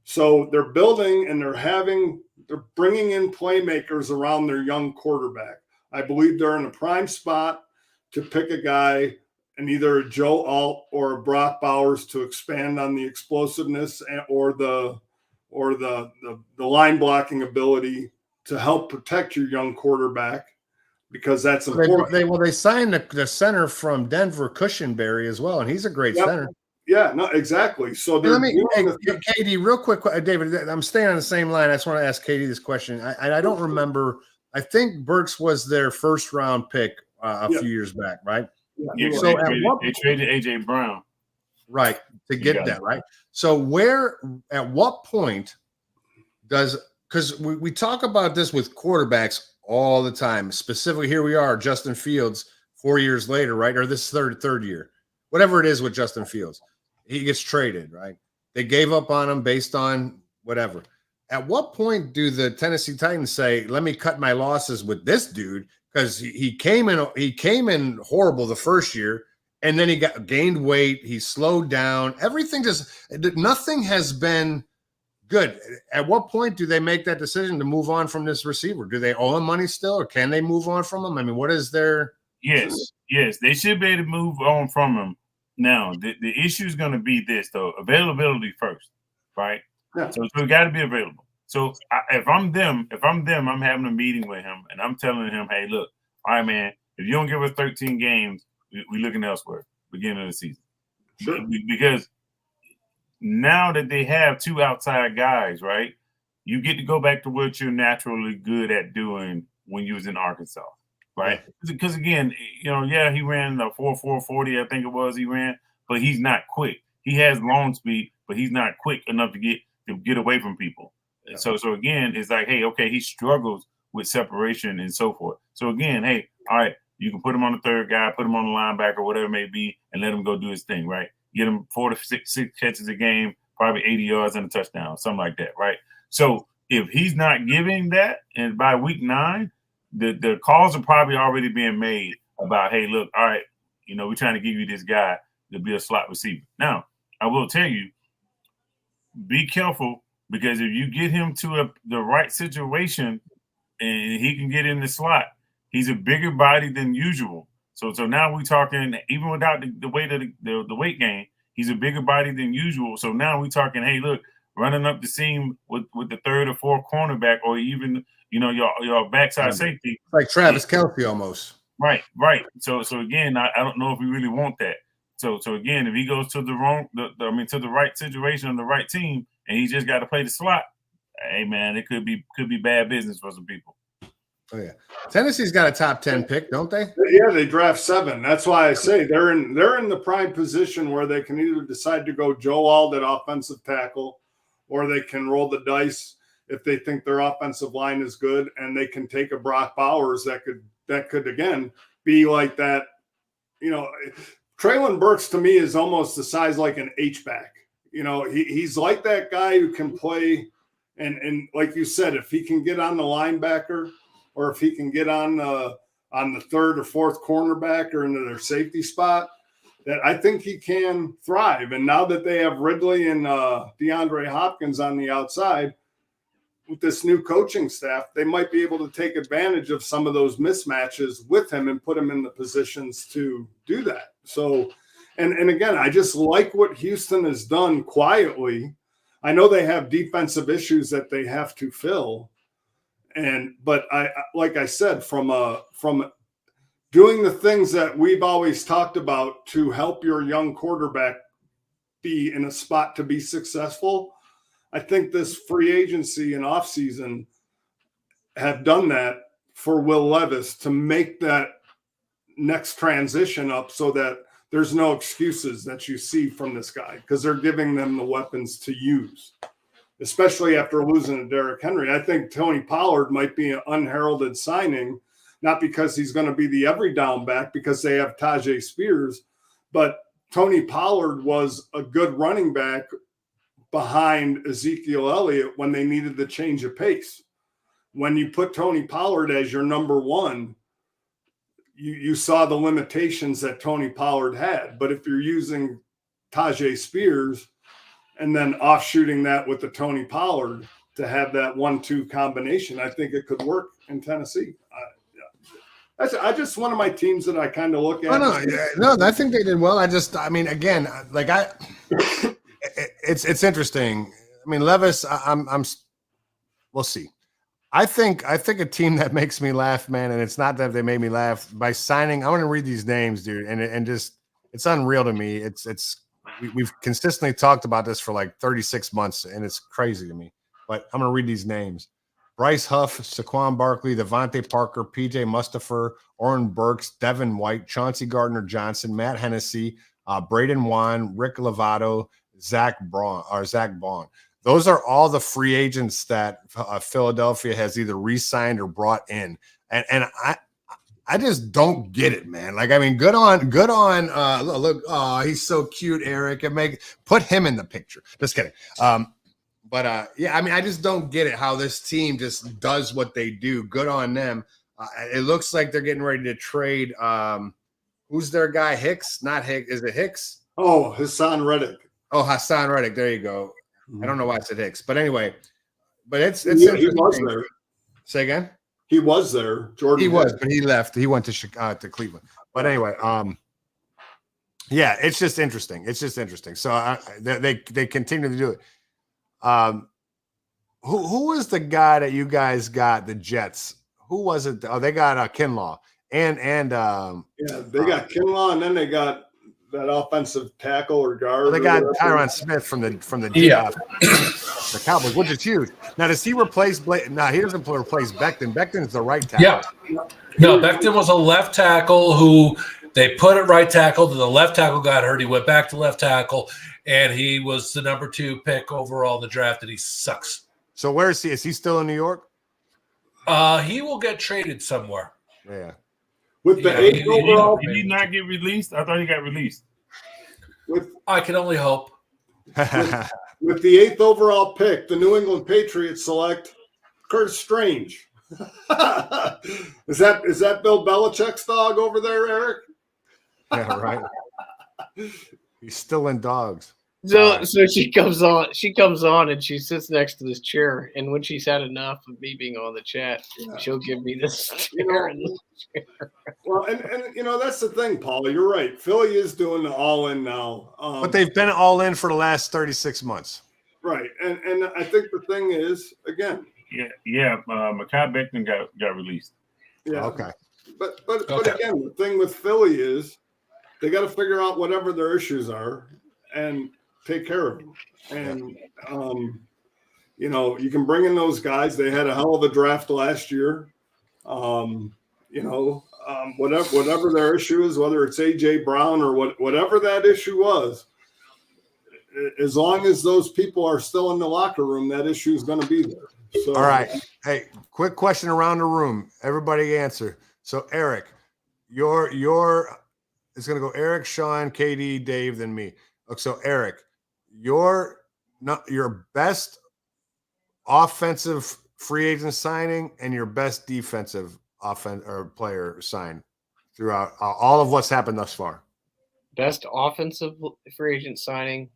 So they're building and they're bringing in playmakers around their young quarterback. I believe they're in a prime spot to pick a guy and either a Joe Alt or a Brock Bowers to expand on the explosiveness or the line blocking ability to help protect your young quarterback because that's important. They signed the center from Denver, Cushenberry, as well, and he's a great center. Yeah, no, exactly. So Katie, real quick, David, I'm staying on the same line. I just want to ask Katie this question. I don't remember. I think Burks was their first round pick a few years back, right? Yeah, so they traded AJ Brown, right, to get that, right? So at what point because we talk about this with quarterbacks all the time. Specifically, here we are, Justin Fields, 4 years later, right? Or this third year, whatever it is with Justin Fields, he gets traded, right? They gave up on him based on whatever. At what point do the Tennessee Titans say, "Let me cut my losses with this dude"? Because he came in horrible the first year, and then he gained weight. He slowed down. Everything nothing has been good. At what point do they make that decision to move on from this receiver? Do they owe him money still, or can they move on from him? I mean, what is their? Yes, they should be able to move on from him. Now, the issue is going to be this though: availability first, right? Yeah. So it got to be available. So if I'm them, I'm having a meeting with him and I'm telling him, hey, look, all right, man, if you don't give us 13 games, we're looking elsewhere beginning of the season. Sure. Because now that they have two outside guys, right, you get to go back to what you're naturally good at doing when you was in Arkansas, right? Because again, he ran the 4.40, I think it was he ran, but he's not quick. He has long speed, but he's not quick enough to get away from people. Yeah. So again, it's like, hey, okay, he struggles with separation and so forth. So again, hey, all right, you can put him on the third guy, put him on the linebacker, whatever it may be, and let him go do his thing, right? Get him 4 to 6 catches a game, probably 80 yards and a touchdown, something like that, right? So if he's not giving that, and by week 9, the calls are probably already being made about, hey, look, all right, we're trying to give you this guy to be a slot receiver. Now, I will tell you, be careful, because if you get him to the right situation and he can get in the slot, he's a bigger body than usual. So now we're talking, even without the weight of the weight gain, he's a bigger body than usual. So now we're talking, hey, look, running up the seam with the third or fourth cornerback, or even your backside safety, like Travis Kelce almost. Right. So again, I don't know if we really want that. So again, if he goes to to the right situation on the right team, and he just got to play the slot, hey man, it could be bad business for some people. Oh yeah, Tennessee's got a top 10 pick, don't they? Yeah, they draft 7. That's why I say they're in the prime position where they can either decide to go Joe Alt at offensive tackle, or they can roll the dice if they think their offensive line is good, and they can take a Brock Bowers that could again be like that. Traylon Burks to me is almost the size like an H-back. He's like that guy who can play, and like you said, if he can get on the linebacker, or if he can get on the third or fourth cornerback or into their safety spot, that I think he can thrive. And now that they have Ridley and DeAndre Hopkins on the outside, with this new coaching staff, they might be able to take advantage of some of those mismatches with him and put him in the positions to do that. So, and again, I just like what Houston has done quietly. I know they have defensive issues that they have to fill. But I, like I said, from doing the things that we've always talked about to help your young quarterback be in a spot to be successful, I think this free agency and offseason have done that for Will Levis to make that next transition up, so that there's no excuses that you see from this guy, because they're giving them the weapons to use. Especially after losing to Derrick Henry. I think Tony Pollard might be an unheralded signing, not because he's going to be the every down back, because they have Tajay Spears, but Tony Pollard was a good running back behind Ezekiel Elliott when they needed the change of pace. When you put Tony Pollard as your number 1, you saw the limitations that Tony Pollard had. But if you're using Tajay Spears and then offshooting that with the Tony Pollard to have that 1-2 combination, I think it could work in Tennessee. I just one of my teams that I kind of look at. No, I think they did well. Again, it's interesting. I mean, Levis, we'll see. I think a team that makes me laugh, man, and it's not that they made me laugh by signing. I want to read these names, dude, and just it's unreal to me. We've consistently talked about this for like 36 months, and it's crazy to me. But I'm going to read these names. Bryce Huff, Saquon Barkley, Devontae Parker, PJ Mustipher, Oren Burks, Devin White, Chauncey Gardner-Johnson, Matt Hennessy, Braden Wan, Rick Lovato, Zach Bond. Those are all the free agents that Philadelphia has either re-signed or brought in. And I just don't get it, man. Good on. Look, oh, he's so cute, Eric. And put him in the picture. Just kidding. I just don't get it how this team just does what they do. Good on them. It looks like they're getting ready to trade who's their guy? Hicks? Not Hicks. Is it Hicks? Oh, Hassan Reddick. Oh, Hassan Reddick. There you go. I don't know why I said Hicks, but anyway, but it's He interesting. was there. Say again. He was there. Jordan. He was, Hicks. but he left. He went to Chicago, to Cleveland. But anyway, yeah, it's just interesting. It's just interesting. So they continue to do it. Who was the guy that you guys got? The Jets. Who was it? Oh, they got Kinlaw and yeah, they got Kinlaw, and then they got that offensive tackle or guard. they got Tyron Smith from the the Cowboys, which is huge. Now, does he replace Blake? No, he doesn't replace Becton. Becton's the right tackle. Yeah. No, Becton was a left tackle who they put at right tackle. Then the left tackle got hurt. He went back to left tackle, and he was the number 2 pick overall in the draft, and he sucks. So where is he? Is he still in New York? He will get traded somewhere. Yeah. With the 8th overall, Did he not get released? I thought he got released. I can only hope. With the 8th overall pick, the New England Patriots select Curtis Strange. Is that Bill Belichick's dog over there, Eric? Yeah, right. He's still in dogs. So she comes on and she sits next to this chair, and when she's had enough of me being on the chat, she'll give me this chair. Well, and that's the thing, Paul. You're right. Philly is doing the all-in now, But they've been all in for the last 36 months. Right, and I think the thing is, again, Mekhi Becton got released. yeah, Okay. But again, the thing with Philly is they got to figure out whatever their issues are and take care of them. And you can bring in those guys. They had a hell of a draft last year. Whatever their issue is, whether it's AJ Brown or whatever that issue was, as long as those people are still in the locker room, that issue is going to be there. So, All right. Hey, quick question around the room. Everybody answer. So Eric, it's going to go Eric, Sean, KD, Dave, then me. Okay, so Eric, your best offensive free agent signing and your best defensive player signed throughout all of what's happened thus far. Best offensive free agent signing.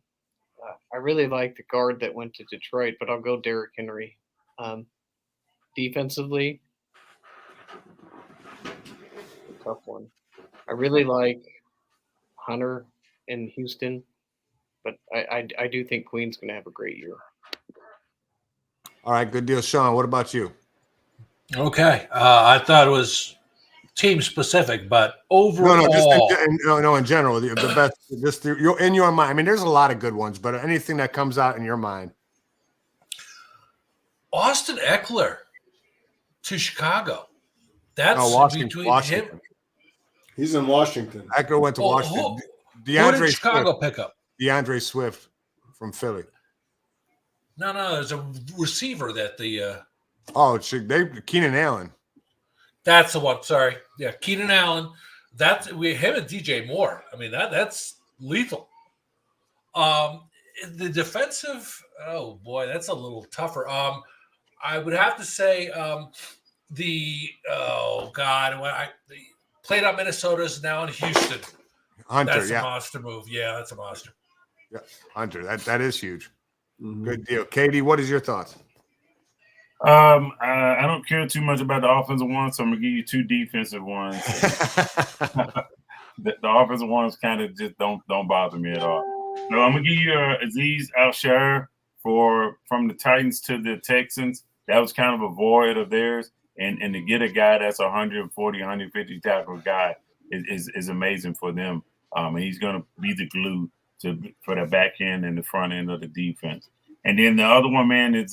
I really like the guard that went to Detroit, but I'll go Derrick Henry. Defensively, tough one. I really like Hunter in Houston, but I do think Queen's going to have a great year. All right, good deal, Sean. What about you? Okay, I thought it was team specific, but overall, in general, the best. Just in your mind. I mean, there's a lot of good ones, but anything that comes out in your mind. Austin Eckler to Chicago. That's Washington. him. He's in Washington. Eckler went to Washington. Who did Chicago pick up? DeAndre Swift from Philly. No, there's a receiver that the. Keenan Allen. That's the one. Sorry, yeah, Keenan Allen. That's him and DJ Moore. I mean that's lethal. The defensive. Oh boy, that's a little tougher. I would have to say they played out Minnesota is now in Houston. Hunter, that's a monster move. Yeah, that's a monster. Yeah, Hunter, that is huge. Mm-hmm. Good deal. Katie, what is your thoughts? I don't care too much about the offensive ones, so I'm gonna give you 2 defensive ones. the offensive ones kind of just don't bother me at all. No, I'm gonna give you Azeez Al-Shaair from the Titans to the Texans. That was kind of a void of theirs, and to get a guy that's 140, 150 tackle guy is amazing for them. And he's gonna be the glue for the back end and the front end of the defense. And then the other one, man, is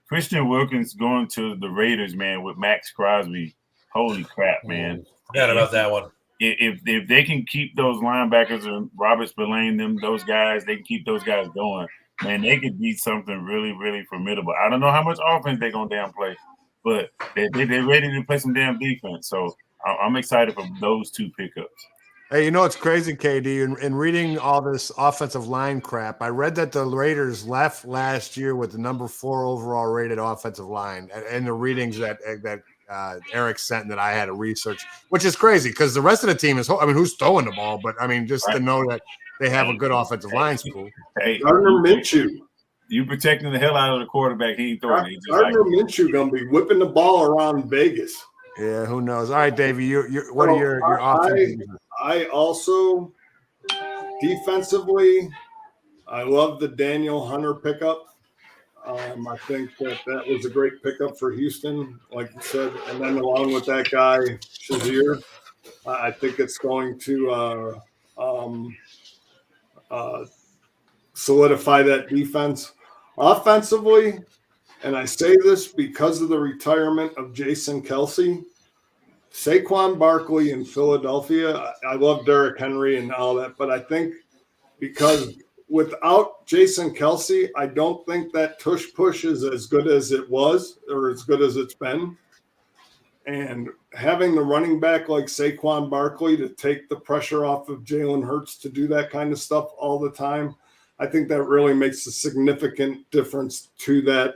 Christian Wilkins going to the Raiders, man, with Max Crosby. Holy crap, man! Forgot about that one. If they can keep those linebackers and Robert Spillane, those guys, they can keep those guys going. Man, they could be something really, really formidable. I don't know how much offense they're gonna damn play, but they're ready to play some damn defense. So I'm excited for those 2 pickups. Hey, it's crazy, KD. In reading all this offensive line crap, I read that the Raiders left last year with the number 4 overall rated offensive line, and the readings that Eric sent that I had to research, which is crazy because the rest of the team is. I mean, who's throwing the ball? But I mean, just to know that they have a good offensive line spool. Hey, Gardner Minshew. You protecting the hell out of the quarterback. He ain't throwing it. Gardner Minshew gonna be whipping the ball around Vegas. Yeah, who knows? All right, Davey, what are your offenses? I also defensively, I love the Daniel Hunter pickup. I think that was a great pickup for Houston, like you said, and then along with that guy Shazier, I think it's going to solidify that defense. Offensively, and I say this because of the retirement of Jason Kelce, Saquon Barkley in Philadelphia. I love Derrick Henry and all that, but I think because without Jason Kelce, I don't think that tush push is as good as it was or as good as it's been. And having the running back like Saquon Barkley to take the pressure off of Jalen Hurts to do that kind of stuff all the time, I think that really makes a significant difference to that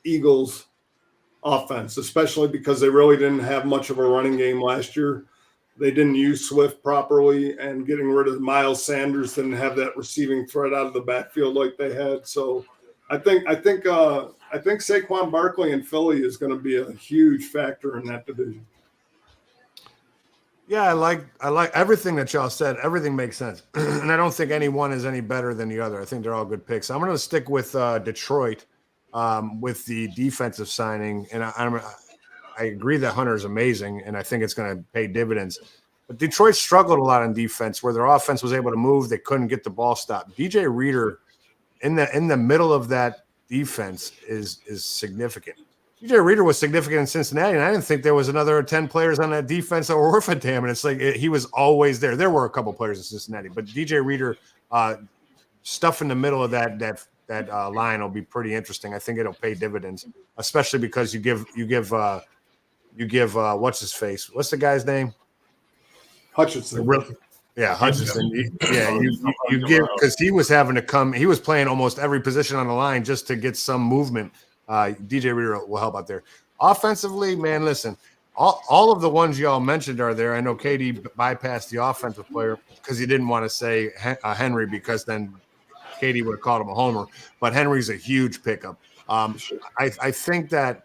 Eagles offense, especially because they really didn't have much of a running game last year. They didn't use Swift properly, and getting rid of Miles Sanders didn't have that receiving threat out of the backfield like they had. So I think Saquon Barkley in Philly is going to be a huge factor in that division. Yeah, I like everything that y'all said. Everything makes sense. And I don't think any one is any better than the other. I think they're all good picks. I'm going to stick with Detroit with the defensive signing. And I agree that Hunter is amazing, and I think it's going to pay dividends. But Detroit struggled a lot on defense where their offense was able to move. They couldn't get the ball stopped. DJ Reader in the middle of that defense is significant. DJ Reader was significant in Cincinnati, and I didn't think there was another 10 players on that defense that were worth a damn. And it's like he was always there. There were a couple players in Cincinnati, but DJ Reader stuff in the middle of that line will be pretty interesting. I think it'll pay dividends, especially because you give what's his face? What's the guy's name? Hutchinson. Hutchinson. You give because he was having to come. He was playing almost every position on the line just to get some movement. DJ Reader will help out there. Offensively, man, listen, all of the ones y'all mentioned are there. I know Katie bypassed the offensive player because he didn't want to say Henry because then Katie would have called him a homer. But Henry's a huge pickup. I think that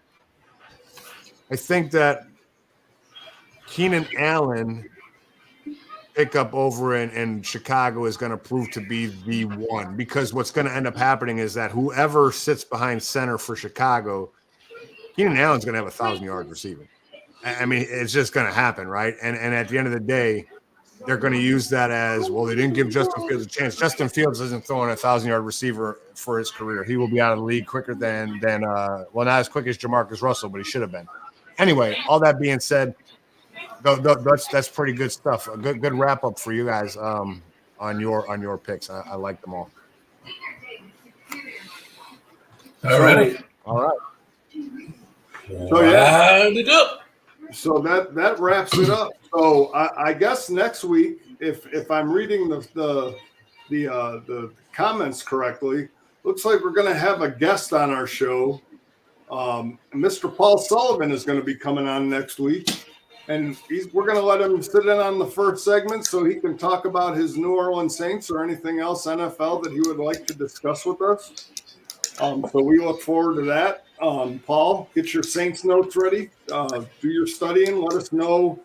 Keenan Allen pickup over in Chicago is going to prove to be the one, because what's going to end up happening is that whoever sits behind center for Chicago, Keenan Allen's going to have 1,000 yards receiving. I mean, it's just going to happen, right? And at the end of the day, they're going to use that as, well, they didn't give Justin Fields a chance. Justin Fields isn't throwing a 1,000-yard receiver for his career. He will be out of the league quicker than not as quick as Jamarcus Russell, but he should have been. Anyway, all that being said, that's pretty good stuff. A good wrap up for you guys on your picks. I like them all. All right. So yeah, so that wraps it up. So I guess next week, if I'm reading the comments correctly, looks like we're going to have a guest on our show. Mr. Paul Sullivan is going to be coming on next week. And we're going to let him sit in on the first segment so he can talk about his New Orleans Saints or anything else NFL that he would like to discuss with us. So we look forward to that. Paul, get your Saints notes ready. Do your studying. Let us know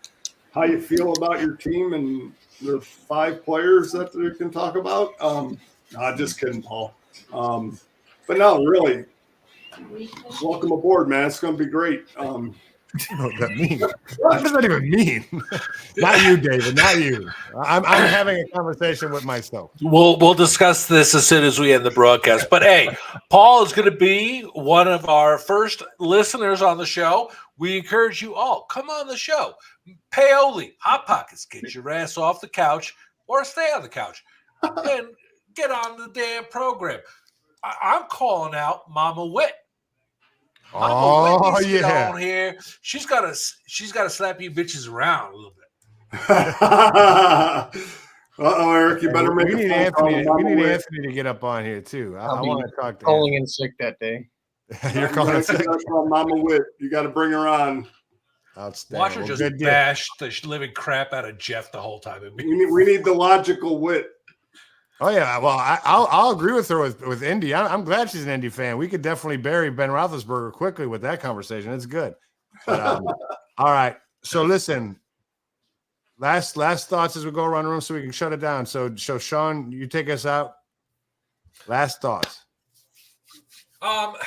how you feel about your team and the 5 players that you can talk about. Just kidding, Paul. But no, really, welcome aboard, man. It's going to be great. You know what that means? What does that even mean? Not you, David. Not you. I'm having a conversation with myself. We'll discuss this as soon as we end the broadcast. But hey, Paul is going to be one of our first listeners on the show. We encourage you all, come on the show. Paoli, Hot Pockets, get your ass off the couch or stay on the couch and get on the damn program. I'm calling out Mama Wit. Oh yeah, on here. She's got to slap you bitches around a little bit. Eric, you better make we need Anthony. We need Anthony to get up on here too. I want to talk to calling in sick that day. You're calling in sick. Mama Wit. You got to bring her on. Outstanding. Watch her Well, just good deal. bash the living crap out of Jeff the whole time. We need the logical wit. Oh yeah, well I'll agree with her with Indy. I'm glad she's an Indy fan. We could definitely bury Ben Roethlisberger quickly with that conversation. It's good. But all right. So listen, last thoughts as we go around the room so we can shut it down. So Sean, you take us out. Last thoughts. Oh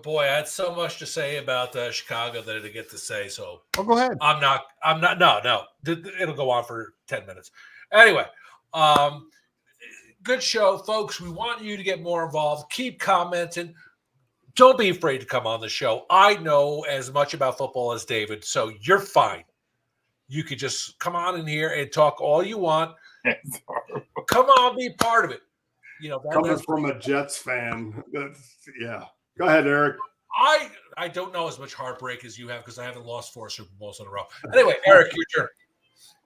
boy, I had so much to say about Chicago that I didn't get to say. So go ahead. I'm not. No. It'll go on for 10 minutes. Anyway, good show, folks. We want you to get more involved. Keep commenting. Don't be afraid to come on the show. I know as much about football as David, so you're fine. You could just come on in here and talk all you want. Come on, be part of it. You know, coming from a Jets fan. Yeah. Go ahead, Eric. I don't know as much heartbreak as you have because I haven't lost 4 Super Bowls in a row. Anyway, Eric, your turn.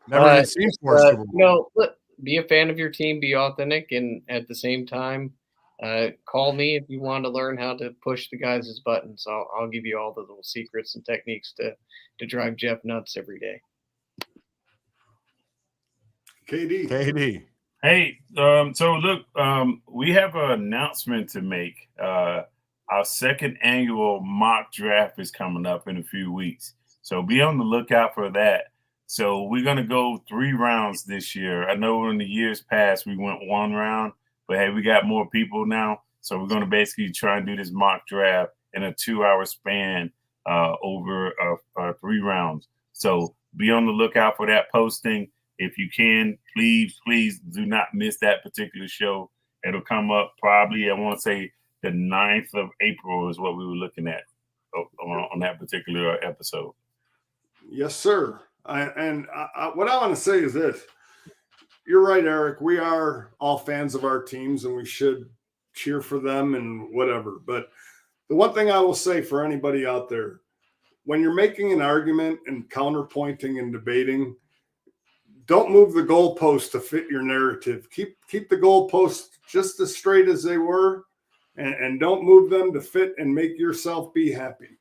Never even seen 4 Super Bowls. No, be a fan of your team, be authentic, and at the same time, call me if you want to learn how to push the guys' buttons. I'll give you all the little secrets and techniques to drive Jeff nuts every day. KD. Hey, so look, we have an announcement to make. Our second annual mock draft is coming up in a few weeks. So be on the lookout for that. So we're going to go 3 rounds this year. I know in the years past we went 1 round, but hey, we got more people now. So we're going to basically try and do this mock draft in a 2-hour span over 3 rounds. So be on the lookout for that posting. If you can, please do not miss that particular show. It'll come up probably, I want to say the 9th of April is what we were looking at on that particular episode. Yes, sir. What I want to say is this. You're right, Eric. We are all fans of our teams and we should cheer for them and whatever. But the one thing I will say for anybody out there, when you're making an argument and counterpointing and debating, don't move the goalpost to fit your narrative. Keep the goalposts just as straight as they were, and don't move them to fit and make yourself be happy.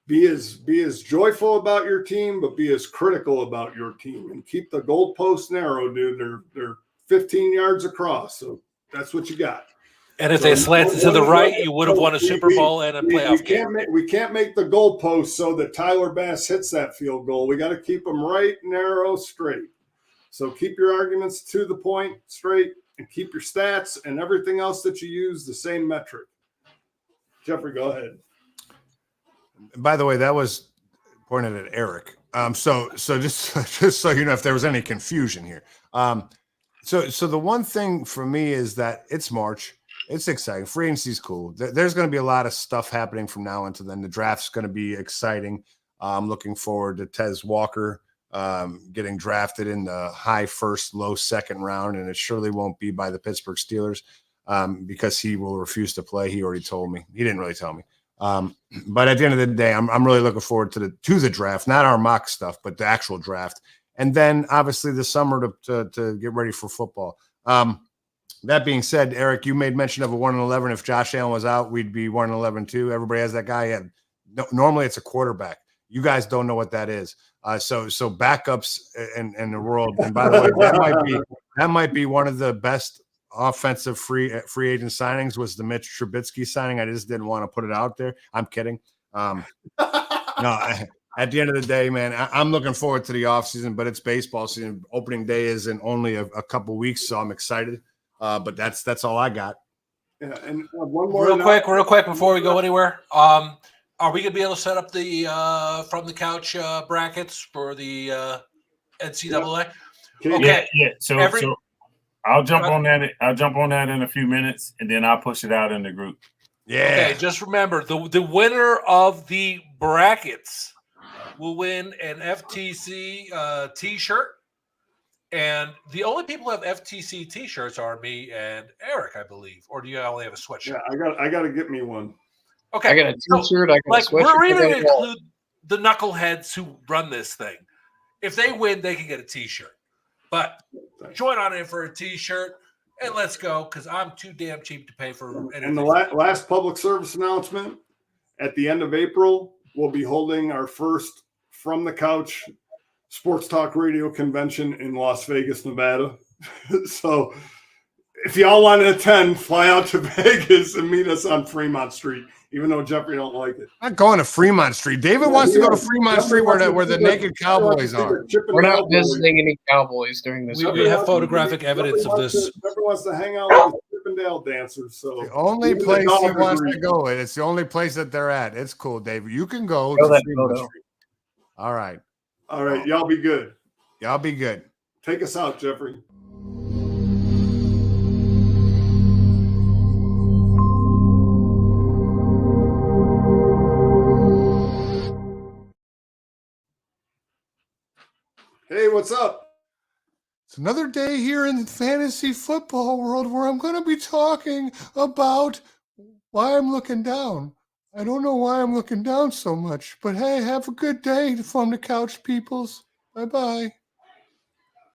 Be as joyful about your team, but be as critical about your team, and keep the goalposts narrow, dude. They're 15 yards across, so that's what you got. And if they slanted to the right, you would have won a Super Bowl and a playoff game. We can't make the goalpost so that Tyler Bass hits that field goal. We got to keep them right, narrow, straight. So keep your arguments to the point, straight, and keep your stats and everything else that you use the same metric. Jeffrey, go ahead. By the way, that was pointed at Eric. So just so you know, if there was any confusion here. So the one thing for me is that it's March. It's exciting. Free agency is cool. There's going to be a lot of stuff happening from now until then. The draft's going to be exciting. I'm looking forward to Tez Walker getting drafted in the high first, low second round, and it surely won't be by the Pittsburgh Steelers because he will refuse to play. He already told me. He didn't really tell me. But at the end of the day, I'm really looking forward to the draft, not our mock stuff, but the actual draft. And then obviously the summer to get ready for football. That being said, Eric, you made mention of a 1-11. If Josh Allen was out, we'd be 1-11 too. Everybody has that guy. Yeah. Normally it's a quarterback. You guys don't know what that is. So backups in the world. And by the way, that might be one of the best offensive free agent signings was the Mitch Trubisky signing. I just didn't want to put it out there. I'm kidding. No, at the end of the day, man, I'm looking forward to the offseason, but it's baseball season. Opening day is in only a couple weeks, so I'm excited. But that's all I got. Yeah, and one more real quick before we go anywhere. Are we gonna be able to set up the from the couch brackets for the NCAA? Yeah. Okay. Yeah. So I'll jump on that. I'll jump on that in a few minutes, and then I'll push it out in the group. Yeah. Okay. Just remember the winner of the brackets will win an FTC T-shirt, and the only people who have FTC T-shirts are me and Eric, I believe. Or do you only have a sweatshirt? Yeah, I got to get me one. Okay, I got a T-shirt. I got a sweatshirt. We're even going to include the knuckleheads who run this thing. If they win, they can get a T-shirt. But join on in for a T-shirt, and let's go because I'm too damn cheap to pay for anything. And the last public service announcement, at the end of April, we'll be holding our first From the Couch Sports Talk Radio Convention in Las Vegas, Nevada. So if y'all want to attend, fly out to Vegas and meet us on Fremont Street, even though Jeffrey don't like it. I'm not going to Fremont Street. David wants to go to Fremont Street where the naked cowboys are. We're not visiting any cowboys during this. We have photographic evidence of this. Jeffrey wants to hang out with Chippendale dancers. So The only even the place he dogs wants agree. to go, and it's the only place that they're at. It's cool, David. You can go Show to that Fremont photo. Street. All right. All right, y'all be good. Y'all be good. Take us out, Jeffrey. Hey, what's up? It's another day here in the fantasy football world where I'm going to be talking about why I'm looking down. I don't know why I'm looking down so much, but hey, have a good day from the couch peoples. Bye-bye.